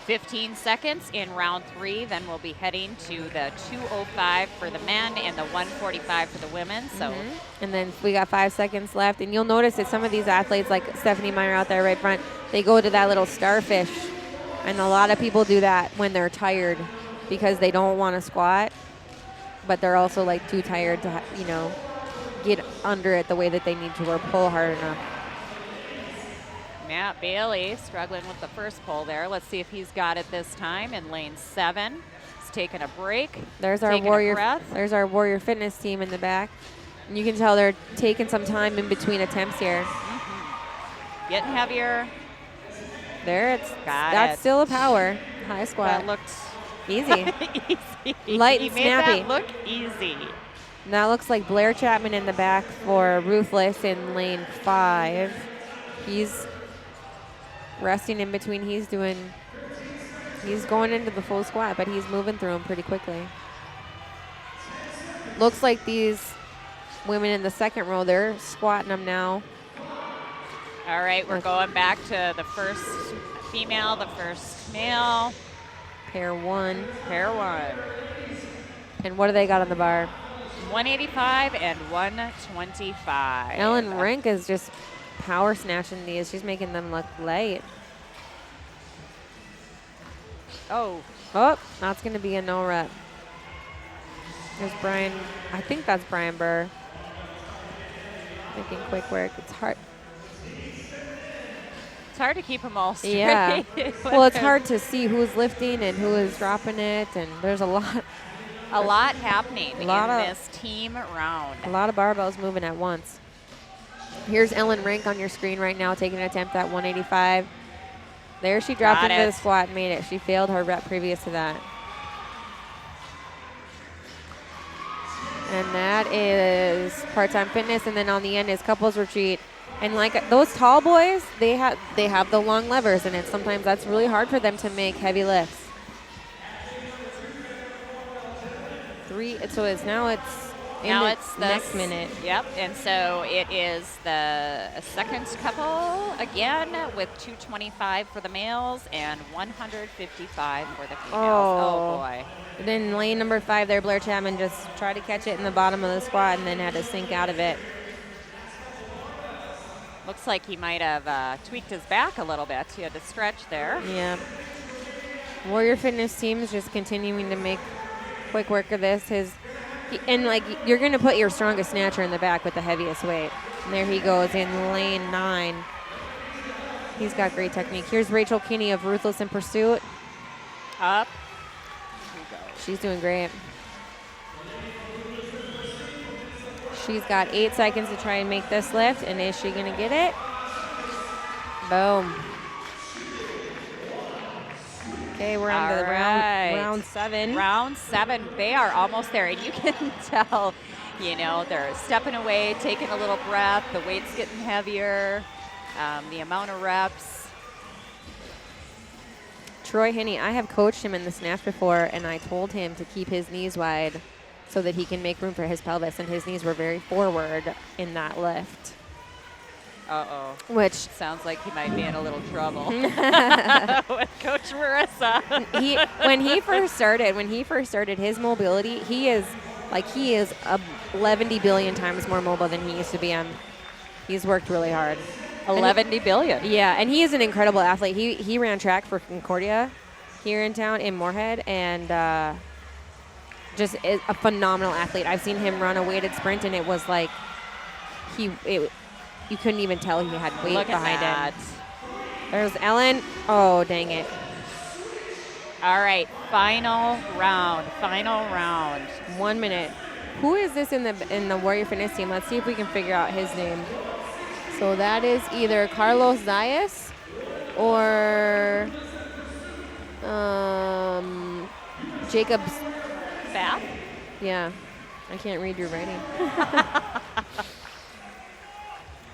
[SPEAKER 3] 15 seconds in round 3. Then we'll be heading to the 205 for the men and the 145 for the women. So,
[SPEAKER 2] And then we got 5 seconds left. And you'll notice that some of these athletes, like Stephanie Meyer out there right front, they go to that little starfish. And a lot of people do that when they're tired because they don't want to squat, but they're also like too tired to, get under it the way that they need to or pull hard enough.
[SPEAKER 3] Matt Bailey struggling with the first pull there. Let's see if he's got it this time in lane 7. He's taking a break.
[SPEAKER 2] There's our There's our Warrior Fitness team in the back. And you can tell they're taking some time in between attempts here.
[SPEAKER 3] Mm-hmm. Getting heavier.
[SPEAKER 2] There, that's still a power. High squat.
[SPEAKER 3] That looked
[SPEAKER 2] easy.
[SPEAKER 3] easy.
[SPEAKER 2] Light
[SPEAKER 3] He
[SPEAKER 2] and
[SPEAKER 3] made
[SPEAKER 2] snappy.
[SPEAKER 3] that look easy.
[SPEAKER 2] And that looks like Blair Chapman in the back for Ruthless in lane 5. He's resting in between. He's going into the full squat, but he's moving through them pretty quickly. Looks like these women in the second row, they're squatting them now.
[SPEAKER 3] All right, we're going back to the first female, the first male.
[SPEAKER 2] Pair 1.
[SPEAKER 3] Pair 1.
[SPEAKER 2] And what do they got on the bar?
[SPEAKER 3] 185 and 125.
[SPEAKER 2] Ellen Rink is just power snatching these. She's making them look light.
[SPEAKER 3] Oh,
[SPEAKER 2] that's going to be a no rep. There's Brian. I think that's Brian Burr. Making quick work. It's hard.
[SPEAKER 3] It's hard to keep them all straight.
[SPEAKER 2] Yeah. Well, it's hard to see who's lifting and who is dropping it, and there's a lot
[SPEAKER 3] happening in this team round.
[SPEAKER 2] A lot of barbells moving at once. Here's Ellen Rink on your screen right now taking an attempt at 185. There she dropped into the squat and made it. She failed her rep previous to that. And that is Part-Time Fitness, and then on the end is Couples Retreat. And like those tall boys, they have the long levers, and sometimes that's really hard for them to make heavy lifts. So it's the next minute.
[SPEAKER 3] Yep, and so it is the second couple again with 225 for the males and 155 for the females. Oh boy.
[SPEAKER 2] Then lane number 5 there, Blair Chapman just tried to catch it in the bottom of the squat and then had to sink out of it.
[SPEAKER 3] Looks like he might have tweaked his back a little bit. He had to stretch there.
[SPEAKER 2] Yeah. Warrior Fitness team is just continuing to make quick work of this. You're going to put your strongest snatcher in the back with the heaviest weight. And there he goes in lane 9. He's got great technique. Here's Rachel Kinney of Ruthless in Pursuit.
[SPEAKER 3] Up.
[SPEAKER 2] She's doing great. She's got 8 seconds to try and make this lift, and is she going to get it? Boom. Okay, we're on to round 7.
[SPEAKER 3] Round 7, they are almost there, and you can tell, you know, they're stepping away, taking a little breath, the weight's getting heavier, the amount of reps.
[SPEAKER 2] Troy Hinney, I have coached him in the snatch before, and I told him to keep his knees wide so that he can make room for his pelvis, and his knees were very forward in that lift.
[SPEAKER 3] Uh-oh.
[SPEAKER 2] Which
[SPEAKER 3] sounds like he might be in a little trouble with Coach Marissa.
[SPEAKER 2] When he first started his mobility, he is 11 billion times more mobile than he used to be on. He's worked really hard.
[SPEAKER 3] 11 billion.
[SPEAKER 2] Yeah, and he is an incredible athlete. He ran track for Concordia here in town in Moorhead, and just is a phenomenal athlete. I've seen him run a weighted sprint, and it was like you couldn't even tell he had weight
[SPEAKER 3] Look
[SPEAKER 2] behind
[SPEAKER 3] at
[SPEAKER 2] him. There's Ellen. Oh, dang it.
[SPEAKER 3] All right, final round.
[SPEAKER 2] 1 minute. Who is this in the Warrior Fitness team? Let's see if we can figure out his name. So that is either Carlos Zayas or Jacob
[SPEAKER 3] Bath?
[SPEAKER 2] Yeah. I can't read your writing.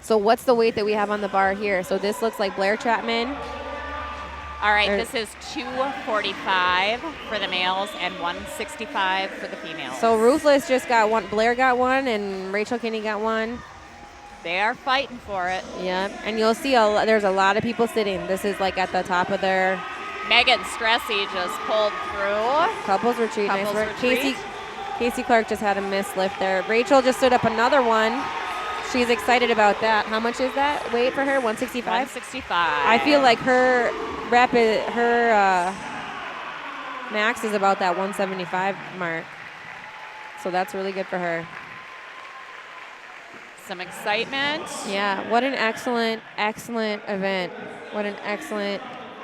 [SPEAKER 2] So what's the weight that we have on the bar here? So this looks like Blair Chapman.
[SPEAKER 3] All right, this is 245 for the males and 165 for the females.
[SPEAKER 2] So Ruthless just got one, Blair got one, and Rachel Kinney got one.
[SPEAKER 3] They are fighting for it.
[SPEAKER 2] Yeah, and you'll see there's a lot of people sitting. This is like at the top of their...
[SPEAKER 3] Megan Stressy just pulled through.
[SPEAKER 2] Couples retreat, nice work.
[SPEAKER 3] retreat.
[SPEAKER 2] Casey Clark just had a missed lift there. Rachel just stood up another one. She's excited about that. How much is that weight for her? 165?
[SPEAKER 3] 165.
[SPEAKER 2] I feel like her max is about that 175 mark. So that's really good for her.
[SPEAKER 3] Some excitement.
[SPEAKER 2] Yeah, what an excellent event. What an excellent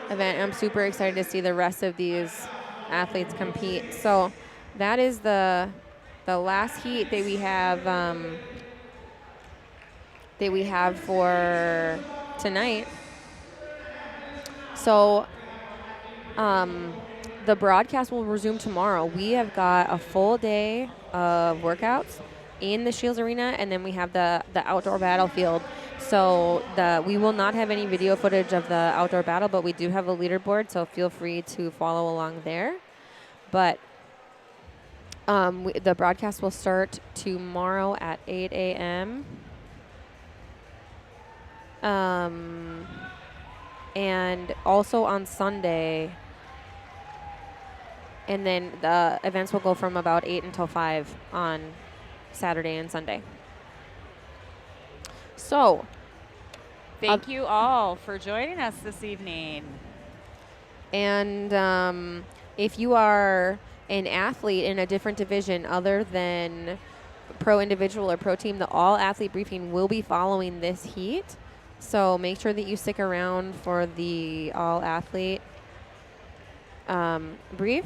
[SPEAKER 2] event. I'm super excited to see the rest of these athletes compete. So that is the last heat that we have for tonight. So the broadcast will resume tomorrow. We have got a full day of workouts in the Shields Arena, and then we have the outdoor battlefield. So we will not have any video footage of the outdoor battle, but we do have a leaderboard, so feel free to follow along there. But the broadcast will start tomorrow at 8 a.m. And also on Sunday. And then the events will go from about 8 until 5 on Saturday and Sunday. So,
[SPEAKER 3] thank you all for joining us this evening.
[SPEAKER 2] And if you are an athlete in a different division other than pro individual or pro team, the all athlete briefing will be following this heat. So make sure that you stick around for the all athlete brief.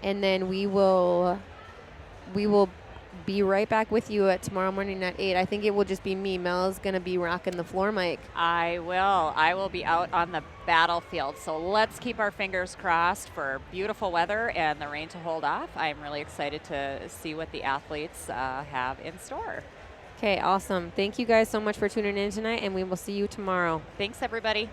[SPEAKER 2] And then we will be right back with you at tomorrow morning at 8. I think it will just be me. Mel's going to be rocking the floor mic.
[SPEAKER 3] I will be out on the battlefield. So let's keep our fingers crossed for beautiful weather and the rain to hold off. I'm really excited to see what the athletes have in store.
[SPEAKER 2] Okay, awesome. Thank you guys so much for tuning in tonight, and we will see you tomorrow.
[SPEAKER 3] Thanks, everybody.